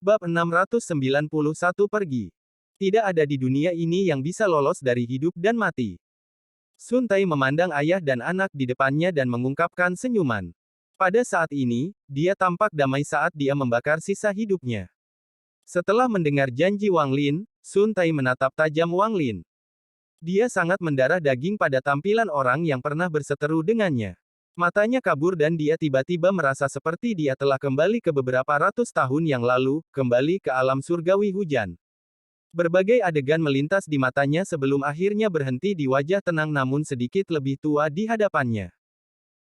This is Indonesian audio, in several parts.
Bab 691 Pergi. Tidak ada di dunia ini yang bisa lolos dari hidup dan mati. Sun Tai memandang ayah dan anak di depannya dan mengungkapkan senyuman. Pada saat ini, dia tampak damai saat dia membakar sisa hidupnya. Setelah mendengar janji Wang Lin, Sun Tai menatap tajam Wang Lin. Dia sangat mendarah daging pada tampilan orang yang pernah berseteru dengannya. Matanya kabur dan dia tiba-tiba merasa seperti dia telah kembali ke beberapa ratus tahun yang lalu, kembali ke alam surgawi hujan. Berbagai adegan melintas di matanya sebelum akhirnya berhenti di wajah tenang namun sedikit lebih tua di hadapannya.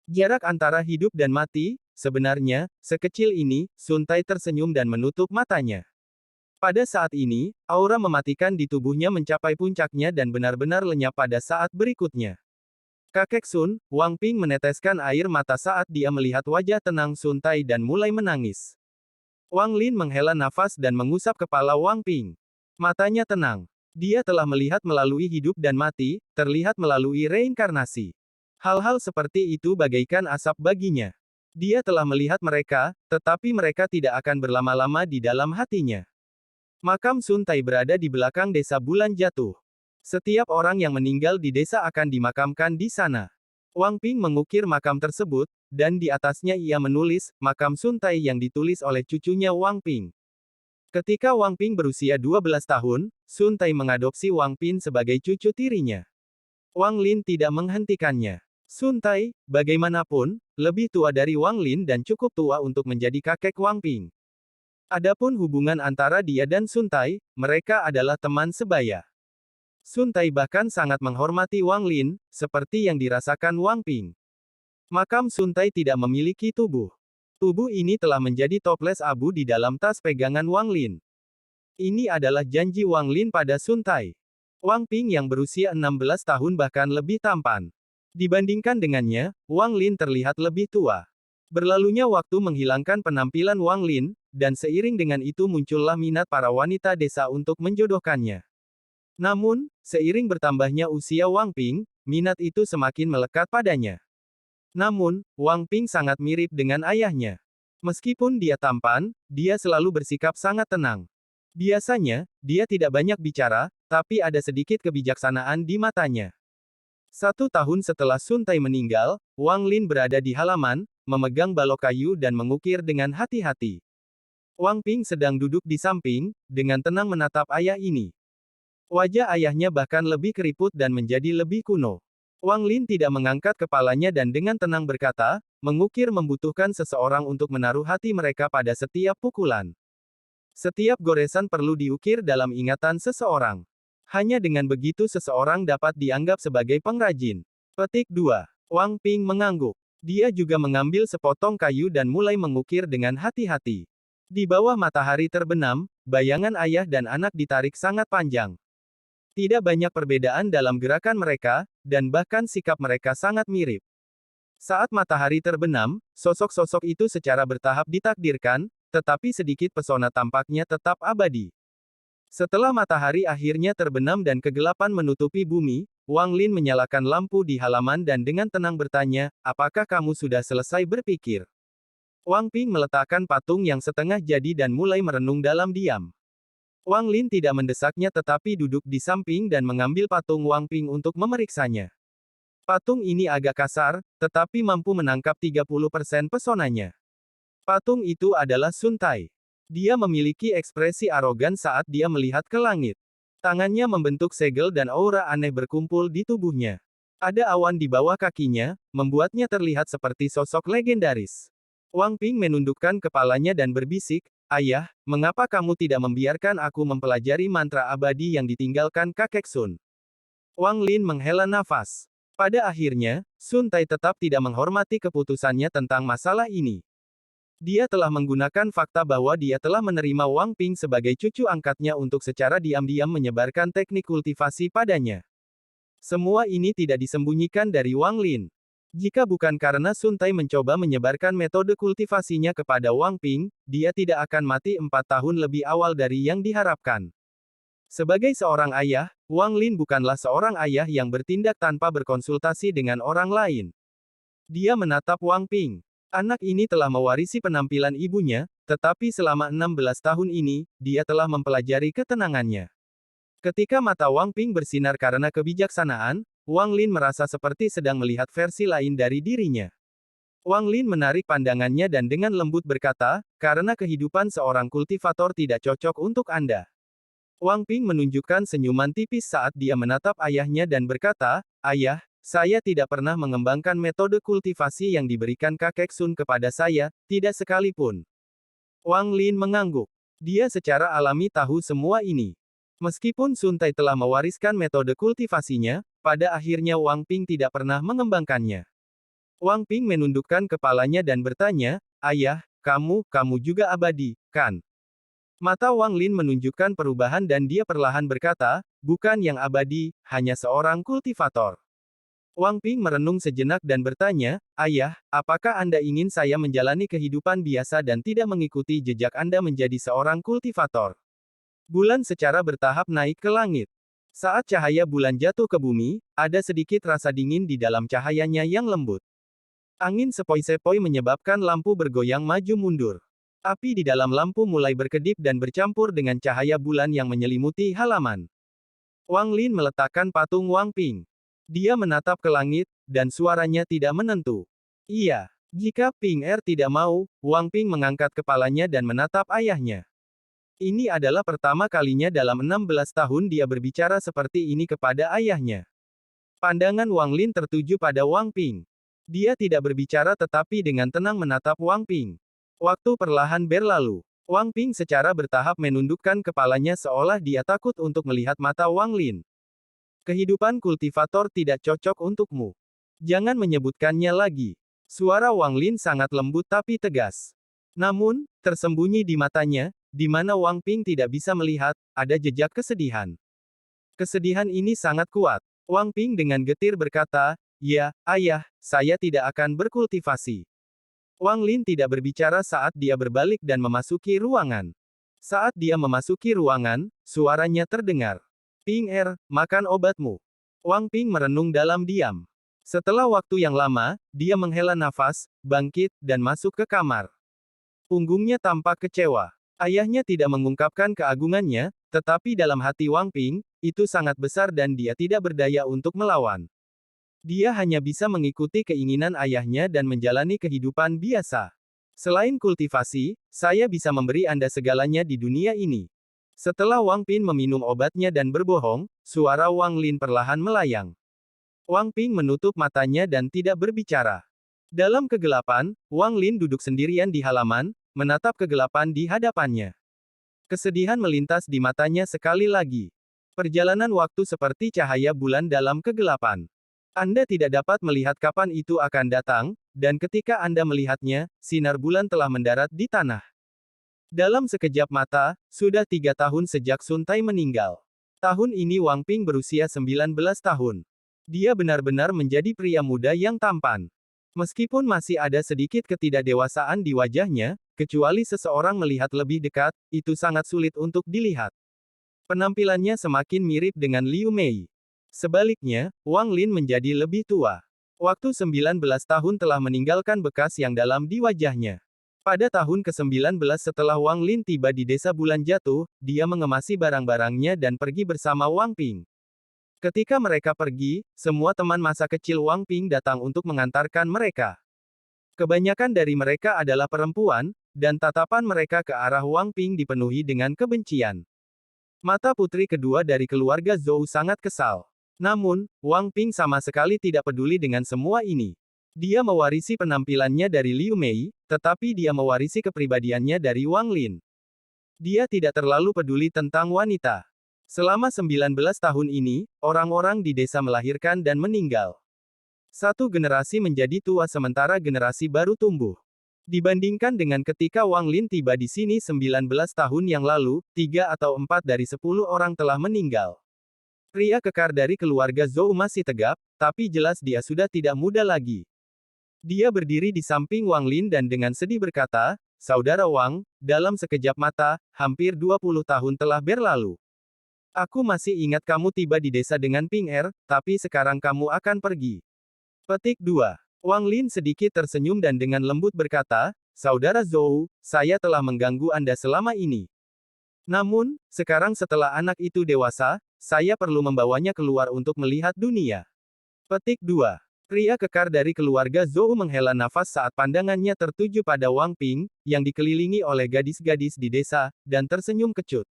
Jarak antara hidup dan mati, sebenarnya, sekecil ini, Sun Tai tersenyum dan menutup matanya. Pada saat ini, aura mematikan di tubuhnya mencapai puncaknya dan benar-benar lenyap pada saat berikutnya. Kakek Sun, Wang Ping meneteskan air mata saat dia melihat wajah tenang Sun Tai dan mulai menangis. Wang Lin menghela nafas dan mengusap kepala Wang Ping. Matanya tenang. Dia telah melihat melalui hidup dan mati, terlihat melalui reinkarnasi. Hal-hal seperti itu bagaikan asap baginya. Dia telah melihat mereka, tetapi mereka tidak akan berlama-lama di dalam hatinya. Makam Sun Tai berada di belakang desa Bulan Jatuh. Setiap orang yang meninggal di desa akan dimakamkan di sana. Wang Ping mengukir makam tersebut, dan di atasnya ia menulis, makam Sun Tai yang ditulis oleh cucunya Wang Ping. Ketika Wang Ping berusia 12 tahun, Sun Tai mengadopsi Wang Ping sebagai cucu tirinya. Wang Lin tidak menghentikannya. Sun Tai, bagaimanapun, lebih tua dari Wang Lin dan cukup tua untuk menjadi kakek Wang Ping. Adapun hubungan antara dia dan Sun Tai, mereka adalah teman sebaya. Sun Tai bahkan sangat menghormati Wang Lin, seperti yang dirasakan Wang Ping. Makam Sun Tai tidak memiliki tubuh. Tubuh ini telah menjadi toples abu di dalam tas pegangan Wang Lin. Ini adalah janji Wang Lin pada Sun Tai. Wang Ping yang berusia 16 tahun bahkan lebih tampan. Dibandingkan dengannya, Wang Lin terlihat lebih tua. Berlalunya waktu menghilangkan penampilan Wang Lin, dan seiring dengan itu muncullah minat para wanita desa untuk menjodohkannya. Namun, seiring bertambahnya usia Wang Ping, minat itu semakin melekat padanya. Namun, Wang Ping sangat mirip dengan ayahnya. Meskipun dia tampan, dia selalu bersikap sangat tenang. Biasanya, dia tidak banyak bicara, tapi ada sedikit kebijaksanaan di matanya. 1 tahun setelah Sun Tai meninggal, Wang Lin berada di halaman, memegang balok kayu dan mengukir dengan hati-hati. Wang Ping sedang duduk di samping, dengan tenang menatap ayah ini. Wajah ayahnya bahkan lebih keriput dan menjadi lebih kuno. Wang Lin tidak mengangkat kepalanya dan dengan tenang berkata, mengukir membutuhkan seseorang untuk menaruh hati mereka pada setiap pukulan. Setiap goresan perlu diukir dalam ingatan seseorang. Hanya dengan begitu seseorang dapat dianggap sebagai pengrajin. Petik 2. Wang Ping mengangguk. Dia juga mengambil sepotong kayu dan mulai mengukir dengan hati-hati. Di bawah matahari terbenam, bayangan ayah dan anak ditarik sangat panjang. Tidak banyak perbedaan dalam gerakan mereka, dan bahkan sikap mereka sangat mirip. Saat matahari terbenam, sosok-sosok itu secara bertahap ditakdirkan, tetapi sedikit pesona tampaknya tetap abadi. Setelah matahari akhirnya terbenam dan kegelapan menutupi bumi, Wang Lin menyalakan lampu di halaman dan dengan tenang bertanya, apakah kamu sudah selesai berpikir? Wang Ping meletakkan patung yang setengah jadi dan mulai merenung dalam diam. Wang Lin tidak mendesaknya tetapi duduk di samping dan mengambil patung Wang Ping untuk memeriksanya. Patung ini agak kasar, tetapi mampu menangkap 30% pesonanya. Patung itu adalah Sun Tai. Dia memiliki ekspresi arogan saat dia melihat ke langit. Tangannya membentuk segel dan aura aneh berkumpul di tubuhnya. Ada awan di bawah kakinya, membuatnya terlihat seperti sosok legendaris. Wang Ping menundukkan kepalanya dan berbisik, Ayah, mengapa kamu tidak membiarkan aku mempelajari mantra abadi yang ditinggalkan kakek Sun? Wang Lin menghela nafas. Pada akhirnya, Sun Tai tetap tidak menghormati keputusannya tentang masalah ini. Dia telah menggunakan fakta bahwa dia telah menerima Wang Ping sebagai cucu angkatnya untuk secara diam-diam menyebarkan teknik kultivasi padanya. Semua ini tidak disembunyikan dari Wang Lin. Jika bukan karena Sun Tai mencoba menyebarkan metode kultivasinya kepada Wang Ping, dia tidak akan mati 4 tahun lebih awal dari yang diharapkan. Sebagai seorang ayah, Wang Lin bukanlah seorang ayah yang bertindak tanpa berkonsultasi dengan orang lain. Dia menatap Wang Ping. Anak ini telah mewarisi penampilan ibunya, tetapi selama 16 tahun ini, dia telah mempelajari ketenangannya. Ketika mata Wang Ping bersinar karena kebijaksanaan, Wang Lin merasa seperti sedang melihat versi lain dari dirinya. Wang Lin menarik pandangannya dan dengan lembut berkata, karena kehidupan seorang kultivator tidak cocok untuk Anda. Wang Ping menunjukkan senyuman tipis saat dia menatap ayahnya dan berkata, Ayah, saya tidak pernah mengembangkan metode kultivasi yang diberikan kakek Sun kepada saya, tidak sekalipun. Wang Lin mengangguk. Dia secara alami tahu semua ini. Meskipun Sun Tai telah mewariskan metode kultivasinya, pada akhirnya Wang Ping tidak pernah mengembangkannya. Wang Ping menundukkan kepalanya dan bertanya, Ayah, kamu juga abadi, kan? Mata Wang Lin menunjukkan perubahan dan dia perlahan berkata, bukan yang abadi, hanya seorang kultivator. Wang Ping merenung sejenak dan bertanya, Ayah, apakah Anda ingin saya menjalani kehidupan biasa dan tidak mengikuti jejak Anda menjadi seorang kultivator? Bulan secara bertahap naik ke langit. Saat cahaya bulan jatuh ke bumi, ada sedikit rasa dingin di dalam cahayanya yang lembut. Angin sepoi-sepoi menyebabkan lampu bergoyang maju mundur. Api di dalam lampu mulai berkedip dan bercampur dengan cahaya bulan yang menyelimuti halaman. Wang Lin meletakkan patung Wang Ping. Dia menatap ke langit, dan suaranya tidak menentu. Iya, jika Ping Er tidak mau, Wang Ping mengangkat kepalanya dan menatap ayahnya. Ini adalah pertama kalinya dalam 16 tahun dia berbicara seperti ini kepada ayahnya. Pandangan Wang Lin tertuju pada Wang Ping. Dia tidak berbicara tetapi dengan tenang menatap Wang Ping. Waktu perlahan berlalu. Wang Ping secara bertahap menundukkan kepalanya seolah dia takut untuk melihat mata Wang Lin. Kehidupan kultivator tidak cocok untukmu. Jangan menyebutkannya lagi. Suara Wang Lin sangat lembut tapi tegas. Namun, tersembunyi di matanya, di mana Wang Ping tidak bisa melihat, ada jejak kesedihan. Kesedihan ini sangat kuat. Wang Ping dengan getir berkata, ya, ayah, saya tidak akan berkultivasi. Wang Lin tidak berbicara saat dia berbalik dan memasuki ruangan. Saat dia memasuki ruangan, suaranya terdengar. Ping Er, makan obatmu. Wang Ping merenung dalam diam. Setelah waktu yang lama, dia menghela nafas, bangkit, dan masuk ke kamar. Punggungnya tampak kecewa. Ayahnya tidak mengungkapkan keagungannya, tetapi dalam hati Wang Ping, itu sangat besar dan dia tidak berdaya untuk melawan. Dia hanya bisa mengikuti keinginan ayahnya dan menjalani kehidupan biasa. Selain kultivasi, saya bisa memberi Anda segalanya di dunia ini. Setelah Wang Ping meminum obatnya dan berbohong, suara Wang Lin perlahan melayang. Wang Ping menutup matanya dan tidak berbicara. Dalam kegelapan, Wang Lin duduk sendirian di halaman, menatap kegelapan di hadapannya. Kesedihan melintas di matanya sekali lagi. Perjalanan waktu seperti cahaya bulan dalam kegelapan. Anda tidak dapat melihat kapan itu akan datang, dan ketika Anda melihatnya, sinar bulan telah mendarat di tanah. Dalam sekejap mata, sudah 3 tahun sejak Sun Tai meninggal. Tahun ini Wang Ping berusia 19 tahun. Dia benar-benar menjadi pria muda yang tampan. Meskipun masih ada sedikit ketidakdewasaan di wajahnya, kecuali seseorang melihat lebih dekat, itu sangat sulit untuk dilihat. Penampilannya semakin mirip dengan Liu Mei. Sebaliknya, Wang Lin menjadi lebih tua. Waktu 19 tahun telah meninggalkan bekas yang dalam di wajahnya. Pada tahun ke-19 setelah Wang Lin tiba di desa Bulan Jatuh, dia mengemasi barang-barangnya dan pergi bersama Wang Ping. Ketika mereka pergi, semua teman masa kecil Wang Ping datang untuk mengantarkan mereka. Kebanyakan dari mereka adalah perempuan, dan tatapan mereka ke arah Wang Ping dipenuhi dengan kebencian. Mata putri kedua dari keluarga Zhou sangat kesal. Namun, Wang Ping sama sekali tidak peduli dengan semua ini. Dia mewarisi penampilannya dari Liu Mei, tetapi dia mewarisi kepribadiannya dari Wang Lin. Dia tidak terlalu peduli tentang wanita. Selama 19 tahun ini, orang-orang di desa melahirkan dan meninggal. Satu generasi menjadi tua sementara generasi baru tumbuh. Dibandingkan dengan ketika Wang Lin tiba di sini 19 tahun yang lalu, 3 atau 4 dari 10 orang telah meninggal. Pria kekar dari keluarga Zhou masih tegap, tapi jelas dia sudah tidak muda lagi. Dia berdiri di samping Wang Lin dan dengan sedih berkata, Saudara Wang, dalam sekejap mata, hampir 20 tahun telah berlalu. Aku masih ingat kamu tiba di desa dengan Ping Er, tapi sekarang kamu akan pergi. Petik 2. Wang Lin sedikit tersenyum dan dengan lembut berkata, Saudara Zhou, saya telah mengganggu Anda selama ini. Namun, sekarang setelah anak itu dewasa, saya perlu membawanya keluar untuk melihat dunia. Petik 2. Pria kekar dari keluarga Zhou menghela nafas saat pandangannya tertuju pada Wang Ping, yang dikelilingi oleh gadis-gadis di desa, dan tersenyum kecut.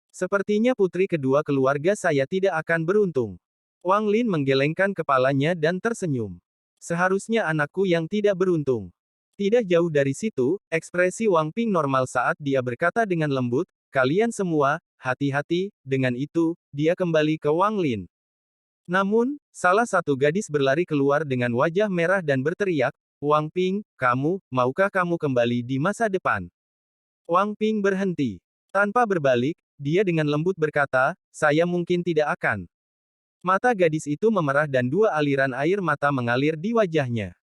Sepertinya putri kedua keluarga saya tidak akan beruntung. Wang Lin menggelengkan kepalanya dan tersenyum. Seharusnya anakku yang tidak beruntung. Tidak jauh dari situ, ekspresi Wang Ping normal saat dia berkata dengan lembut, kalian semua, hati-hati, dengan itu, dia kembali ke Wang Lin. Namun, salah satu gadis berlari keluar dengan wajah merah dan berteriak, Wang Ping, maukah kamu kembali di masa depan? Wang Ping berhenti. Tanpa berbalik, dia dengan lembut berkata, saya mungkin tidak akan. Mata gadis itu memerah dan dua aliran air mata mengalir di wajahnya.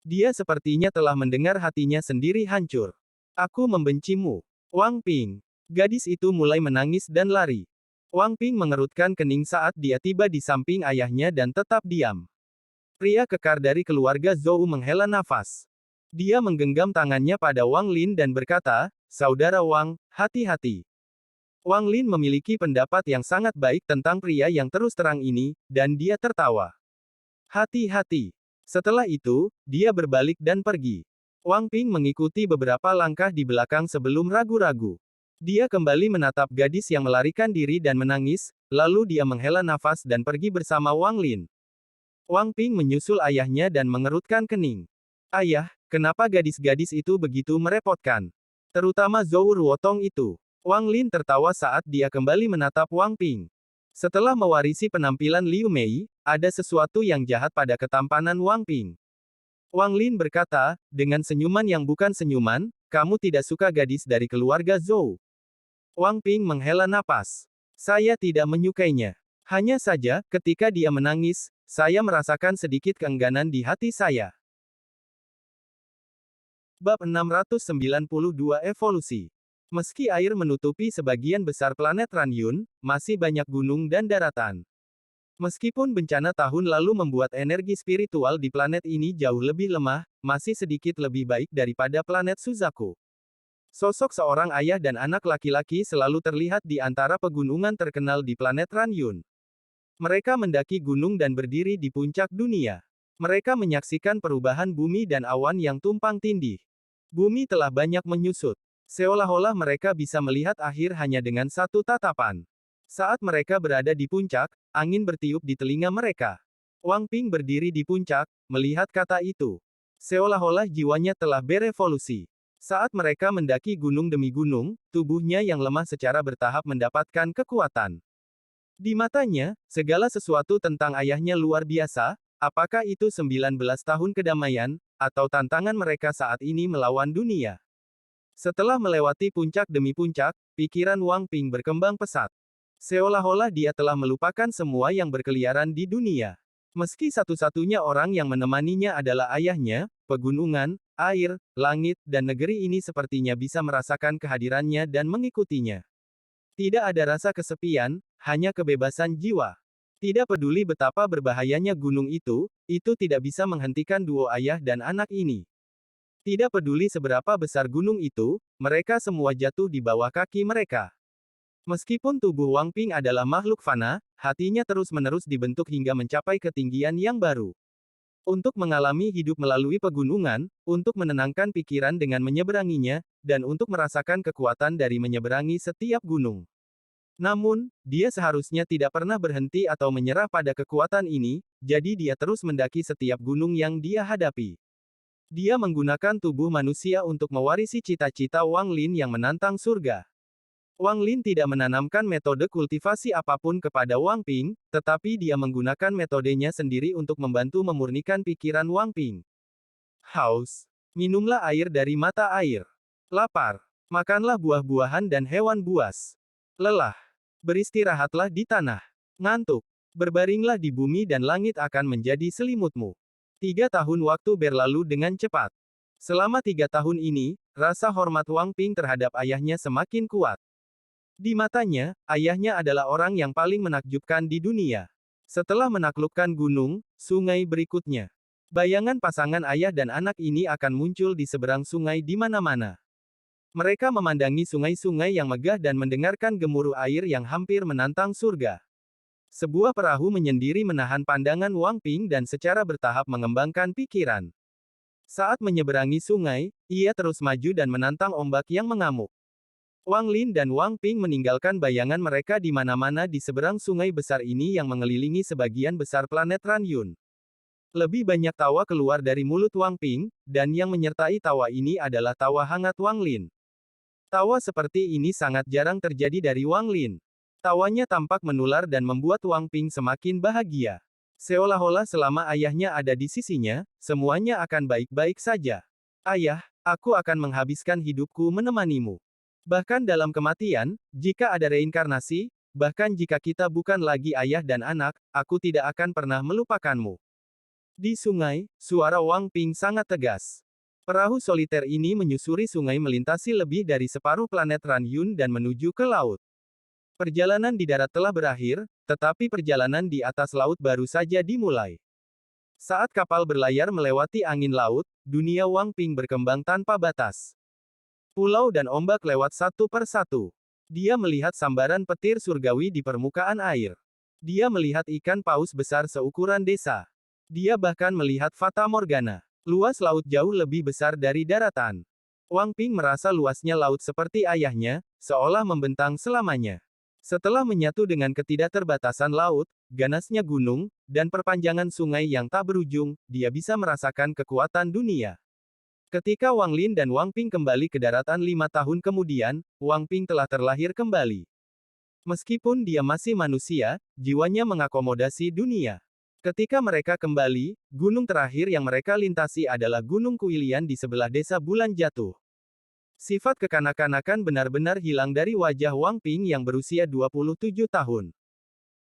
Dia sepertinya telah mendengar hatinya sendiri hancur. Aku membencimu. Wang Ping. Gadis itu mulai menangis dan lari. Wang Ping mengerutkan kening saat dia tiba di samping ayahnya dan tetap diam. Pria kekar dari keluarga Zhou menghela nafas. Dia menggenggam tangannya pada Wang Lin dan berkata, Saudara Wang, hati-hati. Wang Lin memiliki pendapat yang sangat baik tentang pria yang terus terang ini, dan dia tertawa. Hati-hati. Setelah itu, dia berbalik dan pergi. Wang Ping mengikuti beberapa langkah di belakang sebelum ragu-ragu. Dia kembali menatap gadis yang melarikan diri dan menangis, lalu dia menghela nafas dan pergi bersama Wang Lin. Wang Ping menyusul ayahnya dan mengerutkan kening. Ayah, kenapa gadis-gadis itu begitu merepotkan? Terutama Zhou Ruotong itu. Wang Lin tertawa saat dia kembali menatap Wang Ping. Setelah mewarisi penampilan Liu Mei, ada sesuatu yang jahat pada ketampanan Wang Ping. Wang Lin berkata, dengan senyuman yang bukan senyuman, kamu tidak suka gadis dari keluarga Zhou. Wang Ping menghela napas. Saya tidak menyukainya. Hanya saja, ketika dia menangis, saya merasakan sedikit keengganan di hati saya. Bab 692 Evolusi. Meski air menutupi sebagian besar planet Ranyun, masih banyak gunung dan daratan. Meskipun bencana tahun lalu membuat energi spiritual di planet ini jauh lebih lemah, masih sedikit lebih baik daripada planet Suzaku. Sosok seorang ayah dan anak laki-laki selalu terlihat di antara pegunungan terkenal di planet Ranyun. Mereka mendaki gunung dan berdiri di puncak dunia. Mereka menyaksikan perubahan bumi dan awan yang tumpang tindih. Bumi telah banyak menyusut. Seolah-olah mereka bisa melihat akhir hanya dengan satu tatapan. Saat mereka berada di puncak, angin bertiup di telinga mereka. Wang Ping berdiri di puncak, melihat kata itu. Seolah-olah jiwanya telah berevolusi. Saat mereka mendaki gunung demi gunung, tubuhnya yang lemah secara bertahap mendapatkan kekuatan. Di matanya, segala sesuatu tentang ayahnya luar biasa, apakah itu 19 tahun kedamaian, atau tantangan mereka saat ini melawan dunia. Setelah melewati puncak demi puncak, pikiran Wang Ping berkembang pesat. Seolah-olah dia telah melupakan semua yang berkeliaran di dunia. Meski satu-satunya orang yang menemaninya adalah ayahnya, pegunungan, air, langit, dan negeri ini sepertinya bisa merasakan kehadirannya dan mengikutinya. Tidak ada rasa kesepian, hanya kebebasan jiwa. Tidak peduli betapa berbahayanya gunung itu tidak bisa menghentikan duo ayah dan anak ini. Tidak peduli seberapa besar gunung itu, mereka semua jatuh di bawah kaki mereka. Meskipun tubuh Wang Ping adalah makhluk fana, hatinya terus-menerus dibentuk hingga mencapai ketinggian yang baru. Untuk mengalami hidup melalui pegunungan, untuk menenangkan pikiran dengan menyeberanginya, dan untuk merasakan kekuatan dari menyeberangi setiap gunung. Namun, dia seharusnya tidak pernah berhenti atau menyerah pada kekuatan ini, jadi dia terus mendaki setiap gunung yang dia hadapi. Dia menggunakan tubuh manusia untuk mewarisi cita-cita Wang Lin yang menantang surga. Wang Lin tidak menanamkan metode kultivasi apapun kepada Wang Ping, tetapi dia menggunakan metodenya sendiri untuk membantu memurnikan pikiran Wang Ping. Haus. Minumlah air dari mata air. Lapar. Makanlah buah-buahan dan hewan buas. Lelah. Beristirahatlah di tanah. Ngantuk. Berbaringlah di bumi dan langit akan menjadi selimutmu. 3 tahun waktu berlalu dengan cepat. Selama 3 tahun ini, rasa hormat Wang Ping terhadap ayahnya semakin kuat. Di matanya, ayahnya adalah orang yang paling menakjubkan di dunia. Setelah menaklukkan gunung, sungai berikutnya. Bayangan pasangan ayah dan anak ini akan muncul di seberang sungai di mana-mana. Mereka memandangi sungai-sungai yang megah dan mendengarkan gemuruh air yang hampir menantang surga. Sebuah perahu menyendiri menahan pandangan Wang Ping dan secara bertahap mengembangkan pikiran. Saat menyeberangi sungai, ia terus maju dan menantang ombak yang mengamuk. Wang Lin dan Wang Ping meninggalkan bayangan mereka di mana-mana di seberang sungai besar ini yang mengelilingi sebagian besar planet Ranyun. Lebih banyak tawa keluar dari mulut Wang Ping, dan yang menyertai tawa ini adalah tawa hangat Wang Lin. Tawa seperti ini sangat jarang terjadi dari Wang Lin. Tawanya tampak menular dan membuat Wang Ping semakin bahagia. Seolah-olah selama ayahnya ada di sisinya, semuanya akan baik-baik saja. Ayah, aku akan menghabiskan hidupku menemanimu. Bahkan dalam kematian, jika ada reinkarnasi, bahkan jika kita bukan lagi ayah dan anak, aku tidak akan pernah melupakanmu. Di sungai, suara Wang Ping sangat tegas. Perahu soliter ini menyusuri sungai melintasi lebih dari separuh planet Ranyun dan menuju ke laut. Perjalanan di darat telah berakhir, tetapi perjalanan di atas laut baru saja dimulai. Saat kapal berlayar melewati angin laut, dunia Wang Ping berkembang tanpa batas. Pulau dan ombak lewat satu per satu. Dia melihat sambaran petir surgawi di permukaan air. Dia melihat ikan paus besar seukuran desa. Dia bahkan melihat Fata Morgana. Luas laut jauh lebih besar dari daratan. Wang Ping merasa luasnya laut seperti ayahnya, seolah membentang selamanya. Setelah menyatu dengan ketidakterbatasan laut, ganasnya gunung, dan perpanjangan sungai yang tak berujung, dia bisa merasakan kekuatan dunia. Ketika Wang Lin dan Wang Ping kembali ke daratan 5 tahun kemudian, Wang Ping telah terlahir kembali. Meskipun dia masih manusia, jiwanya mengakomodasi dunia. Ketika mereka kembali, gunung terakhir yang mereka lintasi adalah Gunung Kuilian di sebelah desa Bulan Jatuh. Sifat kekanak-kanakan benar-benar hilang dari wajah Wang Ping yang berusia 27 tahun.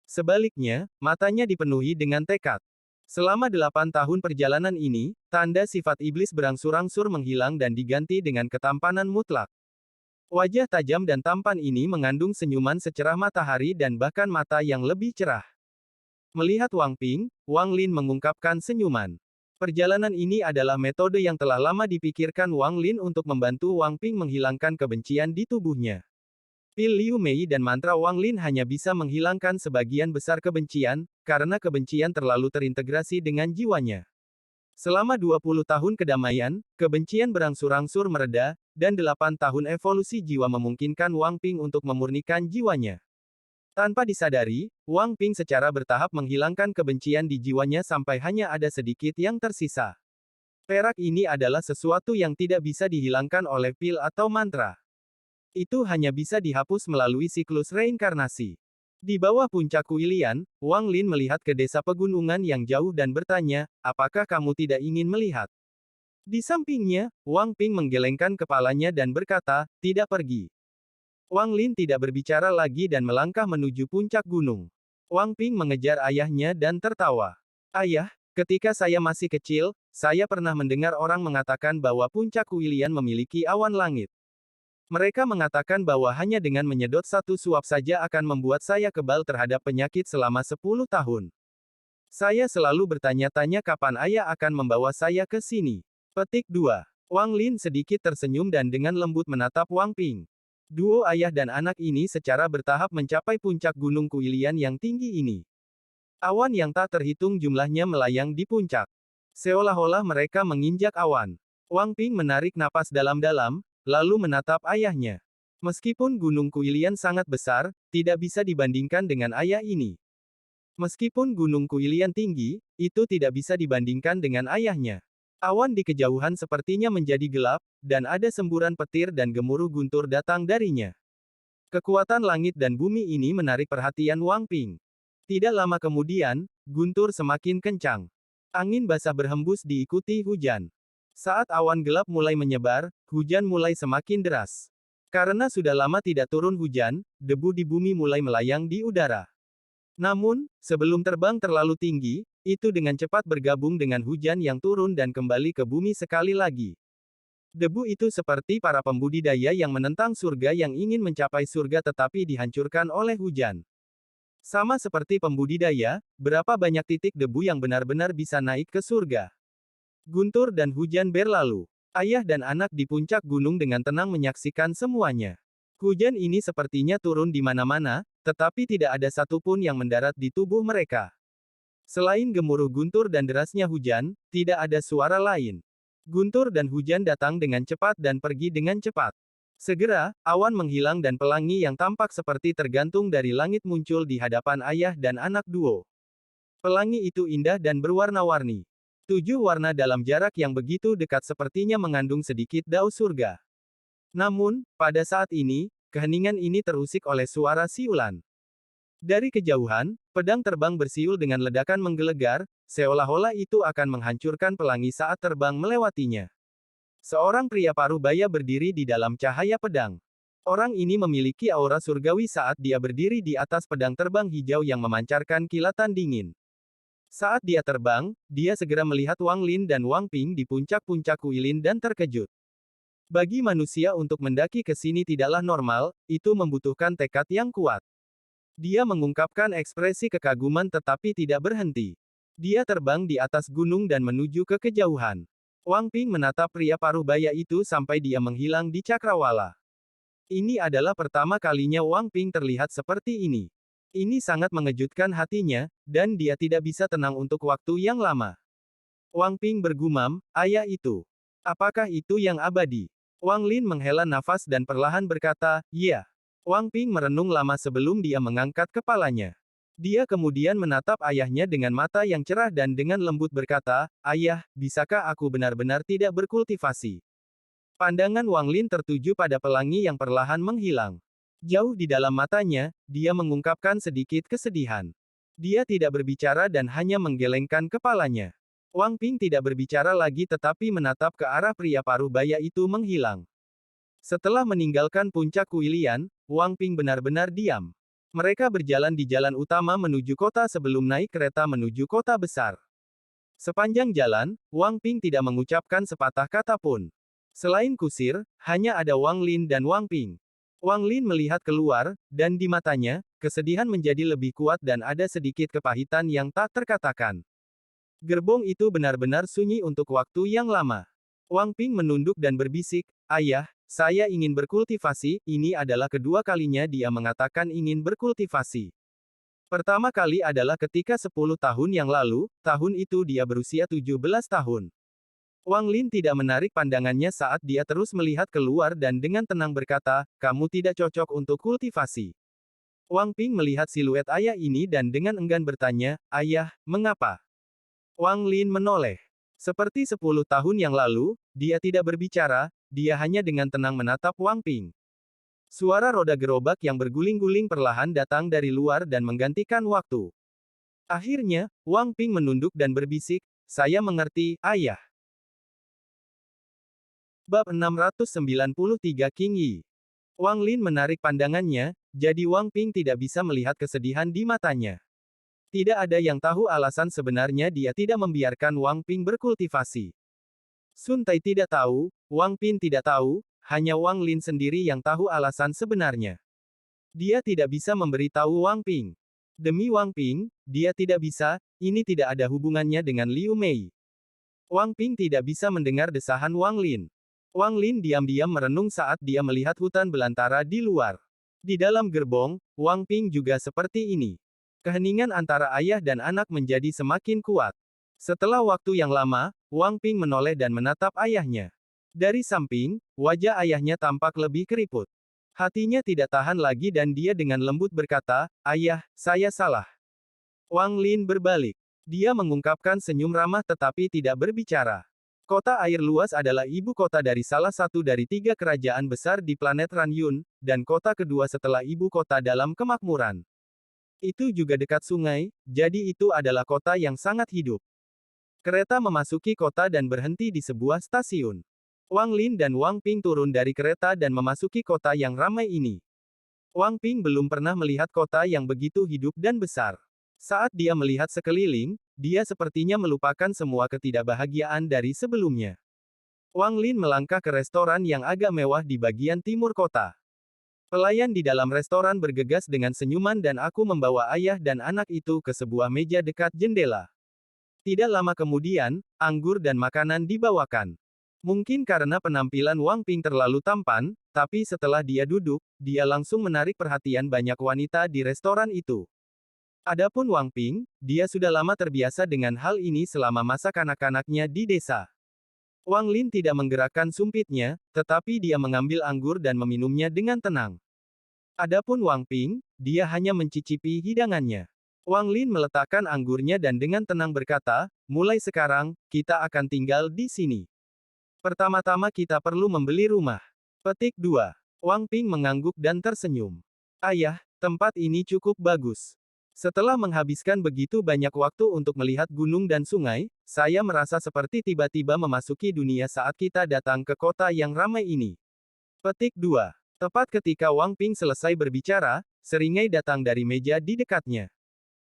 Sebaliknya, matanya dipenuhi dengan tekad. Selama 8 tahun perjalanan ini, tanda sifat iblis berangsur-angsur menghilang dan diganti dengan ketampanan mutlak. Wajah tajam dan tampan ini mengandung senyuman secerah matahari dan bahkan mata yang lebih cerah. Melihat Wang Ping, Wang Lin mengungkapkan senyuman. Perjalanan ini adalah metode yang telah lama dipikirkan Wang Lin untuk membantu Wang Ping menghilangkan kebencian di tubuhnya. Pil Liu Mei dan mantra Wang Lin hanya bisa menghilangkan sebagian besar kebencian, karena kebencian terlalu terintegrasi dengan jiwanya. Selama 20 tahun kedamaian, kebencian berangsur-angsur mereda, dan 8 tahun evolusi jiwa memungkinkan Wang Ping untuk memurnikan jiwanya. Tanpa disadari, Wang Ping secara bertahap menghilangkan kebencian di jiwanya sampai hanya ada sedikit yang tersisa. Perak ini adalah sesuatu yang tidak bisa dihilangkan oleh pil atau mantra. Itu hanya bisa dihapus melalui siklus reinkarnasi. Di bawah puncak Kuilian, Wang Lin melihat ke desa pegunungan yang jauh dan bertanya, apakah kamu tidak ingin melihat? Di sampingnya, Wang Ping menggelengkan kepalanya dan berkata, tidak pergi. Wang Lin tidak berbicara lagi dan melangkah menuju puncak gunung. Wang Ping mengejar ayahnya dan tertawa. Ayah, ketika saya masih kecil, saya pernah mendengar orang mengatakan bahwa puncak Kuilian memiliki awan langit. Mereka mengatakan bahwa hanya dengan menyedot satu suap saja akan membuat saya kebal terhadap penyakit selama 10 tahun. Saya selalu bertanya-tanya kapan ayah akan membawa saya ke sini. Petik 2. Wang Lin sedikit tersenyum dan dengan lembut menatap Wang Ping. Duo ayah dan anak ini secara bertahap mencapai puncak Gunung Kuilian yang tinggi ini. Awan yang tak terhitung jumlahnya melayang di puncak. Seolah-olah mereka menginjak awan. Wang Ping menarik napas dalam-dalam, lalu menatap ayahnya. Meskipun Gunung Kuilian sangat besar, tidak bisa dibandingkan dengan ayah ini. Meskipun Gunung Kuilian tinggi, itu tidak bisa dibandingkan dengan ayahnya. Awan di kejauhan sepertinya menjadi gelap, dan ada semburan petir dan gemuruh guntur datang darinya. Kekuatan langit dan bumi ini menarik perhatian Wang Ping. Tidak lama kemudian, guntur semakin kencang. Angin basah berhembus diikuti hujan. Saat awan gelap mulai menyebar, hujan mulai semakin deras. Karena sudah lama tidak turun hujan, debu di bumi mulai melayang di udara. Namun, sebelum terbang terlalu tinggi, itu dengan cepat bergabung dengan hujan yang turun dan kembali ke bumi sekali lagi. Debu itu seperti para pembudidaya yang menentang surga yang ingin mencapai surga tetapi dihancurkan oleh hujan. Sama seperti pembudidaya, berapa banyak titik debu yang benar-benar bisa naik ke surga. Guntur dan hujan berlalu. Ayah dan anak di puncak gunung dengan tenang menyaksikan semuanya. Hujan ini sepertinya turun di mana-mana, tetapi tidak ada satupun yang mendarat di tubuh mereka. Selain gemuruh guntur dan derasnya hujan, tidak ada suara lain. Guntur dan hujan datang dengan cepat dan pergi dengan cepat. Segera, awan menghilang dan pelangi yang tampak seperti tergantung dari langit muncul di hadapan ayah dan anak duo. Pelangi itu indah dan berwarna-warni. 7 warna dalam jarak yang begitu dekat sepertinya mengandung sedikit daus surga. Namun, pada saat ini, keheningan ini terusik oleh suara siulan. Dari kejauhan, pedang terbang bersiul dengan ledakan menggelegar, seolah-olah itu akan menghancurkan pelangi saat terbang melewatinya. Seorang pria parubaya berdiri di dalam cahaya pedang. Orang ini memiliki aura surgawi saat dia berdiri di atas pedang terbang hijau yang memancarkan kilatan dingin. Saat dia terbang, dia segera melihat Wang Lin dan Wang Ping di puncak-puncak kuilin dan terkejut. Bagi manusia untuk mendaki ke sini tidaklah normal, itu membutuhkan tekad yang kuat. Dia mengungkapkan ekspresi kekaguman tetapi tidak berhenti. Dia terbang di atas gunung dan menuju ke kejauhan. Wang Ping menatap pria parubaya itu sampai dia menghilang di cakrawala. Ini adalah pertama kalinya Wang Ping terlihat seperti ini. Ini sangat mengejutkan hatinya, dan dia tidak bisa tenang untuk waktu yang lama. Wang Ping bergumam, ayah itu. Apakah itu yang abadi? Wang Lin menghela nafas dan perlahan berkata, iya. Wang Ping merenung lama sebelum dia mengangkat kepalanya. Dia kemudian menatap ayahnya dengan mata yang cerah dan dengan lembut berkata, ayah, bisakah aku benar-benar tidak berkultivasi? Pandangan Wang Lin tertuju pada pelangi yang perlahan menghilang. Jauh di dalam matanya, dia mengungkapkan sedikit kesedihan. Dia tidak berbicara dan hanya menggelengkan kepalanya. Wang Ping tidak berbicara lagi tetapi menatap ke arah pria parubaya itu menghilang. Setelah meninggalkan puncak Kuilian, Wang Ping benar-benar diam. Mereka berjalan di jalan utama menuju kota sebelum naik kereta menuju kota besar. Sepanjang jalan, Wang Ping tidak mengucapkan sepatah kata pun. Selain kusir, hanya ada Wang Lin dan Wang Ping. Wang Lin melihat keluar, dan di matanya, kesedihan menjadi lebih kuat dan ada sedikit kepahitan yang tak terkatakan. Gerbong itu benar-benar sunyi untuk waktu yang lama. Wang Ping menunduk dan berbisik, ayah, saya ingin berkultivasi, ini adalah kedua kalinya dia mengatakan ingin berkultivasi. Pertama kali adalah ketika 10 tahun yang lalu, tahun itu dia berusia 17 tahun. Wang Lin tidak menarik pandangannya saat dia terus melihat keluar dan dengan tenang berkata, kamu tidak cocok untuk kultivasi. Wang Ping melihat siluet ayah ini dan dengan enggan bertanya, ayah, mengapa? Wang Lin menoleh. Seperti 10 tahun yang lalu, dia tidak berbicara, dia hanya dengan tenang menatap Wang Ping. Suara roda gerobak yang berguling-guling perlahan datang dari luar dan menggantikan waktu. Akhirnya, Wang Ping menunduk dan berbisik, saya mengerti, ayah. Bab 693 King Yi. Wang Lin menarik pandangannya, jadi Wang Ping tidak bisa melihat kesedihan di matanya. Tidak ada yang tahu alasan sebenarnya dia tidak membiarkan Wang Ping berkultivasi. Sun Tai tidak tahu, Wang Ping tidak tahu, hanya Wang Lin sendiri yang tahu alasan sebenarnya. Dia tidak bisa memberitahu Wang Ping. Demi Wang Ping, dia tidak bisa, ini tidak ada hubungannya dengan Liu Mei. Wang Ping tidak bisa mendengar desahan Wang Lin. Wang Lin diam-diam merenung saat dia melihat hutan belantara di luar. Di dalam gerbong, Wang Ping juga seperti ini. Keheningan antara ayah dan anak menjadi semakin kuat. Setelah waktu yang lama, Wang Ping menoleh dan menatap ayahnya. Dari samping, wajah ayahnya tampak lebih keriput. Hatinya tidak tahan lagi dan dia dengan lembut berkata, ayah, saya salah. Wang Lin berbalik. Dia mengungkapkan senyum ramah tetapi tidak berbicara. Kota air luas adalah ibu kota dari salah satu dari 3 kerajaan besar di planet Ranyun, dan kota kedua setelah ibu kota dalam kemakmuran. Itu juga dekat sungai, jadi itu adalah kota yang sangat hidup. Kereta memasuki kota dan berhenti di sebuah stasiun. Wang Lin dan Wang Ping turun dari kereta dan memasuki kota yang ramai ini. Wang Ping belum pernah melihat kota yang begitu hidup dan besar. Saat dia melihat sekeliling, dia sepertinya melupakan semua ketidakbahagiaan dari sebelumnya. Wang Lin melangkah ke restoran yang agak mewah di bagian timur kota. Pelayan di dalam restoran bergegas dengan senyuman dan aku membawa ayah dan anak itu ke sebuah meja dekat jendela. Tidak lama kemudian, anggur dan makanan dibawakan. Mungkin karena penampilan Wang Ping terlalu tampan, tapi setelah dia duduk, dia langsung menarik perhatian banyak wanita di restoran itu. Adapun Wang Ping, dia sudah lama terbiasa dengan hal ini selama masa kanak-kanaknya di desa. Wang Lin tidak menggerakkan sumpitnya, tetapi dia mengambil anggur dan meminumnya dengan tenang. Adapun Wang Ping, dia hanya mencicipi hidangannya. Wang Lin meletakkan anggurnya dan dengan tenang berkata, mulai sekarang, kita akan tinggal di sini. Pertama-tama kita perlu membeli rumah. Petik 2. Wang Ping mengangguk dan tersenyum. Ayah, tempat ini cukup bagus. Setelah menghabiskan begitu banyak waktu untuk melihat gunung dan sungai, saya merasa seperti tiba-tiba memasuki dunia saat kita datang ke kota yang ramai ini. Petik 2. Tepat ketika Wang Ping selesai berbicara, seringai datang dari meja di dekatnya.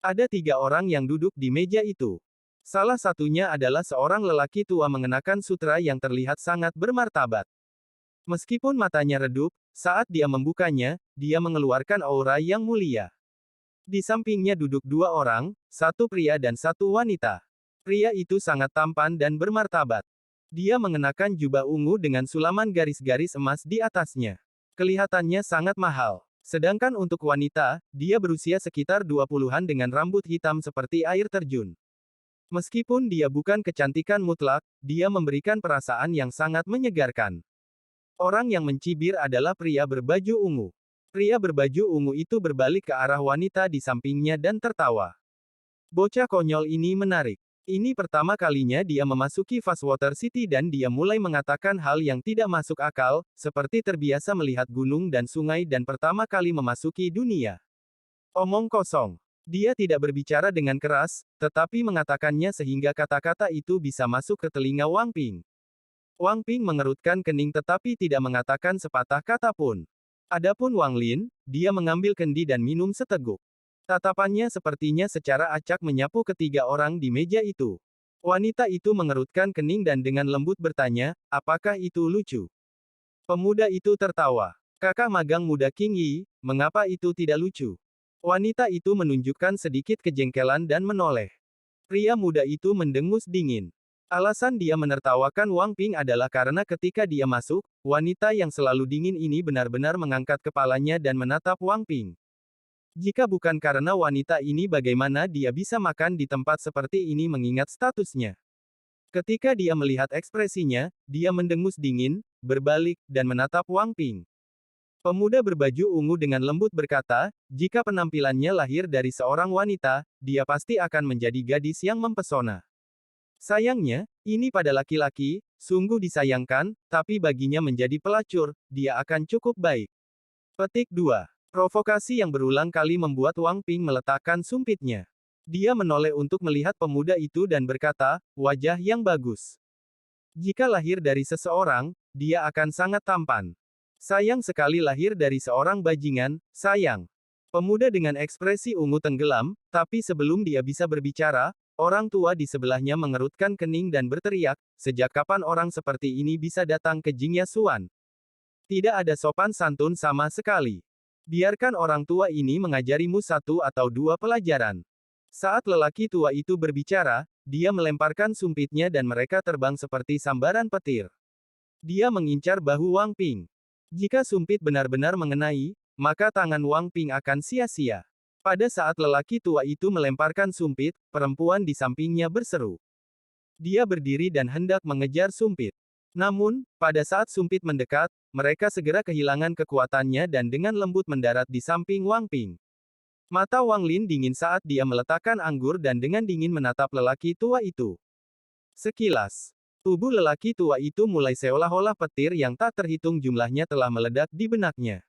Ada 3 orang yang duduk di meja itu. Salah satunya adalah seorang lelaki tua mengenakan sutra yang terlihat sangat bermartabat. Meskipun matanya redup, saat dia membukanya, dia mengeluarkan aura yang mulia. Di sampingnya duduk 2 orang, satu pria dan satu wanita. Pria itu sangat tampan dan bermartabat. Dia mengenakan jubah ungu dengan sulaman garis-garis emas di atasnya. Kelihatannya sangat mahal. Sedangkan untuk wanita, dia berusia sekitar 20-an dengan rambut hitam seperti air terjun. Meskipun dia bukan kecantikan mutlak, dia memberikan perasaan yang sangat menyegarkan. Orang yang mencibir adalah pria berbaju ungu. Pria berbaju ungu itu berbalik ke arah wanita di sampingnya dan tertawa. Bocah konyol ini menarik. Ini pertama kalinya dia memasuki Fastwater City dan dia mulai mengatakan hal yang tidak masuk akal, seperti terbiasa melihat gunung dan sungai dan pertama kali memasuki dunia. Omong kosong. Dia tidak berbicara dengan keras, tetapi mengatakannya sehingga kata-kata itu bisa masuk ke telinga Wang Ping. Wang Ping mengerutkan kening tetapi tidak mengatakan sepatah kata pun. Adapun Wang Lin, dia mengambil kendi dan minum seteguk. Tatapannya sepertinya secara acak menyapu ketiga orang di meja itu. Wanita itu mengerutkan kening dan dengan lembut bertanya, apakah itu lucu? Pemuda itu tertawa. Kakak magang muda King Yi, mengapa itu tidak lucu? Wanita itu menunjukkan sedikit kejengkelan dan menoleh. Pria muda itu mendengus dingin. Alasan dia menertawakan Wang Ping adalah karena ketika dia masuk, wanita yang selalu dingin ini benar-benar mengangkat kepalanya dan menatap Wang Ping. Jika bukan karena wanita ini bagaimana dia bisa makan di tempat seperti ini mengingat statusnya. Ketika dia melihat ekspresinya, dia mendengus dingin, berbalik, dan menatap Wang Ping. Pemuda berbaju ungu dengan lembut berkata, jika penampilannya lahir dari seorang wanita, dia pasti akan menjadi gadis yang mempesona. Sayangnya, ini pada laki-laki, sungguh disayangkan, tapi baginya menjadi pelacur, dia akan cukup baik. Petik 2. Provokasi yang berulang kali membuat Wang Ping meletakkan sumpitnya. Dia menoleh untuk melihat pemuda itu dan berkata, wajah yang bagus. Jika lahir dari seseorang, dia akan sangat tampan. Sayang sekali lahir dari seorang bajingan, sayang. Pemuda dengan ekspresi ungu tenggelam, tapi sebelum dia bisa berbicara, orang tua di sebelahnya mengerutkan kening dan berteriak, sejak kapan orang seperti ini bisa datang ke Jingya Xuan? Tidak ada sopan santun sama sekali. Biarkan orang tua ini mengajarimu 1 atau 2 pelajaran. Saat lelaki tua itu berbicara, dia melemparkan sumpitnya dan mereka terbang seperti sambaran petir. Dia mengincar bahu Wang Ping. Jika sumpit benar-benar mengenai, maka tangan Wang Ping akan sia-sia. Pada saat lelaki tua itu melemparkan sumpit, perempuan di sampingnya berseru. Dia berdiri dan hendak mengejar sumpit. Namun, pada saat sumpit mendekat, mereka segera kehilangan kekuatannya dan dengan lembut mendarat di samping Wang Ping. Mata Wang Lin dingin saat dia meletakkan anggur dan dengan dingin menatap lelaki tua itu. Sekilas, tubuh lelaki tua itu mulai seolah-olah petir yang tak terhitung jumlahnya telah meledak di benaknya.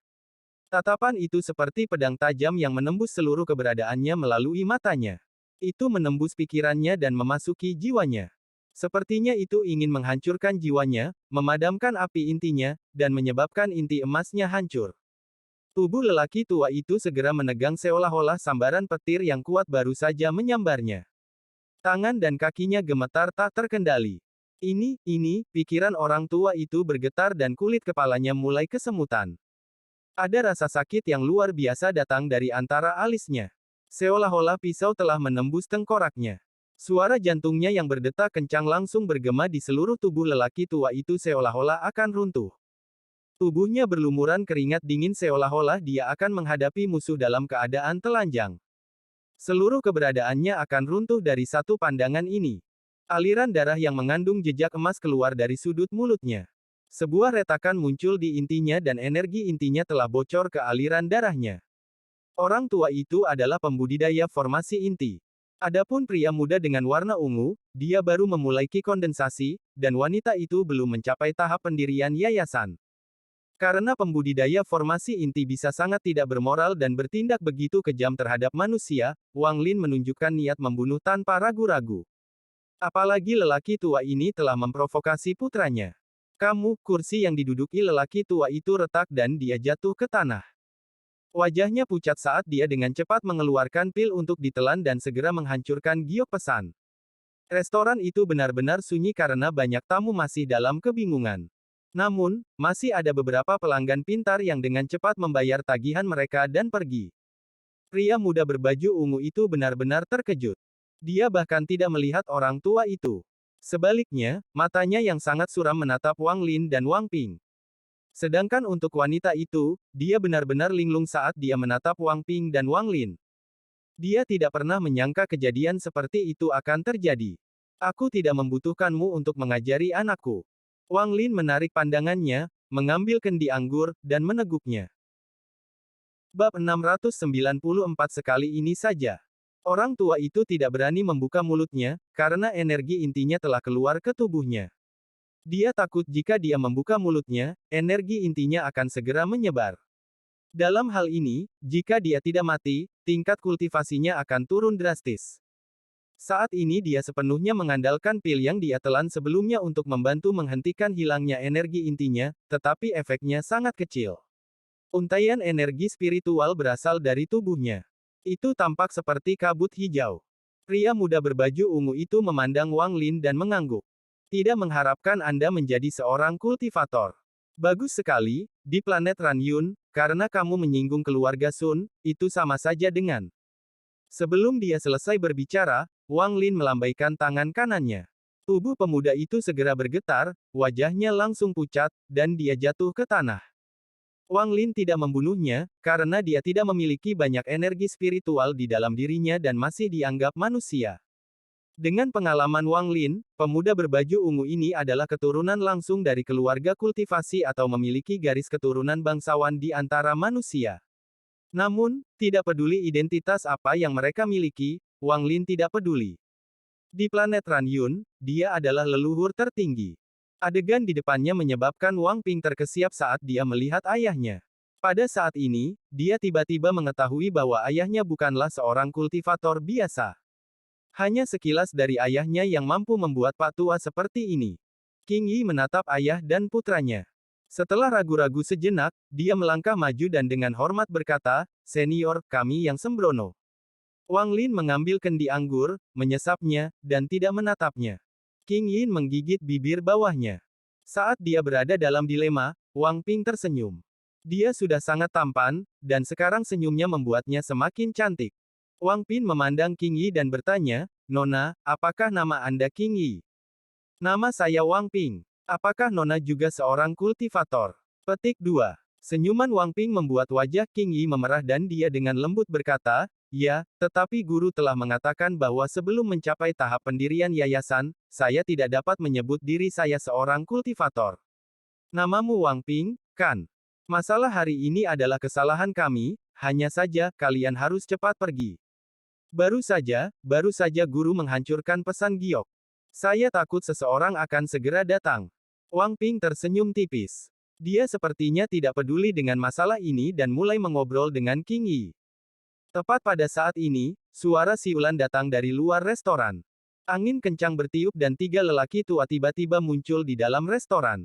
Tatapan itu seperti pedang tajam yang menembus seluruh keberadaannya melalui matanya. Itu menembus pikirannya dan memasuki jiwanya. Sepertinya itu ingin menghancurkan jiwanya, memadamkan api intinya, dan menyebabkan inti emasnya hancur. Tubuh lelaki tua itu segera menegang seolah-olah sambaran petir yang kuat baru saja menyambarnya. Tangan dan kakinya gemetar tak terkendali. Ini, pikiran orang tua itu bergetar dan kulit kepalanya mulai kesemutan. Ada rasa sakit yang luar biasa datang dari antara alisnya. Seolah-olah pisau telah menembus tengkoraknya. Suara jantungnya yang berdetak kencang langsung bergema di seluruh tubuh lelaki tua itu seolah-olah akan runtuh. Tubuhnya berlumuran keringat dingin seolah-olah dia akan menghadapi musuh dalam keadaan telanjang. Seluruh keberadaannya akan runtuh dari satu pandangan ini. Aliran darah yang mengandung jejak emas keluar dari sudut mulutnya. Sebuah retakan muncul di intinya dan energi intinya telah bocor ke aliran darahnya. Orang tua itu adalah pembudidaya formasi inti. Adapun pria muda dengan warna ungu, dia baru memulai ki kondensasi, dan wanita itu belum mencapai tahap pendirian yayasan. Karena pembudidaya formasi inti bisa sangat tidak bermoral dan bertindak begitu kejam terhadap manusia, Wang Lin menunjukkan niat membunuh tanpa ragu-ragu. Apalagi lelaki tua ini telah memprovokasi putranya. Kamu, kursi yang diduduki lelaki tua itu retak dan dia jatuh ke tanah. Wajahnya pucat saat dia dengan cepat mengeluarkan pil untuk ditelan dan segera menghancurkan giok pesan. Restoran itu benar-benar sunyi karena banyak tamu masih dalam kebingungan. Namun, masih ada beberapa pelanggan pintar yang dengan cepat membayar tagihan mereka dan pergi. Pria muda berbaju ungu itu benar-benar terkejut. Dia bahkan tidak melihat orang tua itu. Sebaliknya, matanya yang sangat suram menatap Wang Lin dan Wang Ping. Sedangkan untuk wanita itu, dia benar-benar linglung saat dia menatap Wang Ping dan Wang Lin. Dia tidak pernah menyangka kejadian seperti itu akan terjadi. Aku tidak membutuhkanmu untuk mengajari anakku. Wang Lin menarik pandangannya, mengambil kendi anggur, dan meneguknya. Bab 694 sekali ini saja. Orang tua itu tidak berani membuka mulutnya, karena energi intinya telah keluar ke tubuhnya. Dia takut jika dia membuka mulutnya, energi intinya akan segera menyebar. Dalam hal ini, jika dia tidak mati, tingkat kultivasinya akan turun drastis. Saat ini dia sepenuhnya mengandalkan pil yang dia telan sebelumnya untuk membantu menghentikan hilangnya energi intinya, tetapi efeknya sangat kecil. Untaian energi spiritual berasal dari tubuhnya. Itu tampak seperti kabut hijau. Pria muda berbaju ungu itu memandang Wang Lin dan mengangguk. Tidak mengharapkan Anda menjadi seorang kultivator. Bagus sekali, di planet Ranyun, karena kamu menyinggung keluarga Sun, itu sama saja dengan. Sebelum dia selesai berbicara, Wang Lin melambaikan tangan kanannya. Tubuh pemuda itu segera bergetar, wajahnya langsung pucat, dan dia jatuh ke tanah. Wang Lin tidak membunuhnya, karena dia tidak memiliki banyak energi spiritual di dalam dirinya dan masih dianggap manusia. Dengan pengalaman Wang Lin, pemuda berbaju ungu ini adalah keturunan langsung dari keluarga kultivasi atau memiliki garis keturunan bangsawan di antara manusia. Namun, tidak peduli identitas apa yang mereka miliki, Wang Lin tidak peduli. Di planet Ranyun, dia adalah leluhur tertinggi. Adegan di depannya menyebabkan Wang Ping terkesiap saat dia melihat ayahnya. Pada saat ini, dia tiba-tiba mengetahui bahwa ayahnya bukanlah seorang kultivator biasa. Hanya sekilas dari ayahnya yang mampu membuat Pak Tua seperti ini. King Yi menatap ayah dan putranya. Setelah ragu-ragu sejenak, dia melangkah maju dan dengan hormat berkata, "Senior, kami yang sembrono." Wang Lin mengambil kendi anggur, menyesapnya, dan tidak menatapnya. King Yin menggigit bibir bawahnya. Saat dia berada dalam dilema, Wang Ping tersenyum. Dia sudah sangat tampan, dan sekarang senyumnya membuatnya semakin cantik. Wang Ping memandang King Yi dan bertanya, "Nona, apakah nama Anda King Yi?" "Nama saya Wang Ping. Apakah Nona juga seorang kultivator?" Petik 2. Senyuman Wang Ping membuat wajah King Yi memerah dan dia dengan lembut berkata, "Ya, tetapi guru telah mengatakan bahwa sebelum mencapai tahap pendirian yayasan, saya tidak dapat menyebut diri saya seorang kultivator." "Namamu Wang Ping, kan? Masalah hari ini adalah kesalahan kami, hanya saja, kalian harus cepat pergi." Baru saja guru menghancurkan pesan giok. "Saya takut seseorang akan segera datang." Wang Ping tersenyum tipis. Dia sepertinya tidak peduli dengan masalah ini dan mulai mengobrol dengan King Yi. Tepat pada saat ini, suara siulan datang dari luar restoran. Angin kencang bertiup dan 3 lelaki tua tiba-tiba muncul di dalam restoran.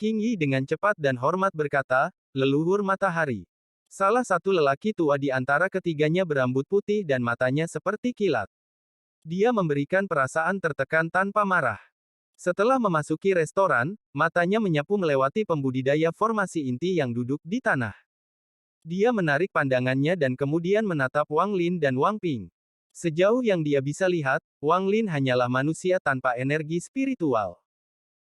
King Yi dengan cepat dan hormat berkata, "Leluhur matahari." Salah satu lelaki tua di antara ketiganya berambut putih dan matanya seperti kilat. Dia memberikan perasaan tertekan tanpa marah. Setelah memasuki restoran, matanya menyapu melewati pembudidaya formasi inti yang duduk di tanah. Dia menarik pandangannya dan kemudian menatap Wang Lin dan Wang Ping. Sejauh yang dia bisa lihat, Wang Lin hanyalah manusia tanpa energi spiritual.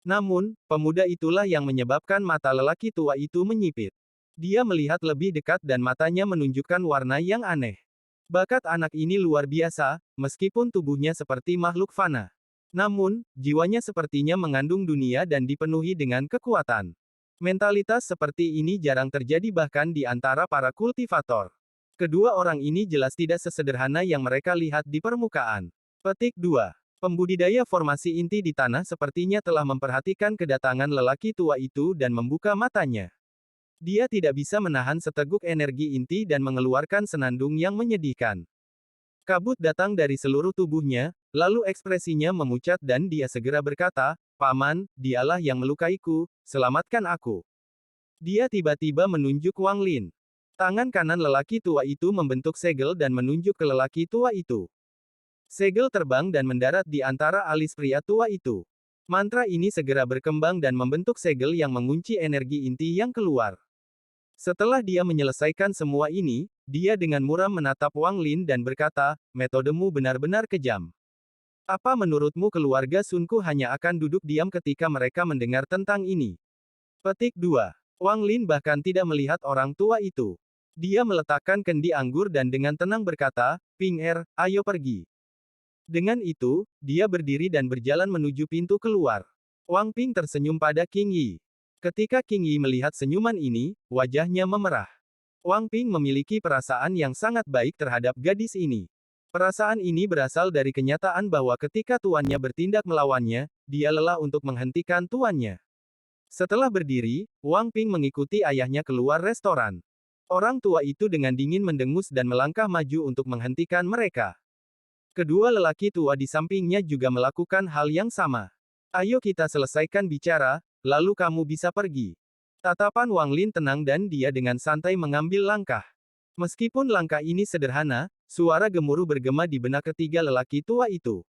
Namun, pemuda itulah yang menyebabkan mata lelaki tua itu menyipit. Dia melihat lebih dekat dan matanya menunjukkan warna yang aneh. Bakat anak ini luar biasa, meskipun tubuhnya seperti makhluk fana. Namun, jiwanya sepertinya mengandung dunia dan dipenuhi dengan kekuatan. Mentalitas seperti ini jarang terjadi bahkan di antara para kultivator. Kedua orang ini jelas tidak sesederhana yang mereka lihat di permukaan. Petik 2. Pembudidaya formasi inti di tanah sepertinya telah memperhatikan kedatangan lelaki tua itu dan membuka matanya. Dia tidak bisa menahan seteguk energi inti dan mengeluarkan senandung yang menyedihkan. Kabut datang dari seluruh tubuhnya, lalu ekspresinya memucat dan dia segera berkata, "Paman, dialah yang melukaiku, selamatkan aku." Dia tiba-tiba menunjuk Wang Lin. Tangan kanan lelaki tua itu membentuk segel dan menunjuk ke lelaki tua itu. Segel terbang dan mendarat di antara alis pria tua itu. Mantra ini segera berkembang dan membentuk segel yang mengunci energi inti yang keluar. Setelah dia menyelesaikan semua ini, dia dengan muram menatap Wang Lin dan berkata, "Metodemu benar-benar kejam. Apa menurutmu keluarga Sunku hanya akan duduk diam ketika mereka mendengar tentang ini?" Petik 2. Wang Lin bahkan tidak melihat orang tua itu. Dia meletakkan kendi anggur dan dengan tenang berkata, "Ping Er, ayo pergi." Dengan itu, dia berdiri dan berjalan menuju pintu keluar. Wang Ping tersenyum pada King Yi. Ketika King Yi melihat senyuman ini, wajahnya memerah. Wang Ping memiliki perasaan yang sangat baik terhadap gadis ini. Perasaan ini berasal dari kenyataan bahwa ketika tuannya bertindak melawannya, dia lelah untuk menghentikan tuannya. Setelah berdiri, Wang Ping mengikuti ayahnya keluar restoran. Orang tua itu dengan dingin mendengus dan melangkah maju untuk menghentikan mereka. Kedua lelaki tua di sampingnya juga melakukan hal yang sama. "Ayo kita selesaikan bicara, lalu kamu bisa pergi." Tatapan Wang Lin tenang dan dia dengan santai mengambil langkah. Meskipun langkah ini sederhana, suara gemuruh bergema di benak ketiga lelaki tua itu.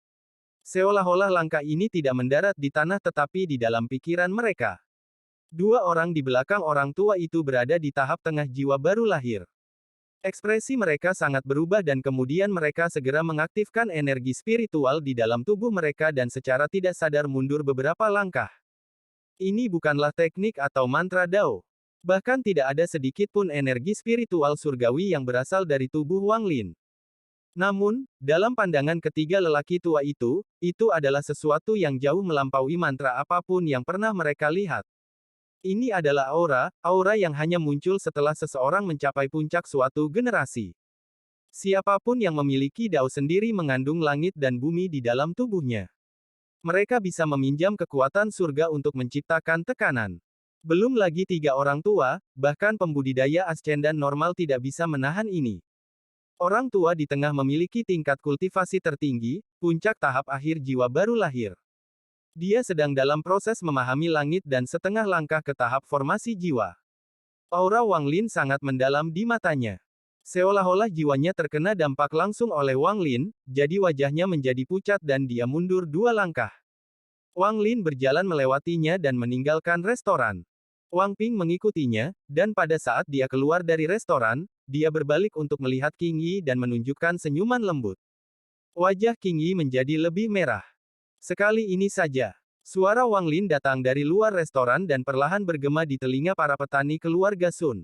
Seolah-olah langkah ini tidak mendarat di tanah tetapi di dalam pikiran mereka. Dua orang di belakang orang tua itu berada di tahap tengah jiwa baru lahir. Ekspresi mereka sangat berubah dan kemudian mereka segera mengaktifkan energi spiritual di dalam tubuh mereka dan secara tidak sadar mundur beberapa langkah. Ini bukanlah teknik atau mantra Dao. Bahkan tidak ada sedikit pun energi spiritual surgawi yang berasal dari tubuh Wang Lin. Namun, dalam pandangan ketiga lelaki tua itu adalah sesuatu yang jauh melampaui mantra apapun yang pernah mereka lihat. Ini adalah aura yang hanya muncul setelah seseorang mencapai puncak suatu generasi. Siapapun yang memiliki Dao sendiri mengandung langit dan bumi di dalam tubuhnya. Mereka bisa meminjam kekuatan surga untuk menciptakan tekanan. Belum lagi tiga orang tua, bahkan pembudidaya ascendan normal tidak bisa menahan ini. Orang tua di tengah memiliki tingkat kultivasi tertinggi, puncak tahap akhir jiwa baru lahir. Dia sedang dalam proses memahami langit dan setengah langkah ke tahap formasi jiwa. Aura Wang Lin sangat mendalam di matanya. Seolah-olah jiwanya terkena dampak langsung oleh Wang Lin, jadi wajahnya menjadi pucat dan dia mundur dua langkah. Wang Lin berjalan melewatinya dan meninggalkan restoran. Wang Ping mengikutinya, dan pada saat dia keluar dari restoran, dia berbalik untuk melihat King Yi dan menunjukkan senyuman lembut. Wajah King Yi menjadi lebih merah. Sekali ini saja. Suara Wang Lin datang dari luar restoran dan perlahan bergema di telinga para petani keluarga Sun.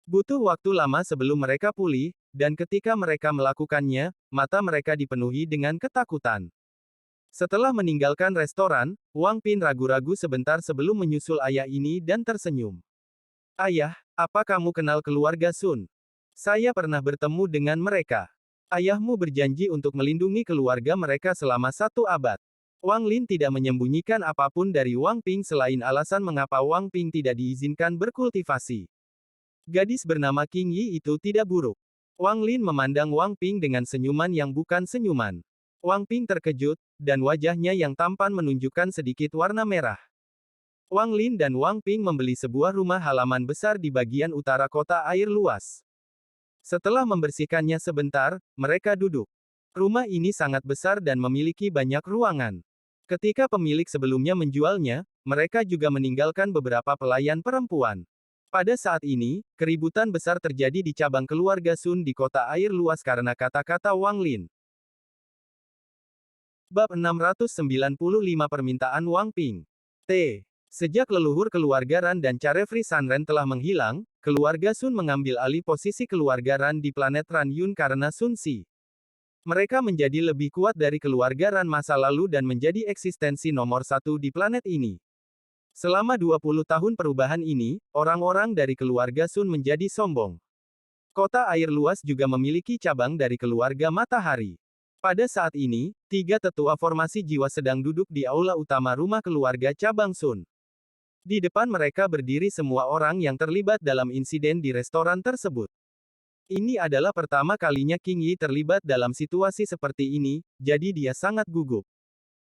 Butuh waktu lama sebelum mereka pulih, dan ketika mereka melakukannya, mata mereka dipenuhi dengan ketakutan. Setelah meninggalkan restoran, Wang Ping ragu-ragu sebentar sebelum menyusul ayah ini dan tersenyum. "Ayah, apa kamu kenal keluarga Sun? Saya pernah bertemu dengan mereka. Ayahmu berjanji untuk melindungi keluarga mereka selama 1 abad." Wang Lin tidak menyembunyikan apapun dari Wang Ping selain alasan mengapa Wang Ping tidak diizinkan berkultivasi. Gadis bernama King Yi itu tidak buruk. Wang Lin memandang Wang Ping dengan senyuman yang bukan senyuman. Wang Ping terkejut, dan wajahnya yang tampan menunjukkan sedikit warna merah. Wang Lin dan Wang Ping membeli sebuah rumah halaman besar di bagian utara kota air luas. Setelah membersihkannya sebentar, mereka duduk. Rumah ini sangat besar dan memiliki banyak ruangan. Ketika pemilik sebelumnya menjualnya, mereka juga meninggalkan beberapa pelayan perempuan. Pada saat ini, keributan besar terjadi di cabang keluarga Sun di kota air luas karena kata-kata Wang Lin. Bab 695 Permintaan Wang Ping. T. Sejak leluhur keluarga Ran dan Carefree Sanren telah menghilang, keluarga Sun mengambil alih posisi keluarga Ran di planet Ran Yun karena Sun Si. Mereka menjadi lebih kuat dari keluarga Ran masa lalu dan menjadi eksistensi nomor satu di planet ini. Selama 20 tahun perubahan ini, orang-orang dari keluarga Sun menjadi sombong. Kota air luas juga memiliki cabang dari keluarga Matahari. Pada saat ini, 3 tetua formasi jiwa sedang duduk di aula utama rumah keluarga cabang Sun. Di depan mereka berdiri semua orang yang terlibat dalam insiden di restoran tersebut. Ini adalah pertama kalinya King Yi terlibat dalam situasi seperti ini, jadi dia sangat gugup.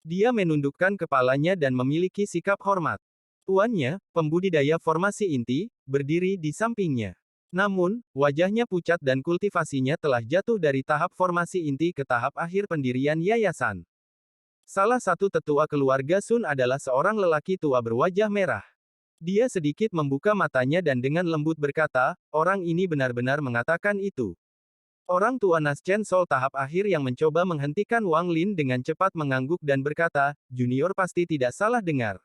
Dia menundukkan kepalanya dan memiliki sikap hormat. Tuannya, pembudidaya formasi inti, berdiri di sampingnya. Namun, wajahnya pucat dan kultivasinya telah jatuh dari tahap formasi inti ke tahap akhir pendirian yayasan. Salah satu tetua keluarga Sun adalah seorang lelaki tua berwajah merah. Dia sedikit membuka matanya dan dengan lembut berkata, orang ini benar-benar mengatakan itu. Orang tua Nas Chen Sol tahap akhir yang mencoba menghentikan Wang Lin dengan cepat mengangguk dan berkata, junior pasti tidak salah dengar.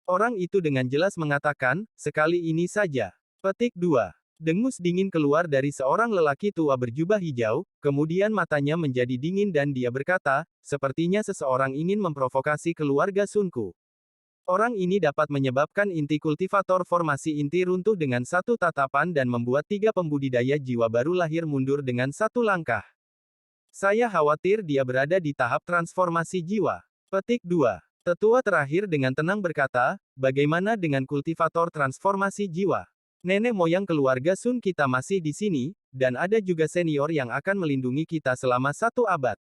Orang itu dengan jelas mengatakan, sekali ini saja. Petik 2. Dengus dingin keluar dari seorang lelaki tua berjubah hijau, kemudian matanya menjadi dingin dan dia berkata, sepertinya seseorang ingin memprovokasi keluarga Sunku. Orang ini dapat menyebabkan inti kultivator formasi inti runtuh dengan satu tatapan dan membuat 3 pembudidaya jiwa baru lahir mundur dengan satu langkah. Saya khawatir dia berada di tahap transformasi jiwa. Petik 2. Tetua terakhir dengan tenang berkata, bagaimana dengan kultivator transformasi jiwa? Nenek moyang keluarga Sun kita masih di sini, dan ada juga senior yang akan melindungi kita selama 1 abad.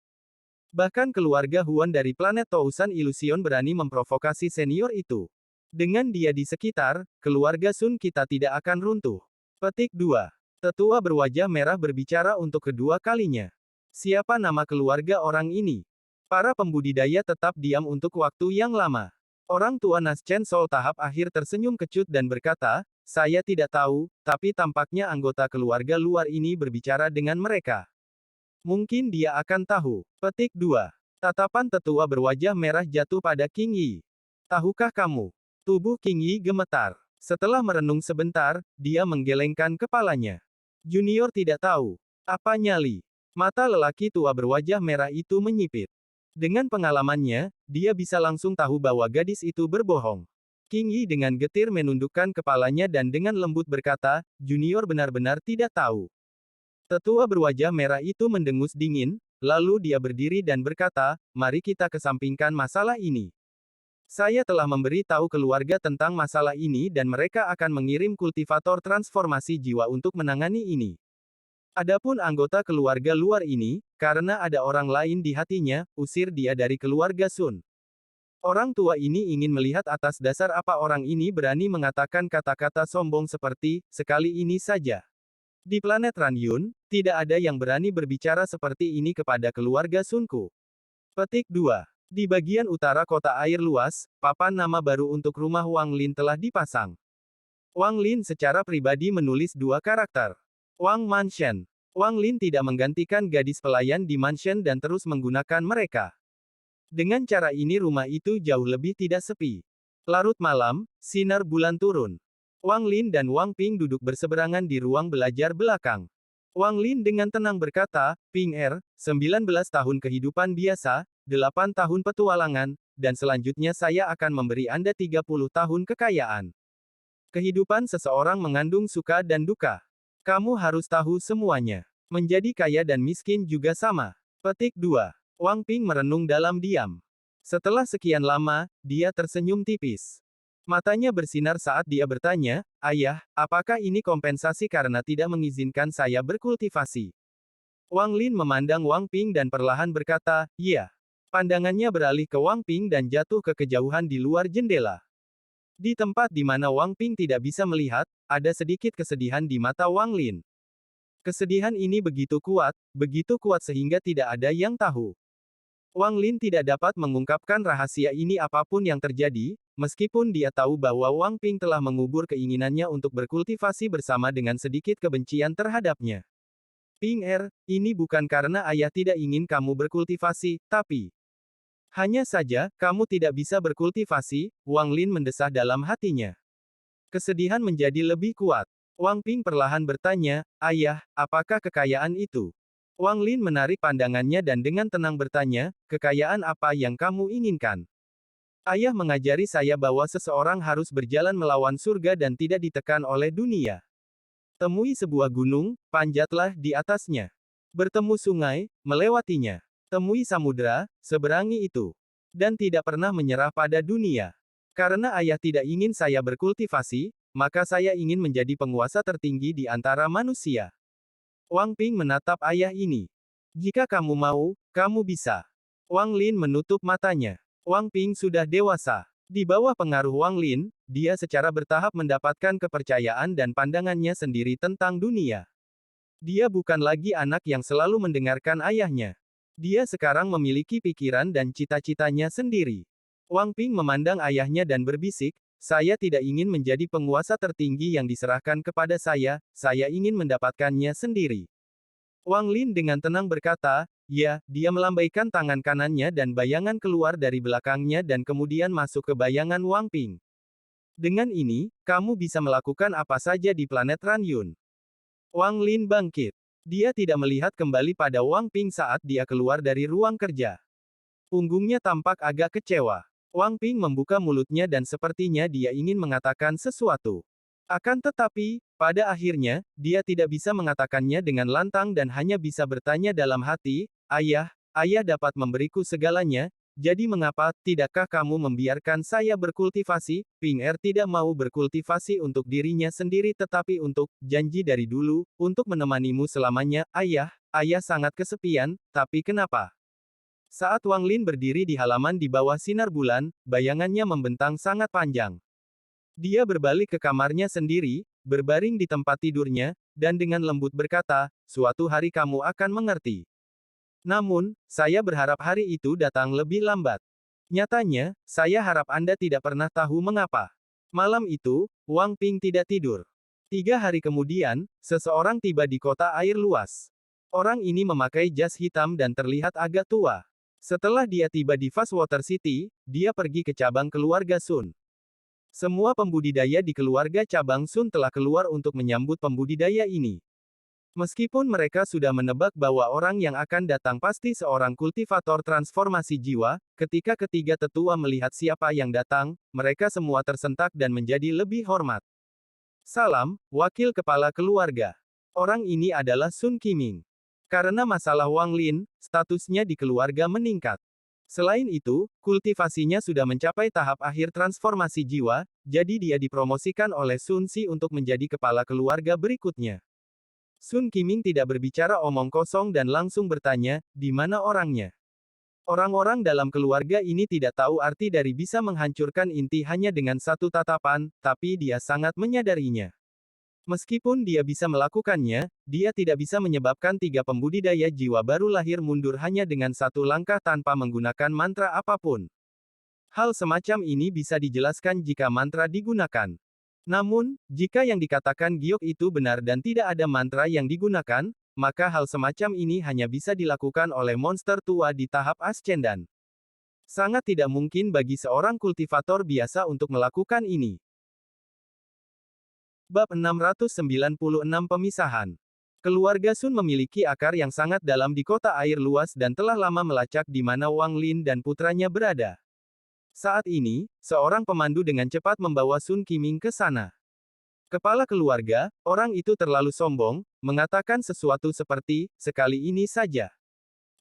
Bahkan keluarga Huan dari planet Tousan Illusion berani memprovokasi senior itu. Dengan dia di sekitar, keluarga Sun kita tidak akan runtuh. Petik 2. Tetua berwajah merah berbicara untuk kedua kalinya. Siapa nama keluarga orang ini? Para pembudidaya tetap diam untuk waktu yang lama. Orang tua Nas Chen Sol tahap akhir tersenyum kecut dan berkata, saya tidak tahu, tapi tampaknya anggota keluarga luar ini berbicara dengan mereka. Mungkin dia akan tahu. Petik 2. Tatapan tetua berwajah merah jatuh pada King Yi. Tahukah kamu? Tubuh King Yi gemetar. Setelah merenung sebentar, dia menggelengkan kepalanya. Junior tidak tahu. Apa nyali? Mata lelaki tua berwajah merah itu menyipit. Dengan pengalamannya, dia bisa langsung tahu bahwa gadis itu berbohong. King Yi dengan getir menundukkan kepalanya dan dengan lembut berkata, junior benar-benar tidak tahu. Tetua berwajah merah itu mendengus dingin, lalu dia berdiri dan berkata, mari kita kesampingkan masalah ini. Saya telah memberi tahu keluarga tentang masalah ini dan mereka akan mengirim kultivator transformasi jiwa untuk menangani ini. Adapun anggota keluarga luar ini, karena ada orang lain di hatinya, usir dia dari keluarga Sun. Orang tua ini ingin melihat atas dasar apa orang ini berani mengatakan kata-kata sombong seperti, sekali ini saja. Di planet Ran Yun, tidak ada yang berani berbicara seperti ini kepada keluarga Sunku. Petik 2. Di bagian utara kota air luas, papan nama baru untuk rumah Wang Lin telah dipasang. Wang Lin secara pribadi menulis 2 karakter. Wang Mansion. Wang Lin tidak menggantikan gadis pelayan di mansion dan terus menggunakan mereka. Dengan cara ini rumah itu jauh lebih tidak sepi. Larut malam, sinar bulan turun. Wang Lin dan Wang Ping duduk berseberangan di ruang belajar belakang. Wang Lin dengan tenang berkata, Ping 19 tahun kehidupan biasa, 8 tahun petualangan, dan selanjutnya saya akan memberi Anda 30 tahun kekayaan. Kehidupan seseorang mengandung suka dan duka. Kamu harus tahu semuanya. Menjadi kaya dan miskin juga sama. Petik 2. Wang Ping merenung dalam diam. Setelah sekian lama, dia tersenyum tipis. Matanya bersinar saat dia bertanya, ayah, apakah ini kompensasi karena tidak mengizinkan saya berkultivasi? Wang Lin memandang Wang Ping dan perlahan berkata, iya. Pandangannya beralih ke Wang Ping dan jatuh ke kejauhan di luar jendela. Di tempat di mana Wang Ping tidak bisa melihat, ada sedikit kesedihan di mata Wang Lin. Kesedihan ini begitu kuat sehingga tidak ada yang tahu. Wang Lin tidak dapat mengungkapkan rahasia ini apapun yang terjadi, meskipun dia tahu bahwa Wang Ping telah mengubur keinginannya untuk berkultivasi bersama dengan sedikit kebencian terhadapnya. Ping ini bukan karena ayah tidak ingin kamu berkultivasi, tapi Hanya saja, kamu tidak bisa berkultivasi, Wang Lin mendesah dalam hatinya. Kesedihan menjadi lebih kuat. Wang Ping perlahan bertanya, "Ayah, apakah kekayaan itu?" Wang Lin menarik pandangannya dan dengan tenang bertanya, "Kekayaan apa yang kamu inginkan?" Ayah mengajari saya bahwa seseorang harus berjalan melawan surga dan tidak ditekan oleh dunia. Temui sebuah gunung, panjatlah di atasnya. Bertemu sungai, melewatinya. Temui samudera, seberangi itu. Dan tidak pernah menyerah pada dunia. Karena ayah tidak ingin saya berkultivasi, maka saya ingin menjadi penguasa tertinggi di antara manusia. Wang Ping menatap ayah ini. Jika kamu mau, kamu bisa. Wang Lin menutup matanya. Wang Ping sudah dewasa. Di bawah pengaruh Wang Lin, dia secara bertahap mendapatkan kepercayaan dan pandangannya sendiri tentang dunia. Dia bukan lagi anak yang selalu mendengarkan ayahnya. Dia sekarang memiliki pikiran dan cita-citanya sendiri. Wang Ping memandang ayahnya dan berbisik, "Saya tidak ingin menjadi penguasa tertinggi yang diserahkan kepada saya ingin mendapatkannya sendiri." Wang Lin dengan tenang berkata, "Ya," dia melambaikan tangan kanannya dan bayangan keluar dari belakangnya dan kemudian masuk ke bayangan Wang Ping. "Dengan ini, kamu bisa melakukan apa saja di planet Ranyun." Wang Lin bangkit. Dia tidak melihat kembali pada Wang Ping saat dia keluar dari ruang kerja. Punggungnya tampak agak kecewa. Wang Ping membuka mulutnya dan sepertinya dia ingin mengatakan sesuatu. Akan tetapi, pada akhirnya, dia tidak bisa mengatakannya dengan lantang dan hanya bisa bertanya dalam hati, "Ayah, ayah dapat memberiku segalanya, jadi mengapa tidakkah kamu membiarkan saya berkultivasi?" Ping Er tidak mau berkultivasi untuk dirinya sendiri tetapi untuk janji dari dulu, untuk menemanimu selamanya. "Ayah, ayah sangat kesepian, tapi kenapa?" Saat Wang Lin berdiri di halaman di bawah sinar bulan, bayangannya membentang sangat panjang. Dia berbalik ke kamarnya sendiri, berbaring di tempat tidurnya, dan dengan lembut berkata, "Suatu hari kamu akan mengerti. Namun, saya berharap hari itu datang lebih lambat. Nyatanya, saya harap Anda tidak pernah tahu mengapa." Malam itu, Wang Ping tidak tidur. 3 hari kemudian, seseorang tiba di kota air luas. Orang ini memakai jas hitam dan terlihat agak tua. Setelah dia tiba di Fast Water City, dia pergi ke cabang keluarga Sun. Semua pembudidaya di keluarga cabang Sun telah keluar untuk menyambut pembudidaya ini. Meskipun mereka sudah menebak bahwa orang yang akan datang pasti seorang kultivator transformasi jiwa, ketika ketiga tetua melihat siapa yang datang, mereka semua tersentak dan menjadi lebih hormat. "Salam, wakil kepala keluarga. Orang ini adalah Sun Qiming. Karena masalah Wang Lin, statusnya di keluarga meningkat. Selain itu, kultivasinya sudah mencapai tahap akhir transformasi jiwa, jadi dia dipromosikan oleh Sun Si untuk menjadi kepala keluarga berikutnya." Sun Qiming tidak berbicara omong kosong dan langsung bertanya, "Di mana orangnya?" Orang-orang dalam keluarga ini tidak tahu arti dari bisa menghancurkan inti hanya dengan satu tatapan, tapi dia sangat menyadarinya. Meskipun dia bisa melakukannya, dia tidak bisa menyebabkan 3 pembudidaya jiwa baru lahir mundur hanya dengan satu langkah tanpa menggunakan mantra apapun. Hal semacam ini bisa dijelaskan jika mantra digunakan. Namun, jika yang dikatakan giok itu benar dan tidak ada mantra yang digunakan, maka hal semacam ini hanya bisa dilakukan oleh monster tua di tahap ascendan. Sangat tidak mungkin bagi seorang kultivator biasa untuk melakukan ini. Bab 696 Pemisahan. Keluarga Sun memiliki akar yang sangat dalam di kota air luas dan telah lama melacak di mana Wang Lin dan putranya berada. Saat ini, seorang pemandu dengan cepat membawa Sun Qiming ke sana. Kepala keluarga, orang itu terlalu sombong, mengatakan sesuatu seperti, "Sekali ini saja."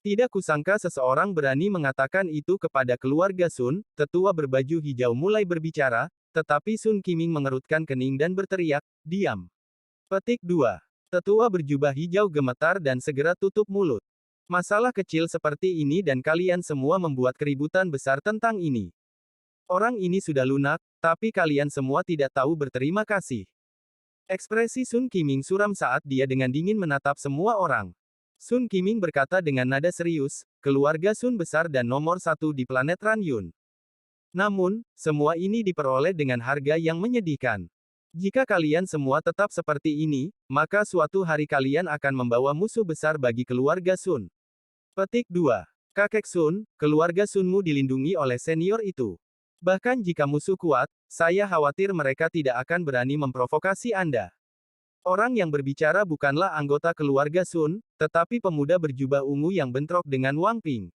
Tidak kusangka seseorang berani mengatakan itu kepada keluarga Sun. Tetua berbaju hijau mulai berbicara, tetapi Sun Qiming mengerutkan kening dan berteriak, "Diam." Petik 2. Tetua berjubah hijau gemetar dan segera tutup mulut. Masalah kecil seperti ini dan kalian semua membuat keributan besar tentang ini. Orang ini sudah lunak, tapi kalian semua tidak tahu berterima kasih. Ekspresi Sun Qiming suram saat dia dengan dingin menatap semua orang. Sun Qiming berkata dengan nada serius, "Keluarga Sun besar dan nomor 1 di planet Ranyun. Namun, semua ini diperoleh dengan harga yang menyedihkan. Jika kalian semua tetap seperti ini, maka suatu hari kalian akan membawa musuh besar bagi keluarga Sun." Petik 2. Kakek Sun, keluarga Sunmu dilindungi oleh senior itu. Bahkan jika musuh kuat, saya khawatir mereka tidak akan berani memprovokasi Anda. Orang yang berbicara bukanlah anggota keluarga Sun, tetapi pemuda berjubah ungu yang bentrok dengan Wang Ping.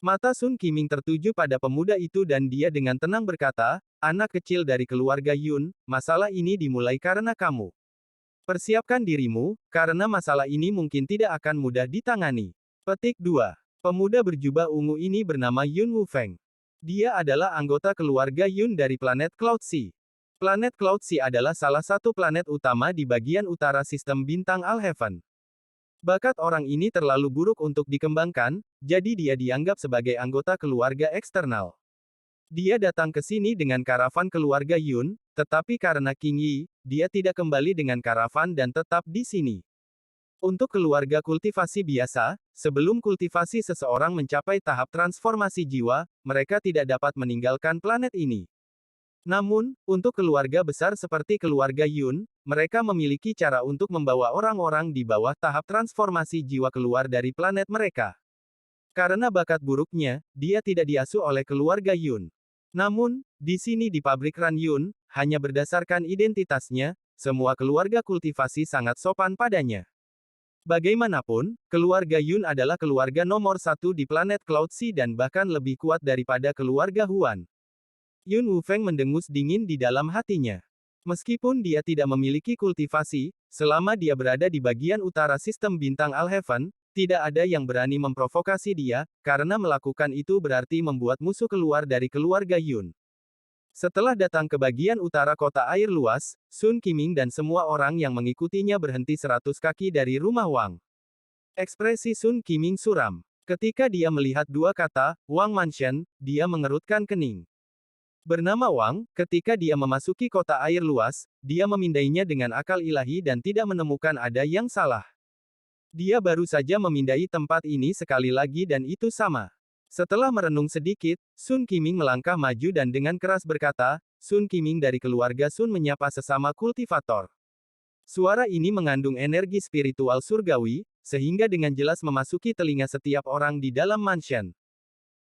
Mata Sun Qiming tertuju pada pemuda itu dan dia dengan tenang berkata, anak kecil dari keluarga Yun, masalah ini dimulai karena kamu. Persiapkan dirimu, karena masalah ini mungkin tidak akan mudah ditangani. Petik 2. Pemuda berjubah ungu ini bernama Yun Wufeng. Dia adalah anggota keluarga Yun dari planet Cloud Sea. Planet Cloud Sea adalah salah satu planet utama di bagian utara sistem bintang Alheaven. Bakat orang ini terlalu buruk untuk dikembangkan, jadi dia dianggap sebagai anggota keluarga eksternal. Dia datang ke sini dengan karavan keluarga Yun, tetapi karena King Yi, dia tidak kembali dengan karavan dan tetap di sini. Untuk keluarga kultivasi biasa, sebelum kultivasi seseorang mencapai tahap transformasi jiwa, mereka tidak dapat meninggalkan planet ini. Namun, untuk keluarga besar seperti keluarga Yun, mereka memiliki cara untuk membawa orang-orang di bawah tahap transformasi jiwa keluar dari planet mereka. Karena bakat buruknya, dia tidak diasuh oleh keluarga Yun. Namun, di sini di pabrik Ran Yun, hanya berdasarkan identitasnya, semua keluarga kultivasi sangat sopan padanya. Bagaimanapun, keluarga Yun adalah keluarga nomor satu di planet Cloud Sea dan bahkan lebih kuat daripada keluarga Huan. Yun Wufeng mendengus dingin di dalam hatinya. Meskipun dia tidak memiliki kultivasi, selama dia berada di bagian utara sistem bintang Alheaven, tidak ada yang berani memprovokasi dia, karena melakukan itu berarti membuat musuh keluar dari keluarga Yun. Setelah datang ke bagian utara kota air luas, Sun Qiming dan semua orang yang mengikutinya berhenti 100 kaki dari rumah Wang. Ekspresi Sun Qiming suram. Ketika dia melihat dua kata, Wang Mansion, dia mengerutkan kening. Bernama Wang, ketika dia memasuki kota air luas, dia memindainya dengan akal ilahi dan tidak menemukan ada yang salah. Dia baru saja memindai tempat ini sekali lagi dan itu sama. Setelah merenung sedikit, Sun Qiming melangkah maju dan dengan keras berkata, Sun Qiming dari keluarga Sun menyapa sesama kultivator. Suara ini mengandung energi spiritual surgawi, sehingga dengan jelas memasuki telinga setiap orang di dalam mansion.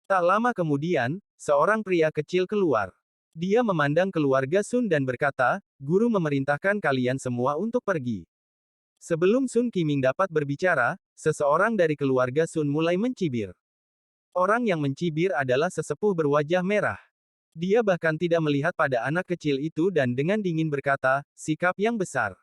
Tak lama kemudian, seorang pria kecil keluar. Dia memandang keluarga Sun dan berkata, guru memerintahkan kalian semua untuk pergi. Sebelum Sun Qiming dapat berbicara, seseorang dari keluarga Sun mulai mencibir. Orang yang mencibir adalah sesepuh berwajah merah. Dia bahkan tidak melihat pada anak kecil itu dan dengan dingin berkata, sikap yang besar.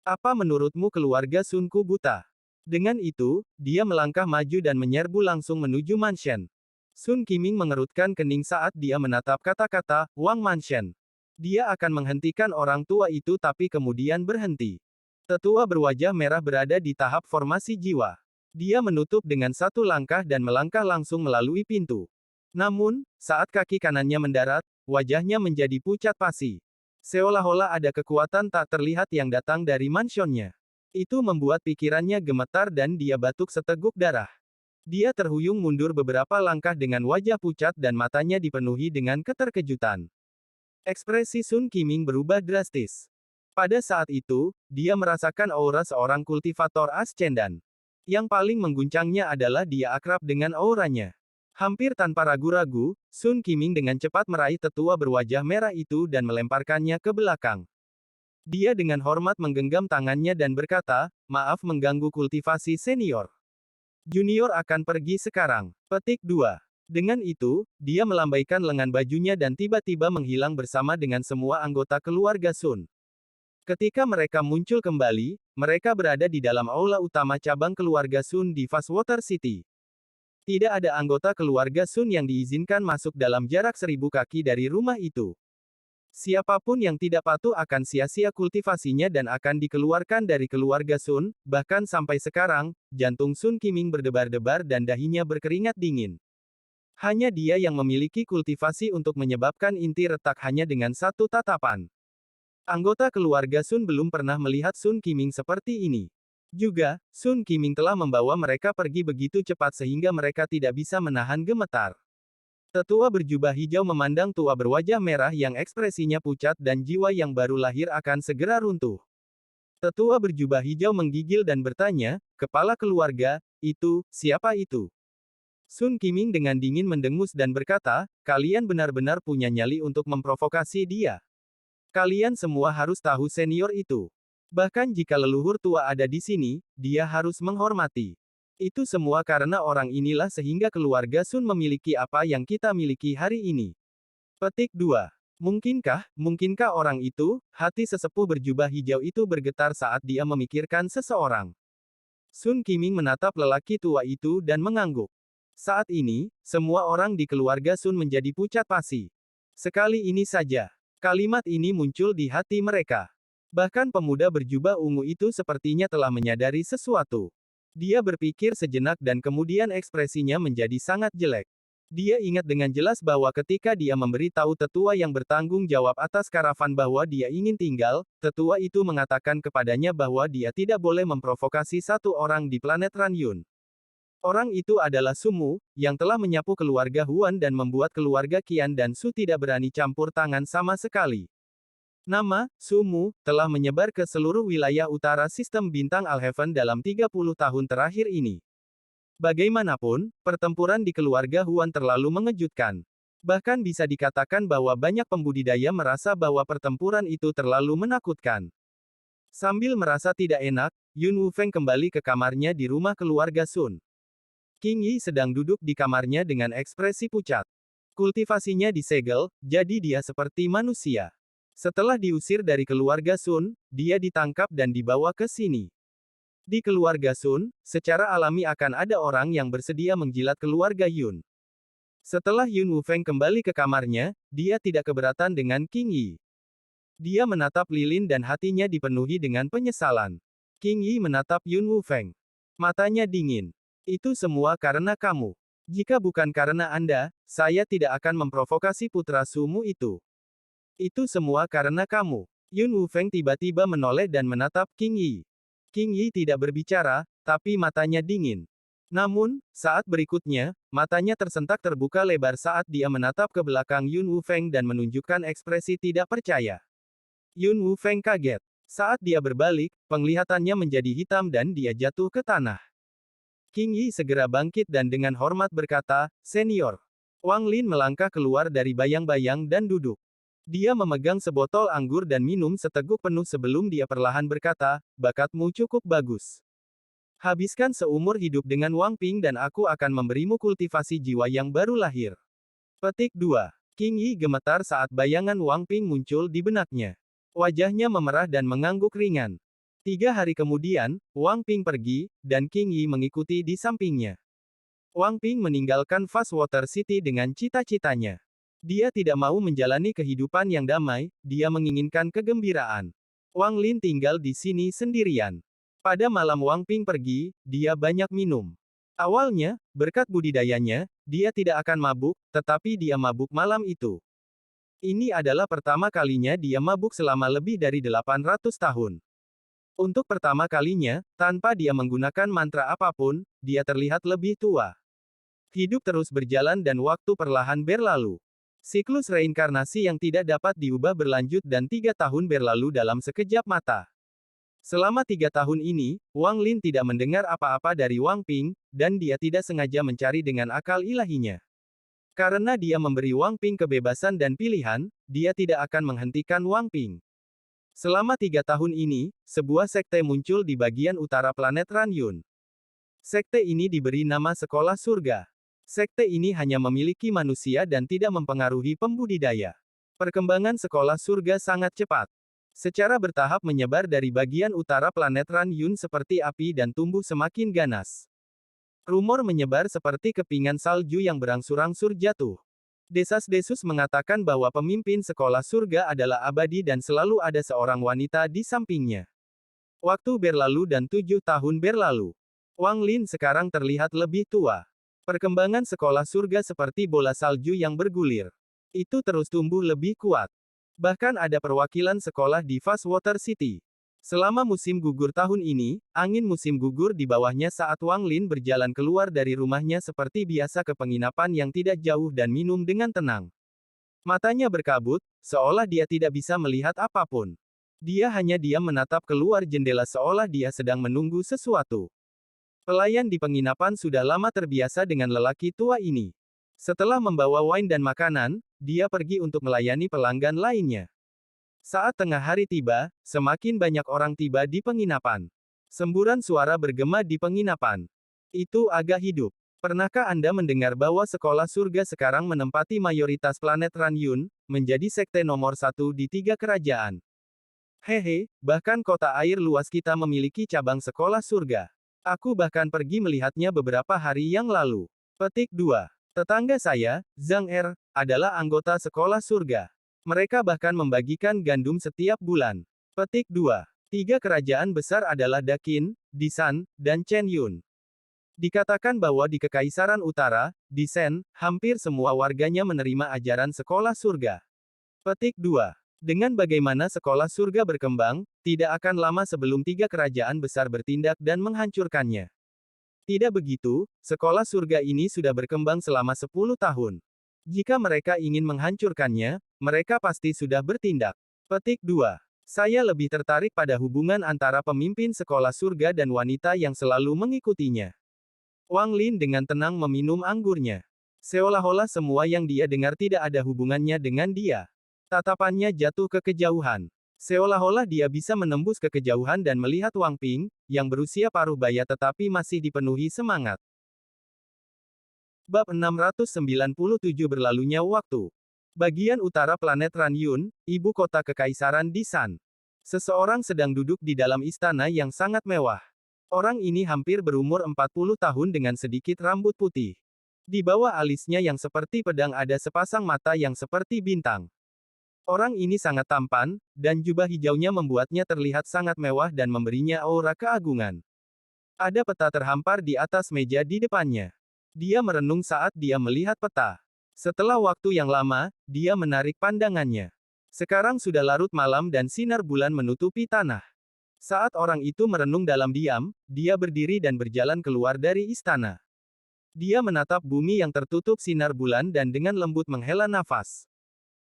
Apa menurutmu keluarga Sunku buta? Dengan itu, dia melangkah maju dan menyerbu langsung menuju mansion. Sun Qiming mengerutkan kening saat dia menatap kata-kata, Wang Mansion. Dia akan menghentikan orang tua itu tapi kemudian berhenti. Tetua berwajah merah berada di tahap formasi jiwa. Dia menutup dengan satu langkah dan melangkah langsung melalui pintu. Namun, saat kaki kanannya mendarat, wajahnya menjadi pucat pasi. Seolah-olah ada kekuatan tak terlihat yang datang dari mansionnya. Itu membuat pikirannya gemetar dan dia batuk seteguk darah. Dia terhuyung mundur beberapa langkah dengan wajah pucat dan matanya dipenuhi dengan keterkejutan. Ekspresi Sun Qiming berubah drastis. Pada saat itu, dia merasakan aura seorang kultivator ascendan. Yang paling mengguncangnya adalah dia akrab dengan auranya. Hampir tanpa ragu-ragu, Sun Qiming dengan cepat meraih tetua berwajah merah itu dan melemparkannya ke belakang. Dia dengan hormat menggenggam tangannya dan berkata, maaf mengganggu kultivasi senior. Junior akan pergi sekarang. Petik 2. Dengan itu, dia melambaikan lengan bajunya dan tiba-tiba menghilang bersama dengan semua anggota keluarga Sun. Ketika mereka muncul kembali, mereka berada di dalam aula utama cabang keluarga Sun di Fastwater City. Tidak ada anggota keluarga Sun yang diizinkan masuk dalam jarak 1000 kaki dari rumah itu. Siapapun yang tidak patuh akan sia-sia kultivasinya dan akan dikeluarkan dari keluarga Sun, bahkan sampai sekarang, jantung Sun Qiming berdebar-debar dan dahinya berkeringat dingin. Hanya dia yang memiliki kultivasi untuk menyebabkan inti retak hanya dengan satu tatapan. Anggota keluarga Sun belum pernah melihat Sun Qiming seperti ini. Juga, Sun Qiming telah membawa mereka pergi begitu cepat sehingga mereka tidak bisa menahan gemetar. Tetua berjubah hijau memandang tua berwajah merah yang ekspresinya pucat dan jiwa yang baru lahir akan segera runtuh. Tetua berjubah hijau menggigil dan bertanya, kepala keluarga, itu, siapa itu? Sun Qiming dengan dingin mendengus dan berkata, kalian benar-benar punya nyali untuk memprovokasi dia. Kalian semua harus tahu senior itu. Bahkan jika leluhur tua ada di sini, dia harus menghormati. Itu semua karena orang inilah sehingga keluarga Sun memiliki apa yang kita miliki hari ini. Petik 2. Mungkinkah orang itu, hati sesepuh berjubah hijau itu bergetar saat dia memikirkan seseorang. Sun Qiming menatap lelaki tua itu dan mengangguk. Saat ini, semua orang di keluarga Sun menjadi pucat pasi. Sekali ini saja, kalimat ini muncul di hati mereka. Bahkan pemuda berjubah ungu itu sepertinya telah menyadari sesuatu. Dia berpikir sejenak dan kemudian ekspresinya menjadi sangat jelek. Dia ingat dengan jelas bahwa ketika dia memberi tahu tetua yang bertanggung jawab atas karavan bahwa dia ingin tinggal, tetua itu mengatakan kepadanya bahwa dia tidak boleh memprovokasi satu orang di planet Ranyun. Orang itu adalah Sumu, yang telah menyapu keluarga Huan dan membuat keluarga Qian dan Su tidak berani campur tangan sama sekali. Nama, Sumu, telah menyebar ke seluruh wilayah utara sistem bintang Alheaven dalam 30 tahun terakhir ini. Bagaimanapun, pertempuran di keluarga Huan terlalu mengejutkan. Bahkan bisa dikatakan bahwa banyak pembudidaya merasa bahwa pertempuran itu terlalu menakutkan. Sambil merasa tidak enak, Yun Wufeng kembali ke kamarnya di rumah keluarga Sun. Qing Yi sedang duduk di kamarnya dengan ekspresi pucat. Kultivasinya disegel, jadi dia seperti manusia. Setelah diusir dari keluarga Sun, dia ditangkap dan dibawa ke sini. Di keluarga Sun, secara alami akan ada orang yang bersedia menjilat keluarga Yun. Setelah Yun Wufeng kembali ke kamarnya, dia tidak keberatan dengan Qing Yi. Dia menatap lilin dan hatinya dipenuhi dengan penyesalan. Qing Yi menatap Yun Wufeng. Matanya dingin. Itu semua karena kamu. Jika bukan karena Anda, saya tidak akan memprovokasi putra Sumu itu. Itu semua karena kamu. Yun Wufeng tiba-tiba menoleh dan menatap Qing Yi. Qing Yi tidak berbicara, tapi matanya dingin. Namun, saat berikutnya, matanya tersentak terbuka lebar saat dia menatap ke belakang Yun Wufeng dan menunjukkan ekspresi tidak percaya. Yun Wufeng kaget. Saat dia berbalik, penglihatannya menjadi hitam dan dia jatuh ke tanah. Qing Yi segera bangkit dan dengan hormat berkata, "Senior." Wang Lin melangkah keluar dari bayang-bayang dan duduk. Dia memegang sebotol anggur dan minum seteguk penuh sebelum dia perlahan berkata, bakatmu cukup bagus. Habiskan seumur hidup dengan Wang Ping dan aku akan memberimu kultivasi jiwa yang baru lahir. Petik 2. Qing Yi gemetar saat bayangan Wang Ping muncul di benaknya. Wajahnya memerah dan mengangguk ringan. 3 hari kemudian, Wang Ping pergi, dan Qing Yi mengikuti di sampingnya. Wang Ping meninggalkan Fast Water City dengan cita-citanya. Dia tidak mau menjalani kehidupan yang damai, dia menginginkan kegembiraan. Wang Lin tinggal di sini sendirian. Pada malam Wang Ping pergi, dia banyak minum. Awalnya, berkat budidayanya, dia tidak akan mabuk, tetapi dia mabuk malam itu. Ini adalah pertama kalinya dia mabuk selama lebih dari 800 tahun. Untuk pertama kalinya, tanpa dia menggunakan mantra apapun, dia terlihat lebih tua. Hidup terus berjalan dan waktu perlahan berlalu. Siklus reinkarnasi yang tidak dapat diubah berlanjut dan 3 tahun berlalu dalam sekejap mata. Selama 3 tahun ini, Wang Lin tidak mendengar apa-apa dari Wang Ping, dan dia tidak sengaja mencari dengan akal ilahinya. Karena dia memberi Wang Ping kebebasan dan pilihan, dia tidak akan menghentikan Wang Ping. Selama 3 tahun ini, sebuah sekte muncul di bagian utara planet Ranyun. Sekte ini diberi nama Sekolah Surga. Sekte ini hanya memiliki manusia dan tidak mempengaruhi pembudidaya. Perkembangan sekolah surga sangat cepat. Secara bertahap menyebar dari bagian utara planet Ranyun seperti api dan tumbuh semakin ganas. Rumor menyebar seperti kepingan salju yang berangsur-angsur jatuh. Desas-desus mengatakan bahwa pemimpin sekolah surga adalah abadi dan selalu ada seorang wanita di sampingnya. Waktu berlalu dan 7 tahun berlalu. Wang Lin sekarang terlihat lebih tua. Perkembangan sekolah surga seperti bola salju yang bergulir. Itu terus tumbuh lebih kuat. Bahkan ada perwakilan sekolah di Fast Water City. Selama musim gugur tahun ini, angin musim gugur di bawahnya saat Wang Lin berjalan keluar dari rumahnya seperti biasa ke penginapan yang tidak jauh dan minum dengan tenang. Matanya berkabut, seolah dia tidak bisa melihat apapun. Dia hanya diam menatap keluar jendela seolah dia sedang menunggu sesuatu. Pelayan di penginapan sudah lama terbiasa dengan lelaki tua ini. Setelah membawa wine dan makanan, dia pergi untuk melayani pelanggan lainnya. Saat tengah hari tiba, semakin banyak orang tiba di penginapan. Semburan suara bergema di penginapan. Itu agak hidup. Pernahkah Anda mendengar bahwa sekolah surga sekarang menempati mayoritas planet Ranyun, menjadi sekte nomor 1 di 3 kerajaan? Hehe, bahkan kota air luas kita memiliki cabang sekolah surga. Aku bahkan pergi melihatnya beberapa hari yang lalu. Petik 2. Tetangga saya, Zhang Er, adalah anggota sekolah surga. Mereka bahkan membagikan gandum setiap bulan. Petik 2. 3 kerajaan besar adalah Dakin, Disan, dan Chen Yun. Dikatakan bahwa di Kekaisaran Utara, Disen, hampir semua warganya menerima ajaran sekolah surga. Petik 2. Dengan bagaimana sekolah surga berkembang, tidak akan lama sebelum 3 kerajaan besar bertindak dan menghancurkannya. Tidak begitu, sekolah surga ini sudah berkembang selama 10 tahun. Jika mereka ingin menghancurkannya, mereka pasti sudah bertindak. Petik 2. Saya lebih tertarik pada hubungan antara pemimpin sekolah surga dan wanita yang selalu mengikutinya. Wang Lin dengan tenang meminum anggurnya. Seolah-olah semua yang dia dengar tidak ada hubungannya dengan dia. Tatapannya jatuh ke kejauhan. Seolah-olah dia bisa menembus ke kejauhan dan melihat Wang Ping, yang berusia paruh baya tetapi masih dipenuhi semangat. Bab 697 berlalunya waktu. Bagian utara planet Ranyun, ibu kota kekaisaran Disan. Seseorang sedang duduk di dalam istana yang sangat mewah. Orang ini hampir berumur 40 tahun dengan sedikit rambut putih. Di bawah alisnya yang seperti pedang ada sepasang mata yang seperti bintang. Orang ini sangat tampan, dan jubah hijaunya membuatnya terlihat sangat mewah dan memberinya aura keagungan. Ada peta terhampar di atas meja di depannya. Dia merenung saat dia melihat peta. Setelah waktu yang lama, dia menarik pandangannya. Sekarang sudah larut malam dan sinar bulan menutupi tanah. Saat orang itu merenung dalam diam, dia berdiri dan berjalan keluar dari istana. Dia menatap bumi yang tertutup sinar bulan dan dengan lembut menghela nafas.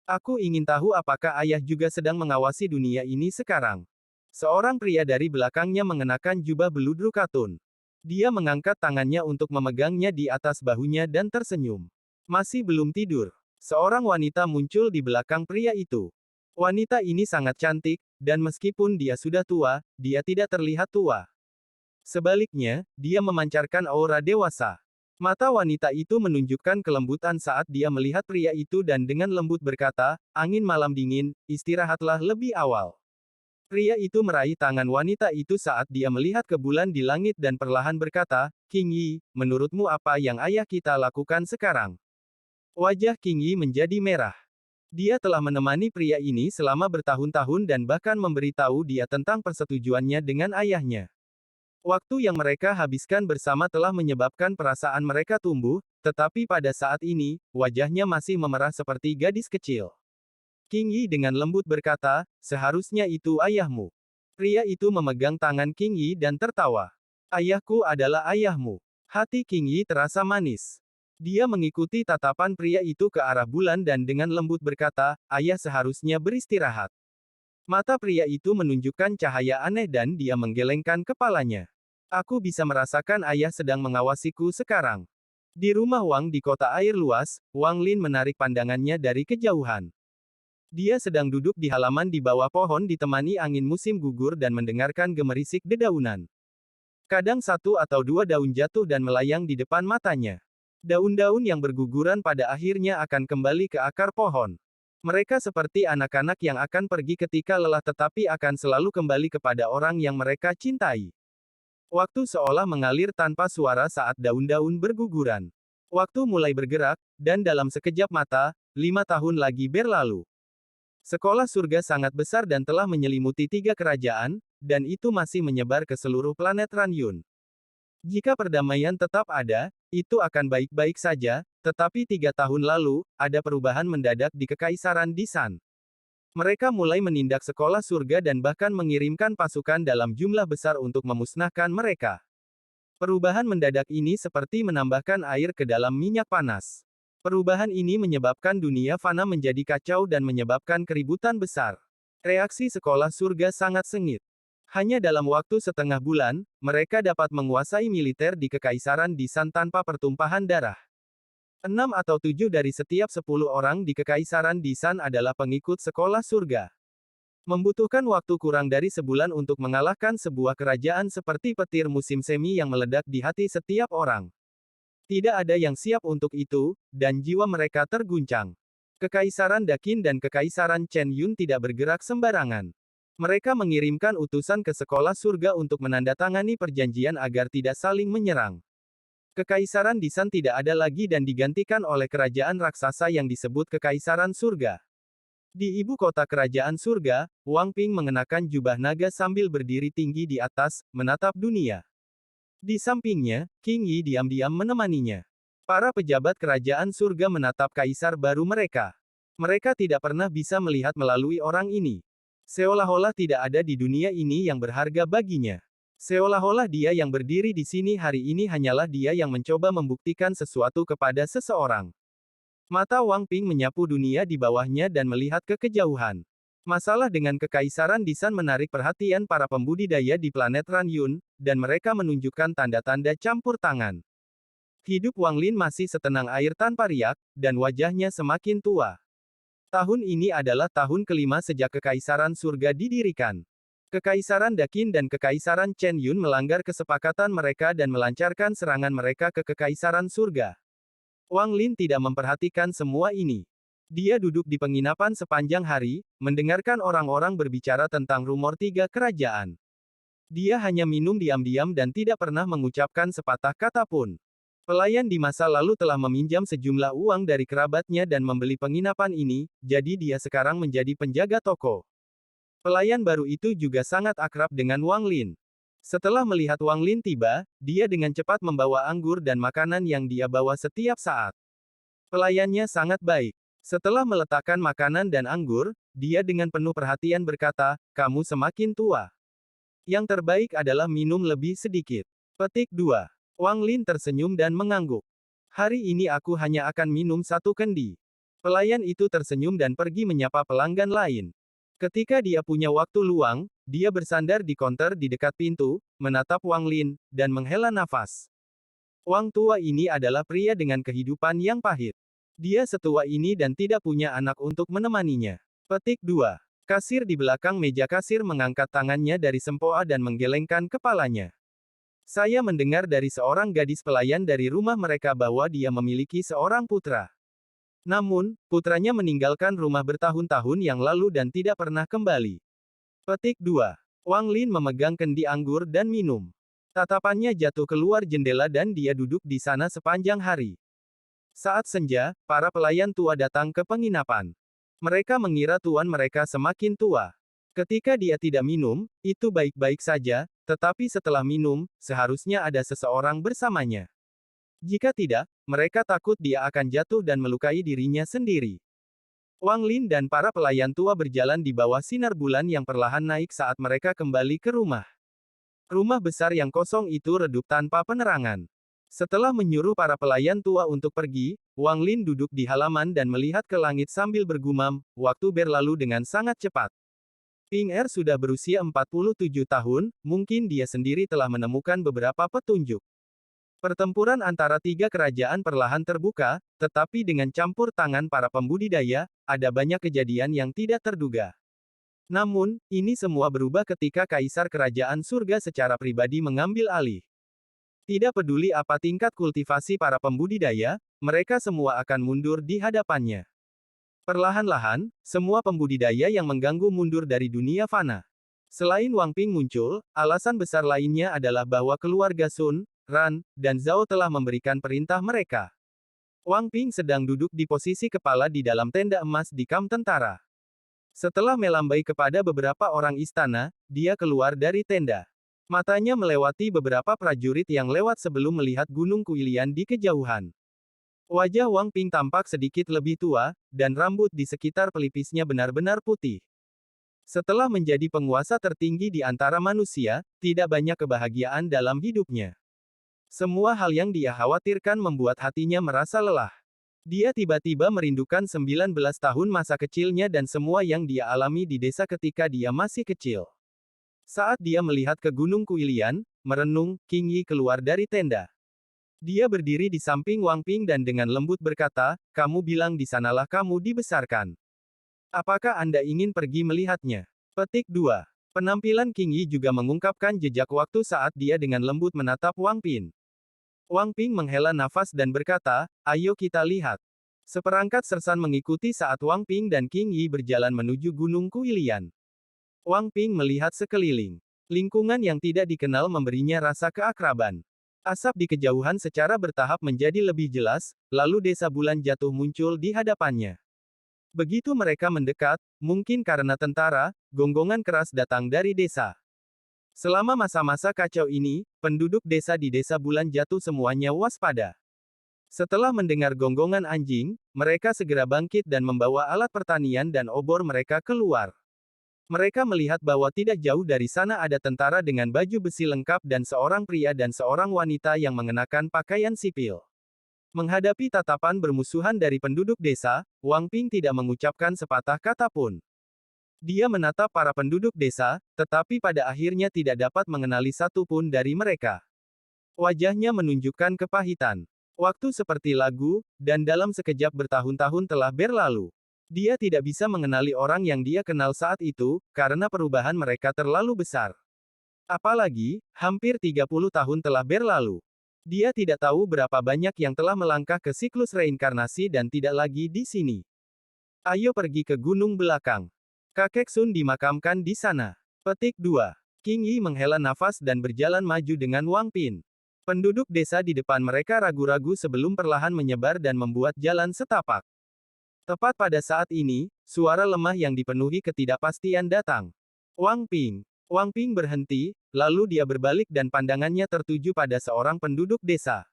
Aku ingin tahu apakah ayah juga sedang mengawasi dunia ini sekarang. Seorang pria dari belakangnya mengenakan jubah beludru katun. Dia mengangkat tangannya untuk memegangnya di atas bahunya dan tersenyum. Masih belum tidur. Seorang wanita muncul di belakang pria itu. Wanita ini sangat cantik, dan meskipun dia sudah tua, dia tidak terlihat tua. Sebaliknya, dia memancarkan aura dewasa. Mata wanita itu menunjukkan kelembutan saat dia melihat pria itu dan dengan lembut berkata, "Angin malam dingin, istirahatlah lebih awal." Pria itu meraih tangan wanita itu saat dia melihat ke bulan di langit dan perlahan berkata, "King Yi, menurutmu apa yang ayah kita lakukan sekarang?" Wajah King Yi menjadi merah. Dia telah menemani pria ini selama bertahun-tahun dan bahkan memberitahu dia tentang persetujuannya dengan ayahnya. Waktu yang mereka habiskan bersama telah menyebabkan perasaan mereka tumbuh, tetapi pada saat ini, wajahnya masih memerah seperti gadis kecil. King Yi dengan lembut berkata, "Seharusnya itu ayahmu." Pria itu memegang tangan King Yi dan tertawa. "Ayahku adalah ayahmu." Hati King Yi terasa manis. Dia mengikuti tatapan pria itu ke arah bulan dan dengan lembut berkata, "Ayah seharusnya beristirahat." Mata pria itu menunjukkan cahaya aneh dan dia menggelengkan kepalanya. "Aku bisa merasakan ayah sedang mengawasiku sekarang." Di rumah Wang di kota air luas, Wang Lin menarik pandangannya dari kejauhan. Dia sedang duduk di halaman di bawah pohon ditemani angin musim gugur dan mendengarkan gemerisik dedaunan. Kadang satu atau dua daun jatuh dan melayang di depan matanya. Daun-daun yang berguguran pada akhirnya akan kembali ke akar pohon. Mereka seperti anak-anak yang akan pergi ketika lelah tetapi akan selalu kembali kepada orang yang mereka cintai. Waktu seolah mengalir tanpa suara saat daun-daun berguguran. Waktu mulai bergerak, dan dalam sekejap mata, 5 tahun lagi berlalu. Sekolah surga sangat besar dan telah menyelimuti 3 kerajaan, dan itu masih menyebar ke seluruh planet Ranyun. Jika perdamaian tetap ada, itu akan baik-baik saja, tetapi 3 tahun lalu, ada perubahan mendadak di Kekaisaran Disan. Mereka mulai menindak sekolah surga dan bahkan mengirimkan pasukan dalam jumlah besar untuk memusnahkan mereka. Perubahan mendadak ini seperti menambahkan air ke dalam minyak panas. Perubahan ini menyebabkan dunia fana menjadi kacau dan menyebabkan keributan besar. Reaksi sekolah surga sangat sengit. Hanya dalam waktu setengah bulan, mereka dapat menguasai militer di Kekaisaran Disan tanpa pertumpahan darah. 6 atau 7 dari setiap 10 orang di Kekaisaran Disan adalah pengikut sekolah surga. Membutuhkan waktu kurang dari sebulan untuk mengalahkan sebuah kerajaan seperti petir musim semi yang meledak di hati setiap orang. Tidak ada yang siap untuk itu, dan jiwa mereka terguncang. Kekaisaran Dakin dan Kekaisaran Chen Yun tidak bergerak sembarangan. Mereka mengirimkan utusan ke sekolah surga untuk menandatangani perjanjian agar tidak saling menyerang. Kekaisaran Disan tidak ada lagi dan digantikan oleh kerajaan raksasa yang disebut Kekaisaran Surga. Di ibu kota kerajaan surga, Wang Ping mengenakan jubah naga sambil berdiri tinggi di atas, menatap dunia. Di sampingnya, King Yi diam-diam menemaninya. Para pejabat kerajaan surga menatap kaisar baru mereka. Mereka tidak pernah bisa melihat melalui orang ini. Seolah-olah tidak ada di dunia ini yang berharga baginya. Seolah-olah dia yang berdiri di sini hari ini hanyalah dia yang mencoba membuktikan sesuatu kepada seseorang. Mata Wang Ping menyapu dunia di bawahnya dan melihat ke kejauhan. Masalah dengan Kekaisaran Disan menarik perhatian para pembudidaya di planet Ranyun, dan mereka menunjukkan tanda-tanda campur tangan. Hidup Wang Lin masih setenang air tanpa riak, dan wajahnya semakin tua. Tahun ini adalah tahun kelima sejak Kekaisaran Surga didirikan. Kekaisaran Dakin dan Kekaisaran Chen Yun melanggar kesepakatan mereka dan melancarkan serangan mereka ke Kekaisaran Surga. Wang Lin tidak memperhatikan semua ini. Dia duduk di penginapan sepanjang hari, mendengarkan orang-orang berbicara tentang rumor 3 kerajaan. Dia hanya minum diam-diam dan tidak pernah mengucapkan sepatah kata pun. Pelayan di masa lalu telah meminjam sejumlah uang dari kerabatnya dan membeli penginapan ini, jadi dia sekarang menjadi penjaga toko. Pelayan baru itu juga sangat akrab dengan Wang Lin. Setelah melihat Wang Lin tiba, dia dengan cepat membawa anggur dan makanan yang dia bawa setiap saat. Pelayannya sangat baik. Setelah meletakkan makanan dan anggur, dia dengan penuh perhatian berkata, "Kamu semakin tua. Yang terbaik adalah minum lebih sedikit." Petik 2. Wang Lin tersenyum dan mengangguk. "Hari ini aku hanya akan minum 1 kendi." Pelayan itu tersenyum dan pergi menyapa pelanggan lain. Ketika dia punya waktu luang, dia bersandar di konter di dekat pintu, menatap Wang Lin, dan menghela nafas. Wang tua ini adalah pria dengan kehidupan yang pahit. Dia setua ini dan tidak punya anak untuk menemaninya. Petik 2. Kasir di belakang meja kasir mengangkat tangannya dari sempoa dan menggelengkan kepalanya. "Saya mendengar dari seorang gadis pelayan dari rumah mereka bahwa dia memiliki seorang putra. Namun, putranya meninggalkan rumah bertahun-tahun yang lalu dan tidak pernah kembali." Petik 2. Wang Lin memegang kendi anggur dan minum. Tatapannya jatuh keluar jendela dan dia duduk di sana sepanjang hari. Saat senja, para pelayan tua datang ke penginapan. Mereka mengira tuan mereka semakin tua. Ketika dia tidak minum, itu baik-baik saja, tetapi setelah minum, seharusnya ada seseorang bersamanya. Jika tidak, mereka takut dia akan jatuh dan melukai dirinya sendiri. Wang Lin dan para pelayan tua berjalan di bawah sinar bulan yang perlahan naik saat mereka kembali ke rumah. Rumah besar yang kosong itu redup tanpa penerangan. Setelah menyuruh para pelayan tua untuk pergi, Wang Lin duduk di halaman dan melihat ke langit sambil bergumam, "Waktu berlalu dengan sangat cepat." Ping Er sudah berusia 47 tahun, mungkin dia sendiri telah menemukan beberapa petunjuk. Pertempuran antara 3 kerajaan perlahan terbuka, tetapi dengan campur tangan para pembudidaya, ada banyak kejadian yang tidak terduga. Namun, ini semua berubah ketika Kaisar Kerajaan Surga secara pribadi mengambil alih. Tidak peduli apa tingkat kultivasi para pembudidaya, mereka semua akan mundur di hadapannya. Perlahan-lahan, semua pembudidaya yang mengganggu mundur dari dunia fana. Selain Wang Ping muncul, alasan besar lainnya adalah bahwa keluarga Sun, Ran, dan Zhao telah memberikan perintah mereka. Wang Ping sedang duduk di posisi kepala di dalam tenda emas di kamp tentara. Setelah melambai kepada beberapa orang istana, dia keluar dari tenda. Matanya melewati beberapa prajurit yang lewat sebelum melihat Gunung Kuilian di kejauhan. Wajah Wang Ping tampak sedikit lebih tua, dan rambut di sekitar pelipisnya benar-benar putih. Setelah menjadi penguasa tertinggi di antara manusia, tidak banyak kebahagiaan dalam hidupnya. Semua hal yang dia khawatirkan membuat hatinya merasa lelah. Dia tiba-tiba merindukan 19 tahun masa kecilnya dan semua yang dia alami di desa ketika dia masih kecil. Saat dia melihat ke Gunung Kuilian, merenung, King Yi keluar dari tenda. Dia berdiri di samping Wang Ping dan dengan lembut berkata, kamu bilang di sanalah kamu dibesarkan. Apakah Anda ingin pergi melihatnya? Petik 2. Penampilan King Yi juga mengungkapkan jejak waktu saat dia dengan lembut menatap Wang Ping. Wang Ping menghela nafas dan berkata, ayo kita lihat. Seperangkat sersan mengikuti saat Wang Ping dan King Yi berjalan menuju Gunung Kuilian. Wang Ping melihat sekeliling. Lingkungan yang tidak dikenal memberinya rasa keakraban. Asap di kejauhan secara bertahap menjadi lebih jelas, lalu desa bulan jatuh muncul di hadapannya. Begitu mereka mendekat, mungkin karena tentara, gonggongan keras datang dari desa. Selama masa-masa kacau ini, penduduk desa di desa bulan jatuh semuanya waspada. Setelah mendengar gonggongan anjing, mereka segera bangkit dan membawa alat pertanian dan obor mereka keluar. Mereka melihat bahwa tidak jauh dari sana ada tentara dengan baju besi lengkap dan seorang pria dan seorang wanita yang mengenakan pakaian sipil. Menghadapi tatapan bermusuhan dari penduduk desa, Wang Ping tidak mengucapkan sepatah kata pun. Dia menatap para penduduk desa, tetapi pada akhirnya tidak dapat mengenali satu pun dari mereka. Wajahnya menunjukkan kepahitan. Waktu seperti lagu, dan dalam sekejap bertahun-tahun telah berlalu. Dia tidak bisa mengenali orang yang dia kenal saat itu, karena perubahan mereka terlalu besar. Apalagi, hampir 30 tahun telah berlalu. Dia tidak tahu berapa banyak yang telah melangkah ke siklus reinkarnasi dan tidak lagi di sini. Ayo pergi ke gunung belakang. Kakek Sun dimakamkan di sana. Petik 2. King Yi menghela nafas dan berjalan maju dengan Wang Ping. Penduduk desa di depan mereka ragu-ragu sebelum perlahan menyebar dan membuat jalan setapak. Tepat pada saat ini, suara lemah yang dipenuhi ketidakpastian datang. Wang Ping. Wang Ping berhenti, lalu dia berbalik dan pandangannya tertuju pada seorang penduduk desa.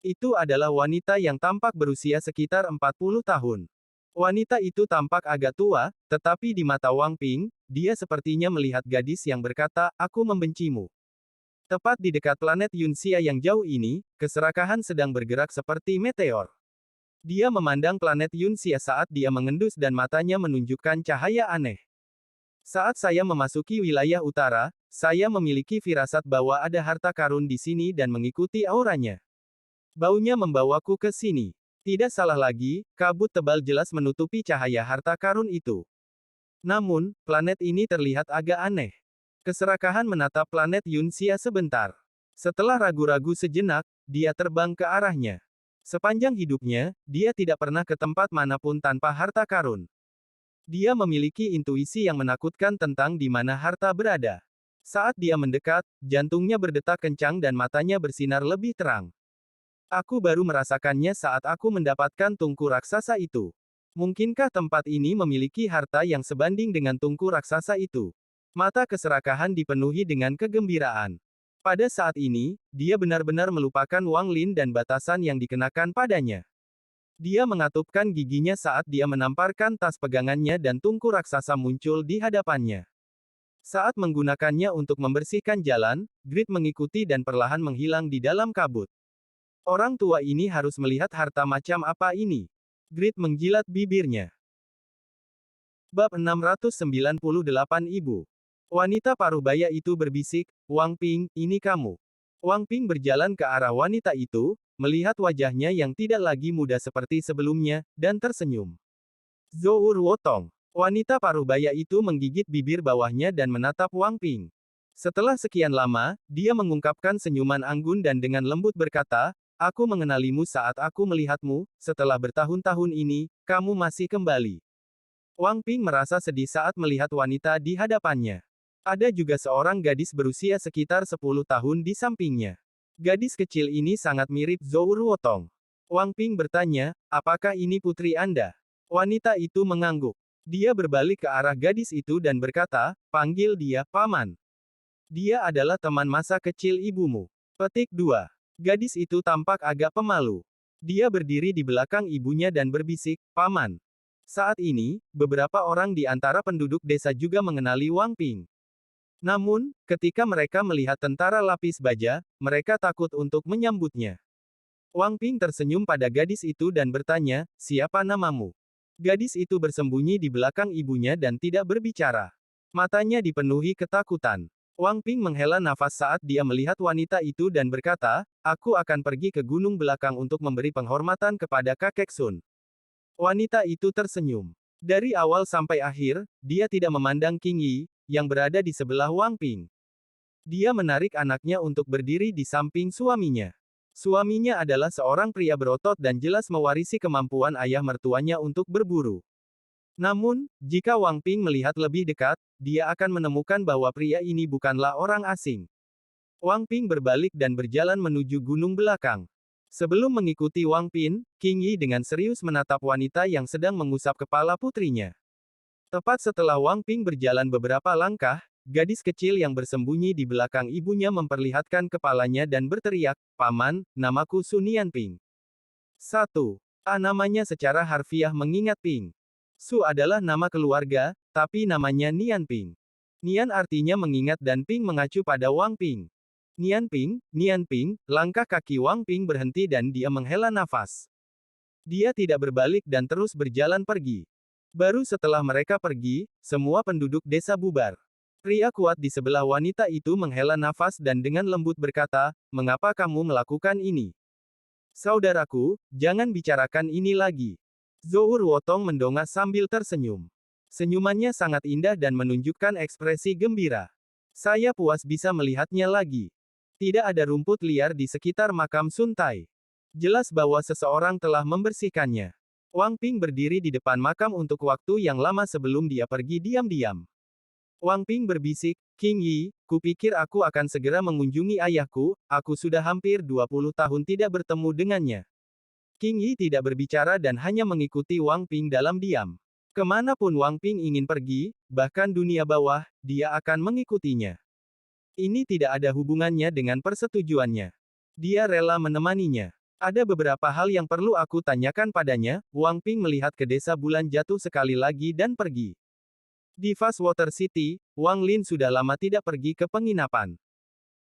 Itu adalah wanita yang tampak berusia sekitar 40 tahun. Wanita itu tampak agak tua, tetapi di mata Wang Ping, dia sepertinya melihat gadis yang berkata, aku membencimu. Tepat di dekat planet Yunxia yang jauh ini, keserakahan sedang bergerak seperti meteor. Dia memandang planet Yunxia saat dia mengendus dan matanya menunjukkan cahaya aneh. Saat saya memasuki wilayah utara, saya memiliki firasat bahwa ada harta karun di sini dan mengikuti auranya. Baunya membawaku ke sini. Tidak salah lagi, kabut tebal jelas menutupi cahaya harta karun itu. Namun, planet ini terlihat agak aneh. Keserakahan menatap planet Yunxia sebentar. Setelah ragu-ragu sejenak, dia terbang ke arahnya. Sepanjang hidupnya, dia tidak pernah ke tempat manapun tanpa harta karun. Dia memiliki intuisi yang menakutkan tentang di mana harta berada. Saat dia mendekat, jantungnya berdetak kencang dan matanya bersinar lebih terang. Aku baru merasakannya saat aku mendapatkan tungku raksasa itu. Mungkinkah tempat ini memiliki harta yang sebanding dengan tungku raksasa itu? Mata keserakahan dipenuhi dengan kegembiraan. Pada saat ini, dia benar-benar melupakan Wang Lin dan batasan yang dikenakan padanya. Dia mengatupkan giginya saat dia menamparkan tas pegangannya dan tungku raksasa muncul di hadapannya. Saat menggunakannya untuk membersihkan jalan, Grid mengikuti dan perlahan menghilang di dalam kabut. Orang tua ini harus melihat harta macam apa ini. Grid menjilat bibirnya. Bab 698 Ibu. Wanita parubaya itu berbisik, Wang Ping, ini kamu. Wang Ping berjalan ke arah wanita itu, melihat wajahnya yang tidak lagi muda seperti sebelumnya, dan tersenyum. Zhou Ruotong. Wanita parubaya itu menggigit bibir bawahnya dan menatap Wang Ping. Setelah sekian lama, dia mengungkapkan senyuman anggun dan dengan lembut berkata, aku mengenalimu saat aku melihatmu, setelah bertahun-tahun ini, kamu masih kembali. Wang Ping merasa sedih saat melihat wanita di hadapannya. Ada juga seorang gadis berusia sekitar 10 tahun di sampingnya. Gadis kecil ini sangat mirip Zhou Ruotong. Wang Ping bertanya, apakah ini putri Anda? Wanita itu mengangguk. Dia berbalik ke arah gadis itu dan berkata, panggil dia, Paman. Dia adalah teman masa kecil ibumu. Petik 2. Gadis itu tampak agak pemalu. Dia berdiri di belakang ibunya dan berbisik, Paman. Saat ini, beberapa orang di antara penduduk desa juga mengenali Wang Ping. Namun, ketika mereka melihat tentara lapis baja, mereka takut untuk menyambutnya. Wang Ping tersenyum pada gadis itu dan bertanya, siapa namamu? Gadis itu bersembunyi di belakang ibunya dan tidak berbicara. Matanya dipenuhi ketakutan. Wang Ping menghela nafas saat dia melihat wanita itu dan berkata, aku akan pergi ke gunung belakang untuk memberi penghormatan kepada kakek Sun. Wanita itu tersenyum. Dari awal sampai akhir, dia tidak memandang Qing Yi, yang berada di sebelah Wang Ping. Dia menarik anaknya untuk berdiri di samping suaminya. Suaminya adalah seorang pria berotot dan jelas mewarisi kemampuan ayah mertuanya untuk berburu. Namun, jika Wang Ping melihat lebih dekat, dia akan menemukan bahwa pria ini bukanlah orang asing. Wang Ping berbalik dan berjalan menuju gunung belakang. Sebelum mengikuti Wang Ping, Qing Yi dengan serius menatap wanita yang sedang mengusap kepala putrinya. Tepat setelah Wang Ping berjalan beberapa langkah, gadis kecil yang bersembunyi di belakang ibunya memperlihatkan kepalanya dan berteriak, "Paman, namaku Su Nianping." 1. Namanya secara harfiah mengingat Ping. Su adalah nama keluarga, tapi namanya Nianping. Nian artinya mengingat dan Ping mengacu pada Wang Ping. Nianping, langkah kaki Wang Ping berhenti dan dia menghela nafas. Dia tidak berbalik dan terus berjalan pergi. Baru setelah mereka pergi, semua penduduk desa bubar. Pria kuat di sebelah wanita itu menghela nafas dan dengan lembut berkata, "Mengapa kamu melakukan ini? Saudaraku, jangan bicarakan ini lagi." Zhou Ruotong mendongak sambil tersenyum. Senyumannya sangat indah dan menunjukkan ekspresi gembira. Saya puas bisa melihatnya lagi. Tidak ada rumput liar di sekitar makam Sun Tai. Jelas bahwa seseorang telah membersihkannya. Wang Ping berdiri di depan makam untuk waktu yang lama sebelum dia pergi diam-diam. Wang Ping berbisik, "Qing Yi, kupikir aku akan segera mengunjungi ayahku, aku sudah hampir 20 tahun tidak bertemu dengannya." Qing Yi tidak berbicara dan hanya mengikuti Wang Ping dalam diam. Kemanapun Wang Ping ingin pergi, bahkan dunia bawah, dia akan mengikutinya. Ini tidak ada hubungannya dengan persetujuannya. Dia rela menemaninya. Ada beberapa hal yang perlu aku tanyakan padanya. Wang Ping melihat ke desa bulan jatuh sekali lagi dan pergi. Di Fast Water City, Wang Lin sudah lama tidak pergi ke penginapan.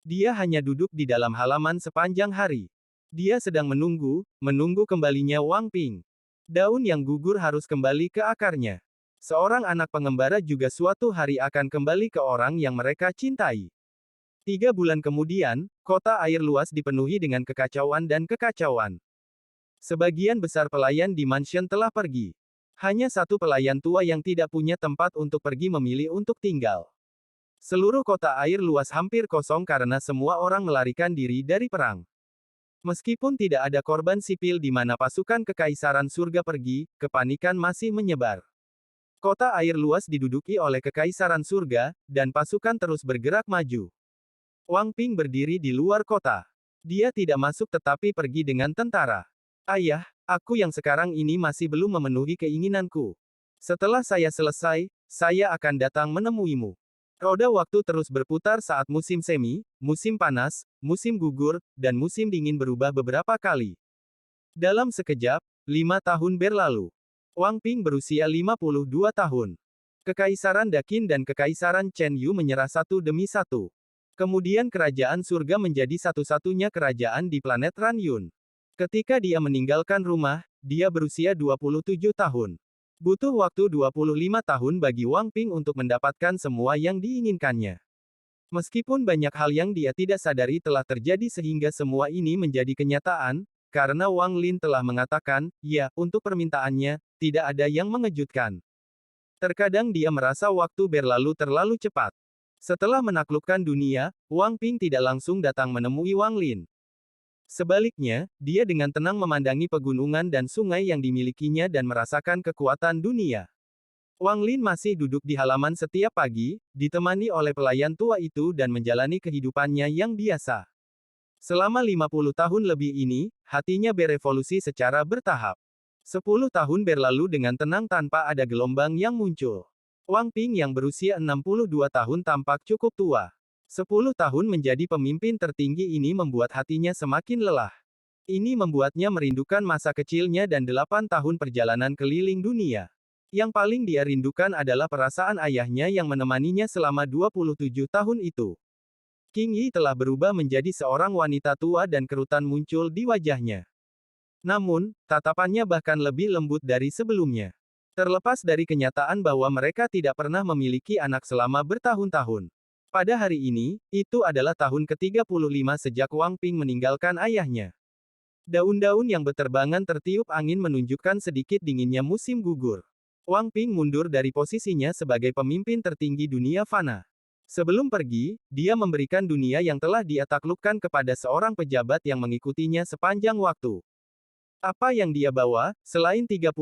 Dia hanya duduk di dalam halaman sepanjang hari. Dia sedang menunggu kembalinya Wang Ping. Daun yang gugur harus kembali ke akarnya. Seorang anak pengembara juga suatu hari akan kembali ke orang yang mereka cintai. 3 bulan kemudian, kota air luas dipenuhi dengan kekacauan dan kekacauan. Sebagian besar pelayan di mansion telah pergi. Hanya satu pelayan tua yang tidak punya tempat untuk pergi memilih untuk tinggal. Seluruh kota air luas hampir kosong karena semua orang melarikan diri dari perang. Meskipun tidak ada korban sipil di mana pasukan Kekaisaran Surga pergi, kepanikan masih menyebar. Kota air luas diduduki oleh Kekaisaran Surga, dan pasukan terus bergerak maju. Wang Ping berdiri di luar kota. Dia tidak masuk tetapi pergi dengan tentara. "Ayah, aku yang sekarang ini masih belum memenuhi keinginanku. Setelah saya selesai, saya akan datang menemuimu." Roda waktu terus berputar saat musim semi, musim panas, musim gugur, dan musim dingin berubah beberapa kali. Dalam sekejap, 5 tahun berlalu. Wang Ping berusia 52 tahun. Kekaisaran Dakin dan Kekaisaran Chen Yu menyerah satu demi satu. Kemudian kerajaan surga menjadi satu-satunya kerajaan di planet Ranyun. Ketika dia meninggalkan rumah, dia berusia 27 tahun. Butuh waktu 25 tahun bagi Wang Ping untuk mendapatkan semua yang diinginkannya. Meskipun banyak hal yang dia tidak sadari telah terjadi sehingga semua ini menjadi kenyataan, karena Wang Lin telah mengatakan, ya, untuk permintaannya, tidak ada yang mengejutkan. Terkadang dia merasa waktu berlalu terlalu cepat. Setelah menaklukkan dunia, Wang Ping tidak langsung datang menemui Wang Lin. Sebaliknya, dia dengan tenang memandangi pegunungan dan sungai yang dimilikinya dan merasakan kekuatan dunia. Wang Lin masih duduk di halaman setiap pagi, ditemani oleh pelayan tua itu dan menjalani kehidupannya yang biasa. Selama 50 tahun lebih ini, hatinya berevolusi secara bertahap. 10 tahun berlalu dengan tenang tanpa ada gelombang yang muncul. Wang Ping yang berusia 62 tahun tampak cukup tua. 10 tahun menjadi pemimpin tertinggi ini membuat hatinya semakin lelah. Ini membuatnya merindukan masa kecilnya dan 8 tahun perjalanan keliling dunia. Yang paling dia rindukan adalah perasaan ayahnya yang menemaninya selama 27 tahun itu. Qing Yi telah berubah menjadi seorang wanita tua dan kerutan muncul di wajahnya. Namun, tatapannya bahkan lebih lembut dari sebelumnya. Terlepas dari kenyataan bahwa mereka tidak pernah memiliki anak selama bertahun-tahun. Pada hari ini, itu adalah tahun ke-35 sejak Wang Ping meninggalkan ayahnya. Daun-daun yang berterbangan tertiup angin menunjukkan sedikit dinginnya musim gugur. Wang Ping mundur dari posisinya sebagai pemimpin tertinggi dunia fana. Sebelum pergi, dia memberikan dunia yang telah dia taklukkan kepada seorang pejabat yang mengikutinya sepanjang waktu. Apa yang dia bawa, selain 35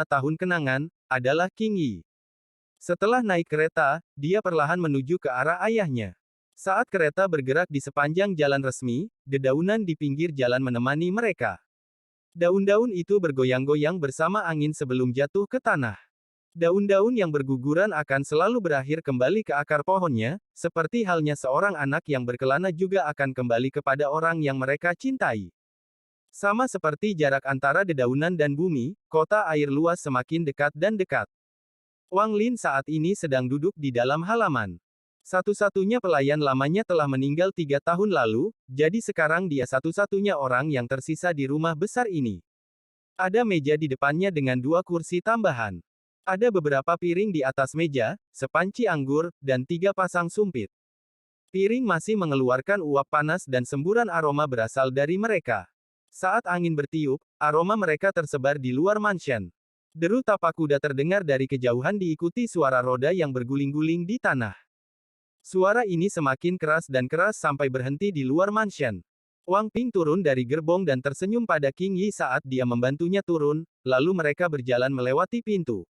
tahun kenangan, adalah King Yi. Setelah naik kereta, dia perlahan menuju ke arah ayahnya. Saat kereta bergerak di sepanjang jalan resmi, dedaunan di pinggir jalan menemani mereka. Daun-daun itu bergoyang-goyang bersama angin sebelum jatuh ke tanah. Daun-daun yang berguguran akan selalu berakhir kembali ke akar pohonnya, seperti halnya seorang anak yang berkelana juga akan kembali kepada orang yang mereka cintai. Sama seperti jarak antara dedaunan dan bumi, kota air luas semakin dekat dan dekat. Wang Lin saat ini sedang duduk di dalam halaman. Satu-satunya pelayan lamanya telah meninggal 3 tahun lalu, jadi sekarang dia satu-satunya orang yang tersisa di rumah besar ini. Ada meja di depannya dengan 2 kursi tambahan. Ada beberapa piring di atas meja, sepanci anggur, dan 3 pasang sumpit. Piring masih mengeluarkan uap panas dan semburan aroma berasal dari mereka. Saat angin bertiup, aroma mereka tersebar di luar mansion. Deru tapak kuda terdengar dari kejauhan diikuti suara roda yang berguling-guling di tanah. Suara ini semakin keras dan keras sampai berhenti di luar mansion. Wang Ping turun dari gerbong dan tersenyum pada King Yi saat dia membantunya turun, lalu mereka berjalan melewati pintu.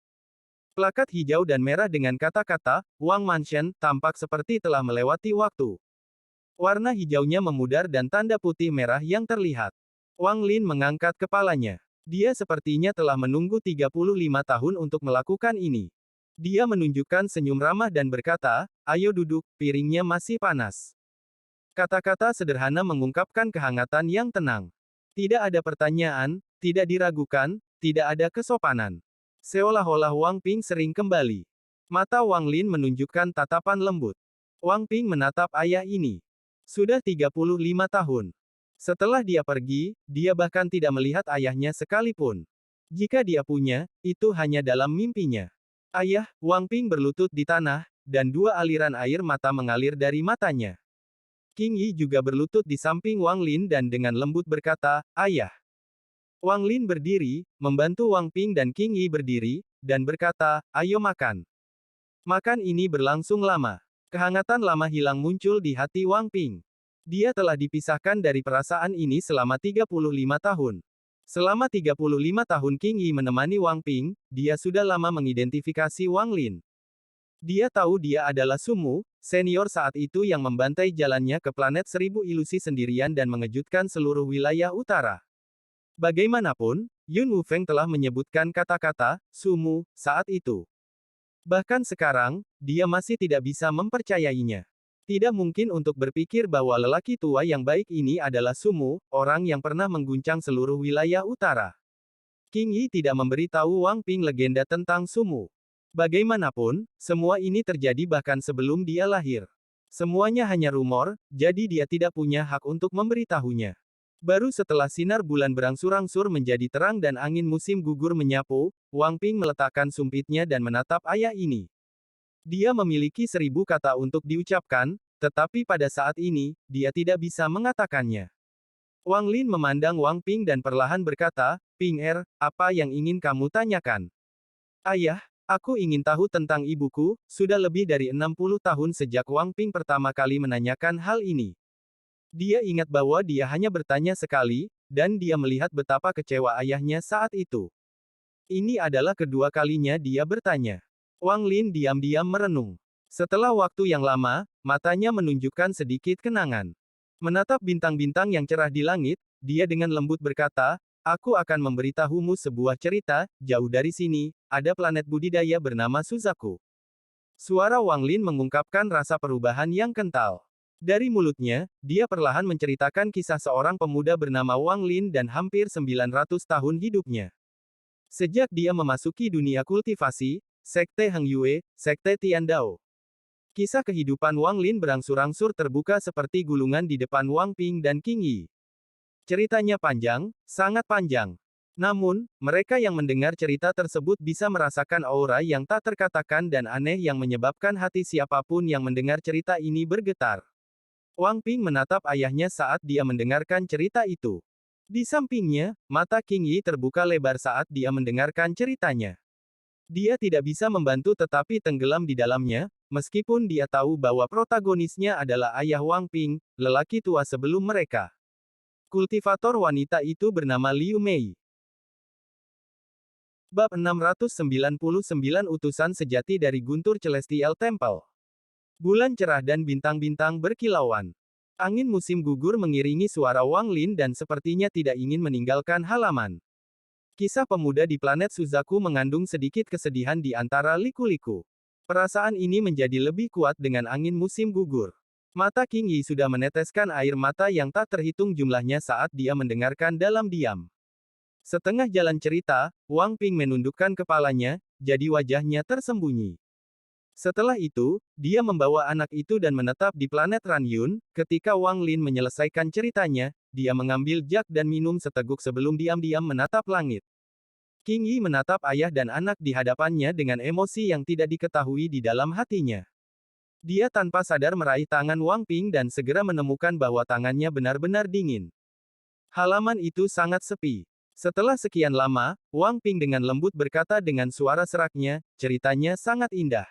Plakat hijau dan merah dengan kata-kata, Wang Mansion, tampak seperti telah melewati waktu. Warna hijaunya memudar dan tanda putih merah yang terlihat. Wang Lin mengangkat kepalanya. Dia sepertinya telah menunggu 35 tahun untuk melakukan ini. Dia menunjukkan senyum ramah dan berkata, ayo duduk, piringnya masih panas. Kata-kata sederhana mengungkapkan kehangatan yang tenang. Tidak ada pertanyaan, tidak diragukan, tidak ada kesopanan. Seolah-olah Wang Ping sering kembali. Mata Wang Lin menunjukkan tatapan lembut. Wang Ping menatap ayah ini. Sudah 35 tahun. Setelah dia pergi, dia bahkan tidak melihat ayahnya sekalipun. Jika dia punya, itu hanya dalam mimpinya. Ayah, Wang Ping berlutut di tanah, dan 2 aliran air mata mengalir dari matanya. King Yi juga berlutut di samping Wang Lin dan dengan lembut berkata, ayah. Wang Lin berdiri, membantu Wang Ping dan King Yi berdiri, dan berkata, ayo makan. Makan ini berlangsung lama. Kehangatan lama hilang muncul di hati Wang Ping. Dia telah dipisahkan dari perasaan ini selama 35 tahun. Selama 35 tahun King Yi menemani Wang Ping, dia sudah lama mengidentifikasi Wang Lin. Dia tahu dia adalah Sumu, senior saat itu yang membantai jalannya ke planet 1000 ilusi sendirian dan mengejutkan seluruh wilayah utara. Bagaimanapun, Yun Wufeng telah menyebutkan kata-kata "sumu" saat itu. Bahkan sekarang, dia masih tidak bisa mempercayainya. Tidak mungkin untuk berpikir bahwa lelaki tua yang baik ini adalah Sumu, orang yang pernah mengguncang seluruh wilayah utara. King Yi tidak memberitahu Wang Ping legenda tentang Sumu. Bagaimanapun, semua ini terjadi bahkan sebelum dia lahir. Semuanya hanya rumor, jadi dia tidak punya hak untuk memberitahunya. Baru setelah sinar bulan berangsur-angsur menjadi terang dan angin musim gugur menyapu, Wang Ping meletakkan sumpitnya dan menatap ayah ini. Dia memiliki 1000 kata untuk diucapkan, tetapi pada saat ini, dia tidak bisa mengatakannya. Wang Lin memandang Wang Ping dan perlahan berkata, Ping apa yang ingin kamu tanyakan? Ayah, aku ingin tahu tentang ibuku, sudah lebih dari 60 tahun sejak Wang Ping pertama kali menanyakan hal ini. Dia ingat bahwa dia hanya bertanya sekali, dan dia melihat betapa kecewa ayahnya saat itu. Ini adalah kedua kalinya dia bertanya. Wang Lin diam-diam merenung. Setelah waktu yang lama, matanya menunjukkan sedikit kenangan. Menatap bintang-bintang yang cerah di langit, dia dengan lembut berkata, aku akan memberitahumu sebuah cerita, jauh dari sini, ada planet budidaya bernama Suzaku. Suara Wang Lin mengungkapkan rasa perubahan yang kental. Dari mulutnya, dia perlahan menceritakan kisah seorang pemuda bernama Wang Lin dan hampir 900 tahun hidupnya. Sejak dia memasuki dunia kultivasi, Sekte Heng Yue, Sekte Tiandao. Kisah kehidupan Wang Lin berangsur-angsur terbuka seperti gulungan di depan Wang Ping dan King Yi. Ceritanya panjang, sangat panjang. Namun, mereka yang mendengar cerita tersebut bisa merasakan aura yang tak terkatakan dan aneh yang menyebabkan hati siapapun yang mendengar cerita ini bergetar. Wang Ping menatap ayahnya saat dia mendengarkan cerita itu. Di sampingnya, mata King Yi terbuka lebar saat dia mendengarkan ceritanya. Dia tidak bisa membantu tetapi tenggelam di dalamnya, meskipun dia tahu bahwa protagonisnya adalah ayah Wang Ping, lelaki tua sebelum mereka. Kultivator wanita itu bernama Liu Mei. Bab 699 Utusan Sejati dari Guntur Celestial Temple. Bulan cerah dan bintang-bintang berkilauan. Angin musim gugur mengiringi suara Wang Lin dan sepertinya tidak ingin meninggalkan halaman. Kisah pemuda di planet Suzaku mengandung sedikit kesedihan di antara liku-liku. Perasaan ini menjadi lebih kuat dengan angin musim gugur. Mata King Yi sudah meneteskan air mata yang tak terhitung jumlahnya saat dia mendengarkan dalam diam. Setengah jalan cerita, Wang Ping menundukkan kepalanya, jadi wajahnya tersembunyi. Setelah itu, dia membawa anak itu dan menetap di planet Ranyun. Ketika Wang Lin menyelesaikan ceritanya, dia mengambil jak dan minum seteguk sebelum diam-diam menatap langit. King Yi menatap ayah dan anak di hadapannya dengan emosi yang tidak diketahui di dalam hatinya. Dia tanpa sadar meraih tangan Wang Ping dan segera menemukan bahwa tangannya benar-benar dingin. Halaman itu sangat sepi. Setelah sekian lama, Wang Ping dengan lembut berkata dengan suara seraknya, ceritanya sangat indah.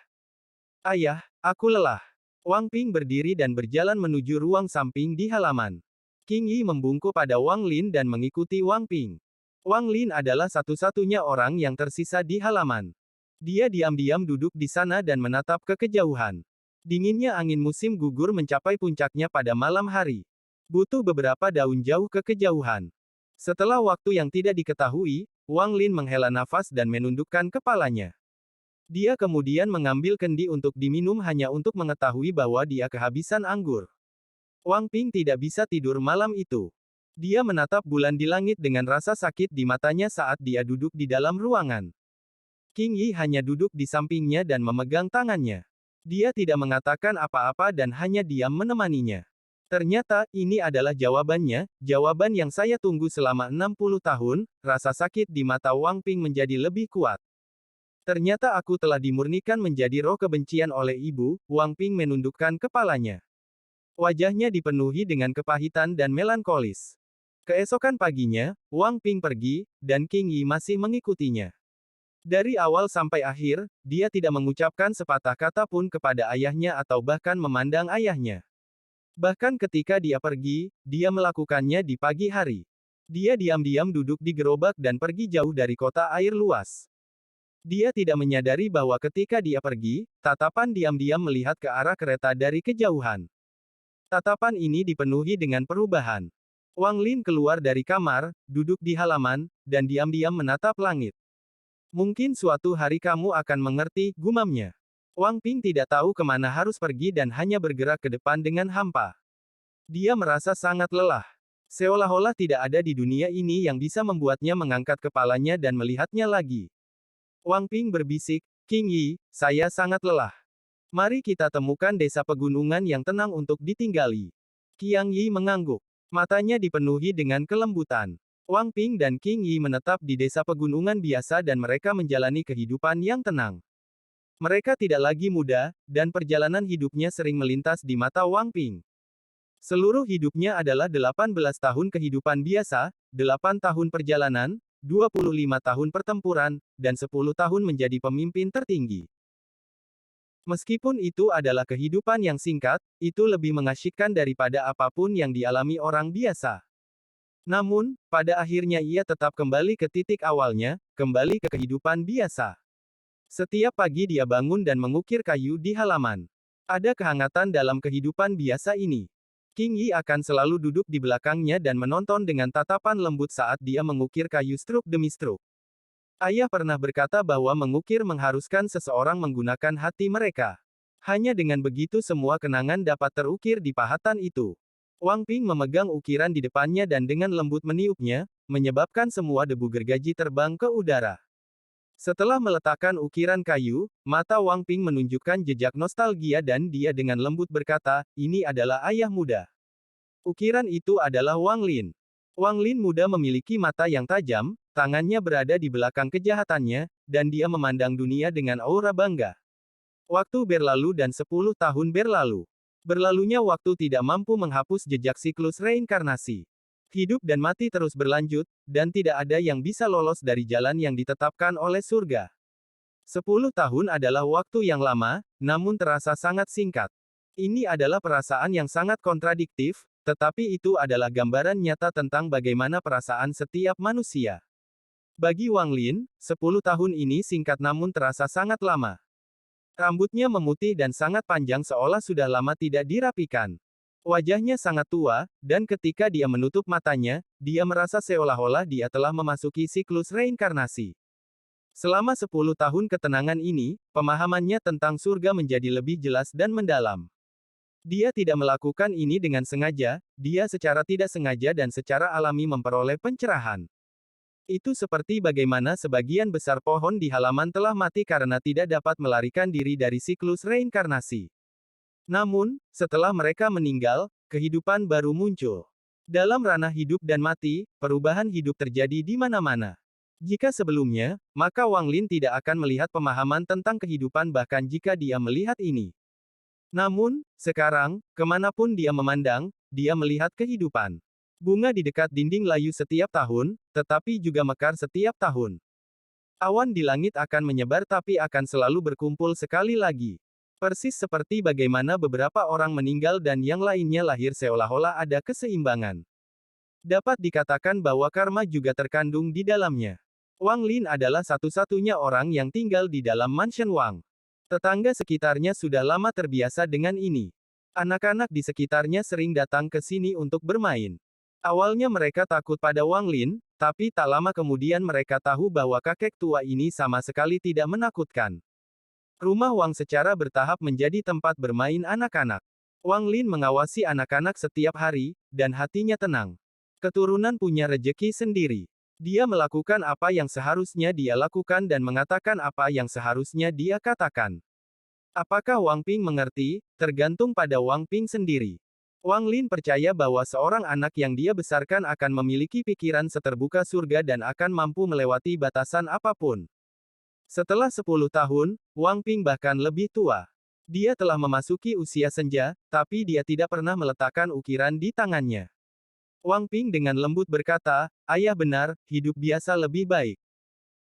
Ayah, aku lelah. Wang Ping berdiri dan berjalan menuju ruang samping di halaman. King Yi membungkuk pada Wang Lin dan mengikuti Wang Ping. Wang Lin adalah satu-satunya orang yang tersisa di halaman. Dia diam-diam duduk di sana dan menatap ke kejauhan. Dinginnya angin musim gugur mencapai puncaknya pada malam hari. Butuh beberapa daun jauh ke kejauhan. Setelah waktu yang tidak diketahui, Wang Lin menghela nafas dan menundukkan kepalanya. Dia kemudian mengambil kendi untuk diminum hanya untuk mengetahui bahwa dia kehabisan anggur. Wang Ping tidak bisa tidur malam itu. Dia menatap bulan di langit dengan rasa sakit di matanya saat dia duduk di dalam ruangan. King Yi hanya duduk di sampingnya dan memegang tangannya. Dia tidak mengatakan apa-apa dan hanya diam menemaninya. Ternyata, ini adalah jawabannya, jawaban yang saya tunggu selama 60 tahun, rasa sakit di mata Wang Ping menjadi lebih kuat. Ternyata aku telah dimurnikan menjadi roh kebencian oleh ibu, Wang Ping menundukkan kepalanya. Wajahnya dipenuhi dengan kepahitan dan melankolis. Keesokan paginya, Wang Ping pergi, dan King Yi masih mengikutinya. Dari awal sampai akhir, dia tidak mengucapkan sepatah kata pun kepada ayahnya atau bahkan memandang ayahnya. Bahkan ketika dia pergi, dia melakukannya di pagi hari. Dia diam-diam duduk di gerobak dan pergi jauh dari kota air luas. Dia tidak menyadari bahwa ketika dia pergi, tatapan diam-diam melihat ke arah kereta dari kejauhan. Tatapan ini dipenuhi dengan perubahan. Wang Lin keluar dari kamar, duduk di halaman, dan diam-diam menatap langit. Mungkin suatu hari kamu akan mengerti, gumamnya. Wang Ping tidak tahu kemana harus pergi dan hanya bergerak ke depan dengan hampa. Dia merasa sangat lelah. Seolah-olah tidak ada di dunia ini yang bisa membuatnya mengangkat kepalanya dan melihatnya lagi. Wang Ping berbisik, King Yi, saya sangat lelah. Mari kita temukan desa pegunungan yang tenang untuk ditinggali. Qiang Yi mengangguk. Matanya dipenuhi dengan kelembutan. Wang Ping dan King Yi menetap di desa pegunungan biasa dan mereka menjalani kehidupan yang tenang. Mereka tidak lagi muda, dan perjalanan hidupnya sering melintas di mata Wang Ping. Seluruh hidupnya adalah 18 tahun kehidupan biasa, 8 tahun perjalanan, 25 tahun pertempuran, dan 10 tahun menjadi pemimpin tertinggi. Meskipun itu adalah kehidupan yang singkat, itu lebih mengasyikkan daripada apapun yang dialami orang biasa. Namun, pada akhirnya ia tetap kembali ke titik awalnya, kembali ke kehidupan biasa. Setiap pagi dia bangun dan mengukir kayu di halaman. Ada kehangatan dalam kehidupan biasa ini. King Yi akan selalu duduk di belakangnya dan menonton dengan tatapan lembut saat dia mengukir kayu struk demi struk. Ayah pernah berkata bahwa mengukir mengharuskan seseorang menggunakan hati mereka. Hanya dengan begitu semua kenangan dapat terukir di pahatan itu. Wang Ping memegang ukiran di depannya dan dengan lembut meniupnya, menyebabkan semua debu gergaji terbang ke udara. Setelah meletakkan ukiran kayu, mata Wang Ping menunjukkan jejak nostalgia dan dia dengan lembut berkata, ini adalah ayah muda. Ukiran itu adalah Wang Lin. Wang Lin muda memiliki mata yang tajam, tangannya berada di belakang kejahatannya, dan dia memandang dunia dengan aura bangga. Waktu berlalu dan 10 tahun berlalu. Berlalunya waktu tidak mampu menghapus jejak siklus reinkarnasi. Hidup dan mati terus berlanjut, dan tidak ada yang bisa lolos dari jalan yang ditetapkan oleh surga. 10 tahun adalah waktu yang lama, namun terasa sangat singkat. Ini adalah perasaan yang sangat kontradiktif, tetapi itu adalah gambaran nyata tentang bagaimana perasaan setiap manusia. Bagi Wang Lin, 10 tahun ini singkat namun terasa sangat lama. Rambutnya memutih dan sangat panjang seolah sudah lama tidak dirapikan. Wajahnya sangat tua, dan ketika dia menutup matanya, dia merasa seolah-olah dia telah memasuki siklus reinkarnasi. Selama 10 tahun ketenangan ini, pemahamannya tentang surga menjadi lebih jelas dan mendalam. Dia tidak melakukan ini dengan sengaja, dia secara tidak sengaja dan secara alami memperoleh pencerahan. Itu seperti bagaimana sebagian besar pohon di halaman telah mati karena tidak dapat melarikan diri dari siklus reinkarnasi. Namun, setelah mereka meninggal, kehidupan baru muncul. Dalam ranah hidup dan mati, perubahan hidup terjadi di mana-mana. Jika sebelumnya, maka Wang Lin tidak akan melihat pemahaman tentang kehidupan bahkan jika dia melihat ini. Namun, sekarang, kemanapun dia memandang, dia melihat kehidupan. Bunga di dekat dinding layu setiap tahun, tetapi juga mekar setiap tahun. Awan di langit akan menyebar tapi akan selalu berkumpul sekali lagi. Persis seperti bagaimana beberapa orang meninggal dan yang lainnya lahir seolah-olah ada keseimbangan. Dapat dikatakan bahwa karma juga terkandung di dalamnya. Wang Lin adalah satu-satunya orang yang tinggal di dalam mansion Wang. Tetangga sekitarnya sudah lama terbiasa dengan ini. Anak-anak di sekitarnya sering datang ke sini untuk bermain. Awalnya mereka takut pada Wang Lin, tapi tak lama kemudian mereka tahu bahwa kakek tua ini sama sekali tidak menakutkan. Rumah Wang secara bertahap menjadi tempat bermain anak-anak. Wang Lin mengawasi anak-anak setiap hari, dan hatinya tenang. Keturunan punya rejeki sendiri. Dia melakukan apa yang seharusnya dia lakukan dan mengatakan apa yang seharusnya dia katakan. Apakah Wang Ping mengerti, tergantung pada Wang Ping sendiri. Wang Lin percaya bahwa seorang anak yang dia besarkan akan memiliki pikiran seterbuka surga dan akan mampu melewati batasan apapun. Setelah 10 tahun, Wang Ping bahkan lebih tua. Dia telah memasuki usia senja, tapi dia tidak pernah meletakkan ukiran di tangannya. Wang Ping dengan lembut berkata, "Ayah benar, hidup biasa lebih baik.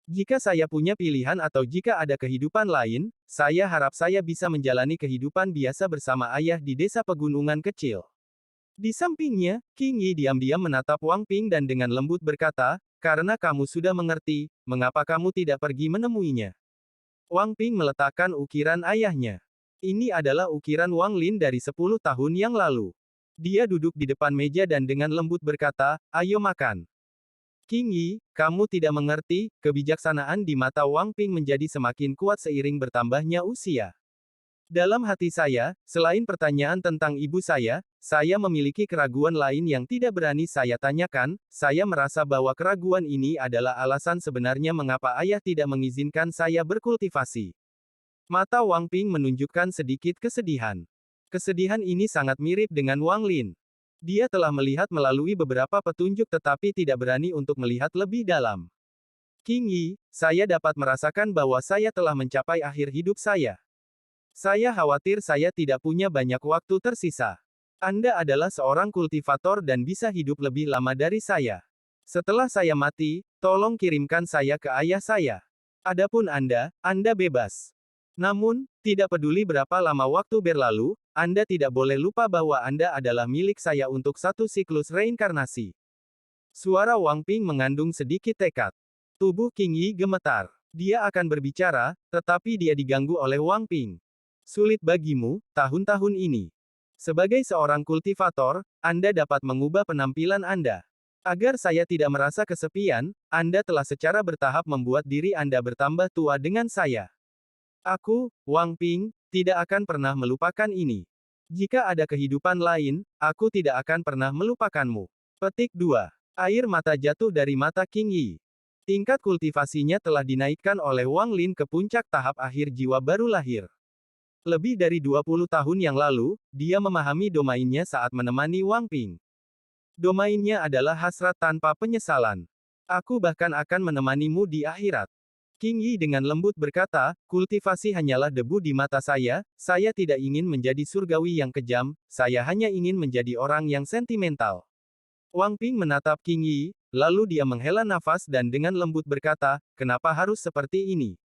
Jika saya punya pilihan atau jika ada kehidupan lain, saya harap saya bisa menjalani kehidupan biasa bersama ayah di desa pegunungan kecil." Di sampingnya, King Yi diam-diam menatap Wang Ping dan dengan lembut berkata, "Karena kamu sudah mengerti, mengapa kamu tidak pergi menemuinya?" Wang Ping meletakkan ukiran ayahnya. Ini adalah ukiran Wang Lin dari 10 tahun yang lalu. Dia duduk di depan meja dan dengan lembut berkata, "Ayo makan." King Yi, kamu tidak mengerti, kebijaksanaan di mata Wang Ping menjadi semakin kuat seiring bertambahnya usia. Dalam hati saya, selain pertanyaan tentang ibu saya memiliki keraguan lain yang tidak berani saya tanyakan, saya merasa bahwa keraguan ini adalah alasan sebenarnya mengapa ayah tidak mengizinkan saya berkultivasi. Mata Wang Ping menunjukkan sedikit kesedihan. Kesedihan ini sangat mirip dengan Wang Lin. Dia telah melihat melalui beberapa petunjuk tetapi tidak berani untuk melihat lebih dalam. King Yi, saya dapat merasakan bahwa saya telah mencapai akhir hidup saya. Saya khawatir saya tidak punya banyak waktu tersisa. Anda adalah seorang kultivator dan bisa hidup lebih lama dari saya. Setelah saya mati, tolong kirimkan saya ke ayah saya. Adapun Anda bebas. Namun, tidak peduli berapa lama waktu berlalu, Anda tidak boleh lupa bahwa Anda adalah milik saya untuk satu siklus reinkarnasi. Suara Wang Ping mengandung sedikit tekad. Tubuh King Yi gemetar. Dia akan berbicara, tetapi dia diganggu oleh Wang Ping. Sulit bagimu, tahun-tahun ini. Sebagai seorang kultivator, Anda dapat mengubah penampilan Anda. Agar saya tidak merasa kesepian, Anda telah secara bertahap membuat diri Anda bertambah tua dengan saya. Aku, Wang Ping, tidak akan pernah melupakan ini. Jika ada kehidupan lain, aku tidak akan pernah melupakanmu. Petik 2. Air mata jatuh dari mata King Yi. Tingkat kultivasinya telah dinaikkan oleh Wang Lin ke puncak tahap akhir jiwa baru lahir. Lebih dari 20 tahun yang lalu, dia memahami domainnya saat menemani Wang Ping. Domainnya adalah hasrat tanpa penyesalan. Aku bahkan akan menemanimu di akhirat. King Yi dengan lembut berkata, kultivasi hanyalah debu di mata saya tidak ingin menjadi surgawi yang kejam, saya hanya ingin menjadi orang yang sentimental. Wang Ping menatap King Yi, lalu dia menghela nafas dan dengan lembut berkata, kenapa harus seperti ini?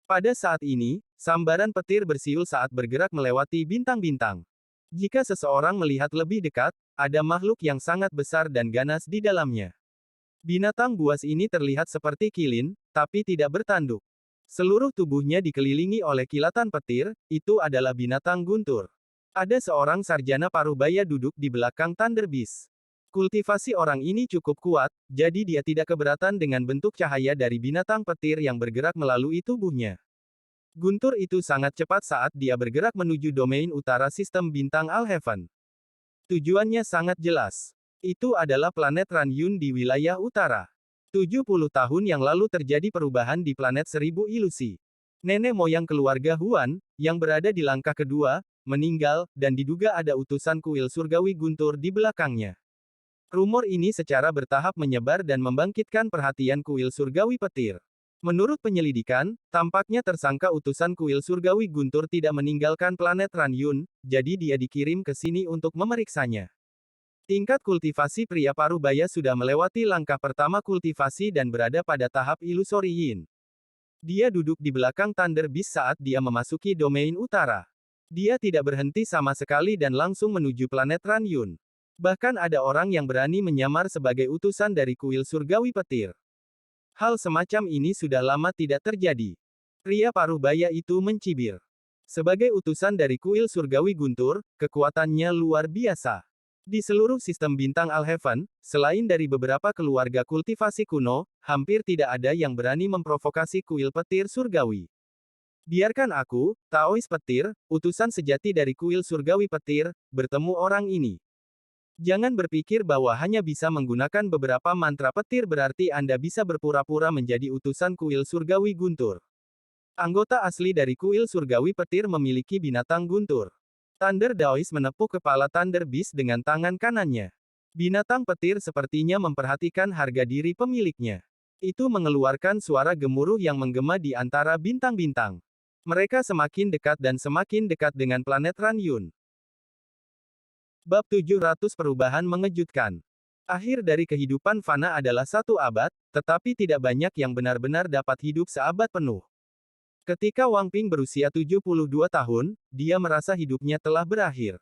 Pada saat ini, sambaran petir bersiul saat bergerak melewati bintang-bintang. Jika seseorang melihat lebih dekat, ada makhluk yang sangat besar dan ganas di dalamnya. Binatang buas ini terlihat seperti kilin, tapi tidak bertanduk. Seluruh tubuhnya dikelilingi oleh kilatan petir, itu adalah binatang guntur. Ada seorang sarjana parubaya duduk di belakang Thunder Beast. Kultivasi orang ini cukup kuat, jadi dia tidak keberatan dengan bentuk cahaya dari binatang petir yang bergerak melalui tubuhnya. Guntur itu sangat cepat saat dia bergerak menuju domain utara sistem bintang Alheaven. Tujuannya sangat jelas. Itu adalah planet Ranyun di wilayah utara. 70 tahun yang lalu terjadi perubahan di planet Seribu Ilusi. Nenek moyang keluarga Huan, yang berada di langkah kedua, meninggal, dan diduga ada utusan kuil surgawi Guntur di belakangnya. Rumor ini secara bertahap menyebar dan membangkitkan perhatian kuil surgawi petir. Menurut penyelidikan, tampaknya tersangka utusan kuil surgawi Guntur tidak meninggalkan planet Ranyun, jadi dia dikirim ke sini untuk memeriksanya. Tingkat kultivasi pria parubaya sudah melewati langkah pertama kultivasi dan berada pada tahap ilusori yin. Dia duduk di belakang Thunder Beast saat dia memasuki domain utara. Dia tidak berhenti sama sekali dan langsung menuju planet Ranyun. Bahkan ada orang yang berani menyamar sebagai utusan dari kuil surgawi petir. Hal semacam ini sudah lama tidak terjadi. Pria parubaya itu mencibir. Sebagai utusan dari kuil surgawi Guntur, kekuatannya luar biasa. Di seluruh sistem bintang Alheaven, selain dari beberapa keluarga kultivasi kuno, hampir tidak ada yang berani memprovokasi kuil petir surgawi. Biarkan aku, Taois petir, utusan sejati dari kuil surgawi petir, bertemu orang ini. Jangan berpikir bahwa hanya bisa menggunakan beberapa mantra petir berarti Anda bisa berpura-pura menjadi utusan kuil surgawi Guntur. Anggota asli dari kuil surgawi petir memiliki binatang guntur. Thunder Daois menepuk kepala Thunder Beast dengan tangan kanannya. Binatang petir sepertinya memperhatikan harga diri pemiliknya. Itu mengeluarkan suara gemuruh yang menggema di antara bintang-bintang. Mereka semakin dekat dengan planet Ranyun. Bab 700 Perubahan Mengejutkan. Akhir dari kehidupan fana adalah 1 abad, tetapi tidak banyak yang benar-benar dapat hidup seabad penuh. Ketika Wang Ping berusia 72 tahun, dia merasa hidupnya telah berakhir.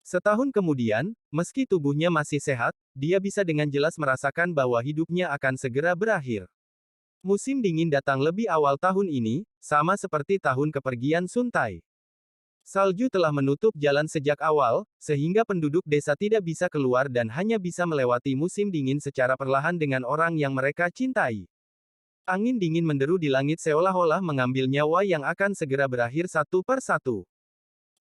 Setahun kemudian, meski tubuhnya masih sehat, dia bisa dengan jelas merasakan bahwa hidupnya akan segera berakhir. Musim dingin datang lebih awal tahun ini, sama seperti tahun kepergian Sun Tai. Salju telah menutup jalan sejak awal, sehingga penduduk desa tidak bisa keluar dan hanya bisa melewati musim dingin secara perlahan dengan orang yang mereka cintai. Angin dingin menderu di langit seolah-olah mengambil nyawa yang akan segera berakhir satu per satu.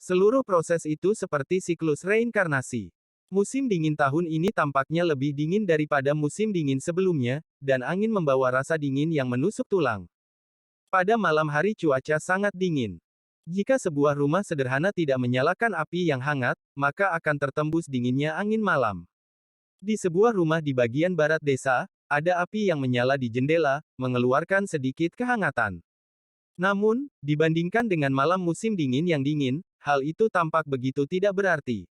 Seluruh proses itu seperti siklus reinkarnasi. Musim dingin tahun ini tampaknya lebih dingin daripada musim dingin sebelumnya, dan angin membawa rasa dingin yang menusuk tulang. Pada malam hari cuaca sangat dingin. Jika sebuah rumah sederhana tidak menyalakan api yang hangat, maka akan tertembus dinginnya angin malam. Di sebuah rumah di bagian barat desa, ada api yang menyala di jendela, mengeluarkan sedikit kehangatan. Namun, dibandingkan dengan malam musim dingin yang dingin, hal itu tampak begitu tidak berarti.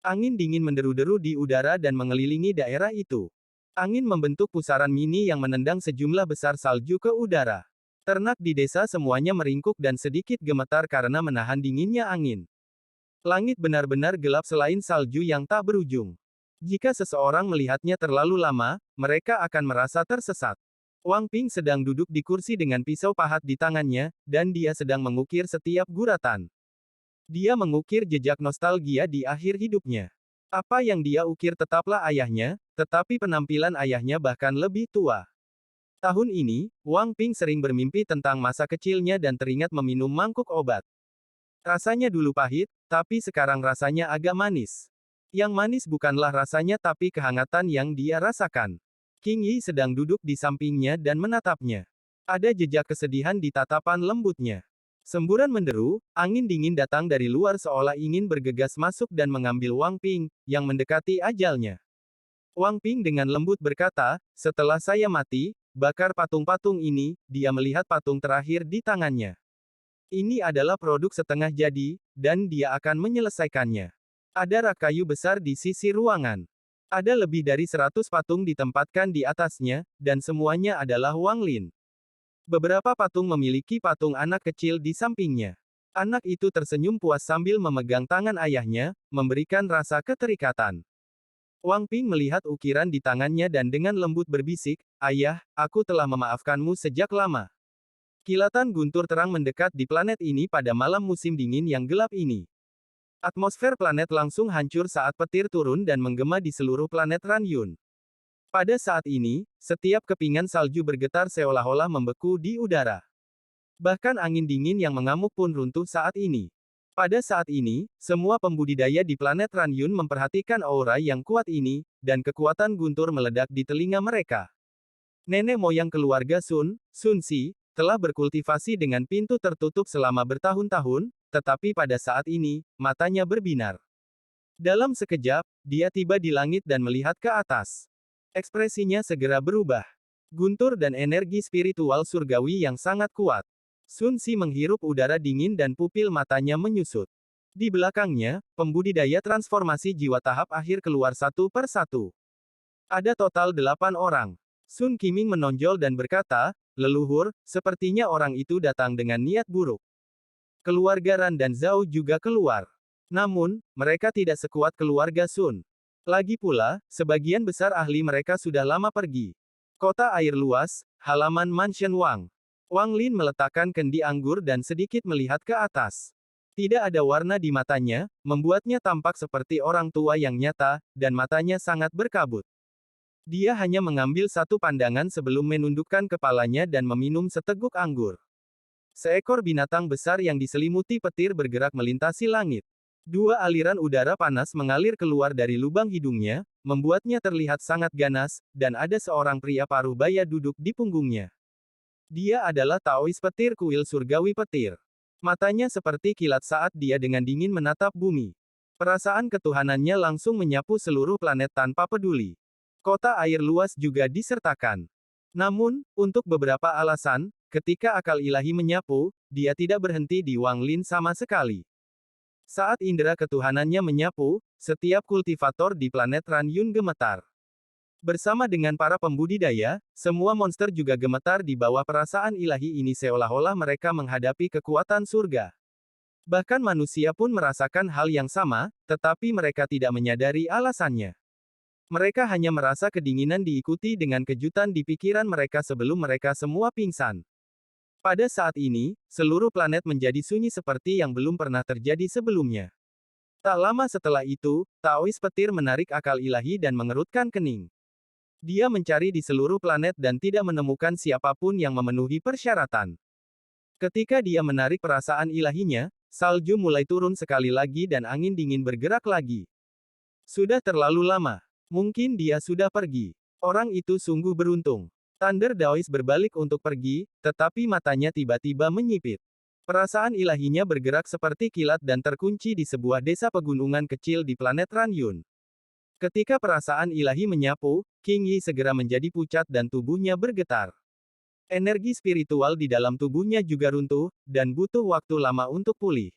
Angin dingin menderu-deru di udara dan mengelilingi daerah itu. Angin membentuk pusaran mini yang menendang sejumlah besar salju ke udara. Ternak di desa semuanya meringkuk dan sedikit gemetar karena menahan dinginnya angin. Langit benar-benar gelap selain salju yang tak berujung. Jika seseorang melihatnya terlalu lama, mereka akan merasa tersesat. Wang Ping sedang duduk di kursi dengan pisau pahat di tangannya, dan dia sedang mengukir setiap guratan. Dia mengukir jejak nostalgia di akhir hidupnya. Apa yang dia ukir tetaplah ayahnya, tetapi penampilan ayahnya bahkan lebih tua. Tahun ini, Wang Ping sering bermimpi tentang masa kecilnya dan teringat meminum mangkuk obat. Rasanya dulu pahit, tapi sekarang rasanya agak manis. Yang manis bukanlah rasanya tapi kehangatan yang dia rasakan. King Yi sedang duduk di sampingnya dan menatapnya. Ada jejak kesedihan di tatapan lembutnya. Semburan menderu, angin dingin datang dari luar seolah ingin bergegas masuk dan mengambil Wang Ping, yang mendekati ajalnya. Wang Ping dengan lembut berkata, setelah saya mati, bakar patung-patung ini, dia melihat patung terakhir di tangannya. Ini adalah produk setengah jadi, dan dia akan menyelesaikannya. Ada rak kayu besar di sisi ruangan. Ada lebih dari 100 patung ditempatkan di atasnya, dan semuanya adalah Wang Lin. Beberapa patung memiliki patung anak kecil di sampingnya. Anak itu tersenyum puas sambil memegang tangan ayahnya, memberikan rasa keterikatan. Wang Ping melihat ukiran di tangannya dan dengan lembut berbisik, "Ayah, aku telah memaafkanmu sejak lama." Kilatan guntur terang mendekat di planet ini pada malam musim dingin yang gelap ini. Atmosfer planet langsung hancur saat petir turun dan menggema di seluruh planet Ranyun. Pada saat ini, setiap kepingan salju bergetar seolah-olah membeku di udara. Bahkan angin dingin yang mengamuk pun runtuh saat ini. Pada saat ini, semua pembudidaya di planet Ranyun memperhatikan aura yang kuat ini, dan kekuatan guntur meledak di telinga mereka. Nenek moyang keluarga Sun, Sun Si, telah berkultivasi dengan pintu tertutup selama bertahun-tahun, tetapi pada saat ini, matanya berbinar. Dalam sekejap, dia tiba di langit dan melihat ke atas. Ekspresinya segera berubah. Guntur dan energi spiritual surgawi yang sangat kuat. Sun Si menghirup udara dingin dan pupil matanya menyusut. Di belakangnya, pembudidaya transformasi jiwa tahap akhir keluar satu per satu. Ada total 8 orang. Sun Qiming menonjol dan berkata, "Leluhur, sepertinya orang itu datang dengan niat buruk." Keluarga Ran dan Zhao juga keluar. Namun, mereka tidak sekuat keluarga Sun. Lagi pula, sebagian besar ahli mereka sudah lama pergi. Kota air luas, halaman Mansion Wang. Wang Lin meletakkan kendi anggur dan sedikit melihat ke atas. Tidak ada warna di matanya, membuatnya tampak seperti orang tua yang nyata, dan matanya sangat berkabut. Dia hanya mengambil satu pandangan sebelum menundukkan kepalanya dan meminum seteguk anggur. Seekor binatang besar yang diselimuti petir bergerak melintasi langit. Dua aliran udara panas mengalir keluar dari lubang hidungnya, membuatnya terlihat sangat ganas, dan ada seorang pria paruh baya duduk di punggungnya. Dia adalah Taois petir kuil surgawi petir. Matanya seperti kilat saat dia dengan dingin menatap bumi. Perasaan ketuhanannya langsung menyapu seluruh planet tanpa peduli. Kota air luas juga disertakan. Namun, untuk beberapa alasan, ketika akal ilahi menyapu, dia tidak berhenti di Wang Lin sama sekali. Saat indera ketuhanannya menyapu, setiap kultivator di planet Ranyun gemetar. Bersama dengan para pembudidaya, semua monster juga gemetar di bawah perasaan ilahi ini seolah-olah mereka menghadapi kekuatan surga. Bahkan manusia pun merasakan hal yang sama, tetapi mereka tidak menyadari alasannya. Mereka hanya merasa kedinginan diikuti dengan kejutan di pikiran mereka sebelum mereka semua pingsan. Pada saat ini, seluruh planet menjadi sunyi seperti yang belum pernah terjadi sebelumnya. Tak lama setelah itu, Taois petir menarik akal ilahi dan mengerutkan kening. Dia mencari di seluruh planet dan tidak menemukan siapapun yang memenuhi persyaratan. Ketika dia menarik perasaan ilahinya, salju mulai turun sekali lagi dan angin dingin bergerak lagi. Sudah terlalu lama. Mungkin dia sudah pergi. Orang itu sungguh beruntung. Thunder Daois berbalik untuk pergi, tetapi matanya tiba-tiba menyipit. Perasaan ilahinya bergerak seperti kilat dan terkunci di sebuah desa pegunungan kecil di planet Ranyun. Ketika perasaan ilahi menyapu, King Yi segera menjadi pucat dan tubuhnya bergetar. Energi spiritual di dalam tubuhnya juga runtuh, dan butuh waktu lama untuk pulih.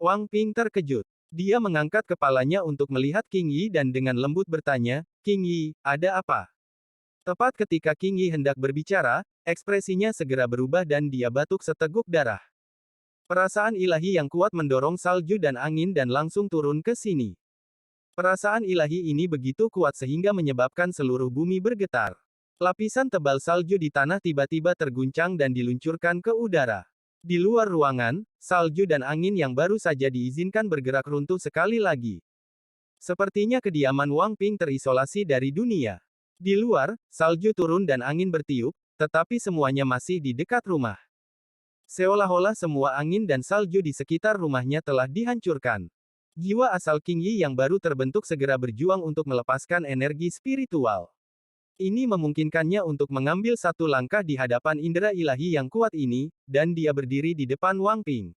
Wang Ping terkejut. Dia mengangkat kepalanya untuk melihat King Yi dan dengan lembut bertanya, "King Yi, ada apa?" Tepat ketika King Yi hendak berbicara, ekspresinya segera berubah dan dia batuk seteguk darah. Perasaan ilahi yang kuat mendorong salju dan angin dan langsung turun ke sini. Perasaan ilahi ini begitu kuat sehingga menyebabkan seluruh bumi bergetar. Lapisan tebal salju di tanah tiba-tiba terguncang dan diluncurkan ke udara. Di luar ruangan, salju dan angin yang baru saja diizinkan bergerak runtuh sekali lagi. Sepertinya kediaman Wang Ping terisolasi dari dunia. Di luar, salju turun dan angin bertiup, tetapi semuanya masih di dekat rumah. Seolah-olah semua angin dan salju di sekitar rumahnya telah dihancurkan. Jiwa asal King Yi yang baru terbentuk segera berjuang untuk melepaskan energi spiritual. Ini memungkinkannya untuk mengambil satu langkah di hadapan indera ilahi yang kuat ini, dan dia berdiri di depan Wang Ping.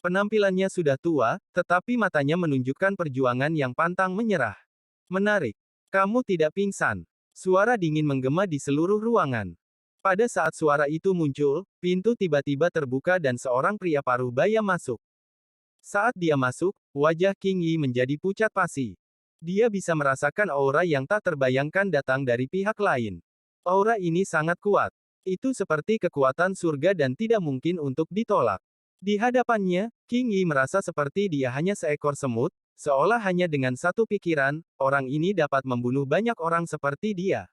Penampilannya sudah tua, tetapi matanya menunjukkan perjuangan yang pantang menyerah. Menarik. Kamu tidak pingsan. Suara dingin menggema di seluruh ruangan. Pada saat suara itu muncul, pintu tiba-tiba terbuka dan seorang pria paruh baya masuk. Saat dia masuk, wajah King Yi menjadi pucat pasi. Dia bisa merasakan aura yang tak terbayangkan datang dari pihak lain. Aura ini sangat kuat. Itu seperti kekuatan surga dan tidak mungkin untuk ditolak. Di hadapannya, King Yi merasa seperti dia hanya seekor semut, seolah hanya dengan satu pikiran, orang ini dapat membunuh banyak orang seperti dia.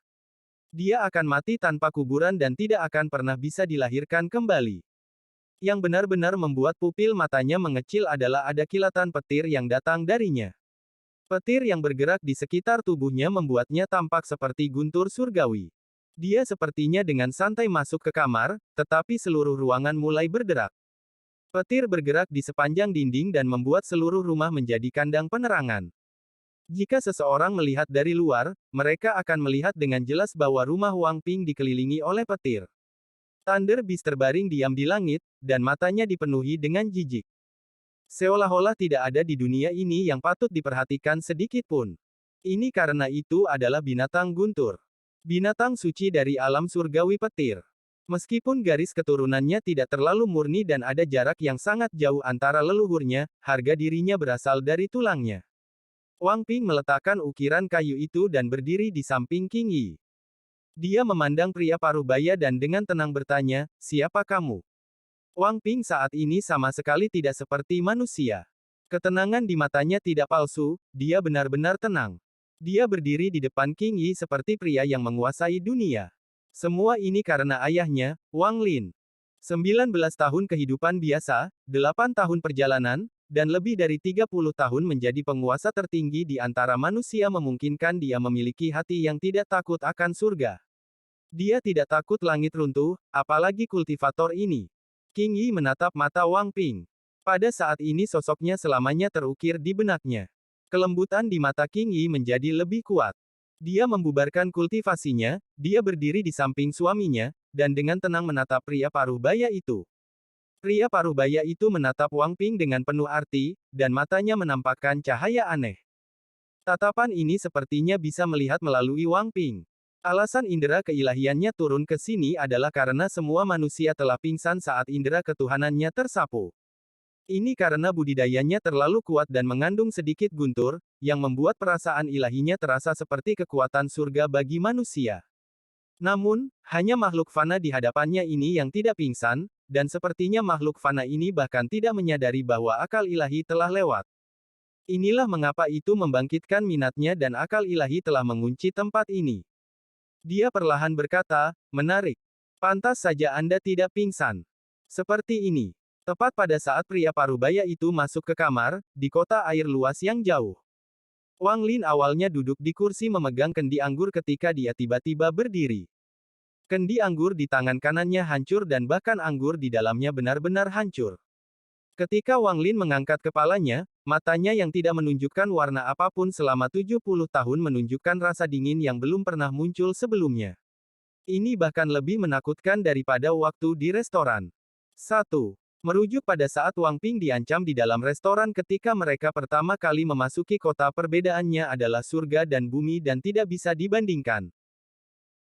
Dia akan mati tanpa kuburan dan tidak akan pernah bisa dilahirkan kembali. Yang benar-benar membuat pupil matanya mengecil adalah ada kilatan petir yang datang darinya. Petir yang bergerak di sekitar tubuhnya membuatnya tampak seperti guntur surgawi. Dia sepertinya dengan santai masuk ke kamar, tetapi seluruh ruangan mulai berderak. Petir bergerak di sepanjang dinding dan membuat seluruh rumah menjadi kandang penerangan. Jika seseorang melihat dari luar, mereka akan melihat dengan jelas bahwa rumah Wang Ping dikelilingi oleh petir. Thunder Beast terbaring diam di langit, dan matanya dipenuhi dengan jijik. Seolah-olah tidak ada di dunia ini yang patut diperhatikan sedikit pun. Ini karena itu adalah binatang guntur. Binatang suci dari alam surgawi petir. Meskipun garis keturunannya tidak terlalu murni dan ada jarak yang sangat jauh antara leluhurnya, harga dirinya berasal dari tulangnya. Wang Ping meletakkan ukiran kayu itu dan berdiri di samping King Yi. Dia memandang pria paruh baya dan dengan tenang bertanya, "Siapa kamu?" Wang Ping saat ini sama sekali tidak seperti manusia. Ketenangan di matanya tidak palsu, dia benar-benar tenang. Dia berdiri di depan King Yi seperti pria yang menguasai dunia. Semua ini karena ayahnya, Wang Lin. 19 tahun kehidupan biasa, 8 tahun perjalanan, dan lebih dari 30 tahun menjadi penguasa tertinggi di antara manusia memungkinkan dia memiliki hati yang tidak takut akan surga. Dia tidak takut langit runtuh, apalagi kultivator ini. King Yi menatap mata Wang Ping. Pada saat ini sosoknya selamanya terukir di benaknya. Kelembutan di mata King Yi menjadi lebih kuat. Dia membubarkan kultivasinya, dia berdiri di samping suaminya, dan dengan tenang menatap pria paruh baya itu. Pria paruh baya itu menatap Wang Ping dengan penuh arti, dan matanya menampakkan cahaya aneh. Tatapan ini sepertinya bisa melihat melalui Wang Ping. Alasan indera keilahiannya turun ke sini adalah karena semua manusia telah pingsan saat indera ketuhanannya tersapu. Ini karena budidayanya terlalu kuat dan mengandung sedikit guntur, yang membuat perasaan ilahinya terasa seperti kekuatan surga bagi manusia. Namun, hanya makhluk fana di hadapannya ini yang tidak pingsan, dan sepertinya makhluk fana ini bahkan tidak menyadari bahwa akal ilahi telah lewat. Inilah mengapa itu membangkitkan minatnya dan akal ilahi telah mengunci tempat ini. Dia perlahan berkata, "Menarik. Pantas saja Anda tidak pingsan. Seperti ini." Tepat pada saat pria parubaya itu masuk ke kamar, di kota air luas yang jauh. Wang Lin awalnya duduk di kursi memegang kendi anggur ketika dia tiba-tiba berdiri. Kendi anggur di tangan kanannya hancur dan bahkan anggur di dalamnya benar-benar hancur. Ketika Wang Lin mengangkat kepalanya, matanya yang tidak menunjukkan warna apapun selama 70 tahun menunjukkan rasa dingin yang belum pernah muncul sebelumnya. Ini bahkan lebih menakutkan daripada waktu di restoran. 1. Merujuk pada saat Wang Ping diancam di dalam restoran ketika mereka pertama kali memasuki kota, perbedaannya adalah surga dan bumi dan tidak bisa dibandingkan.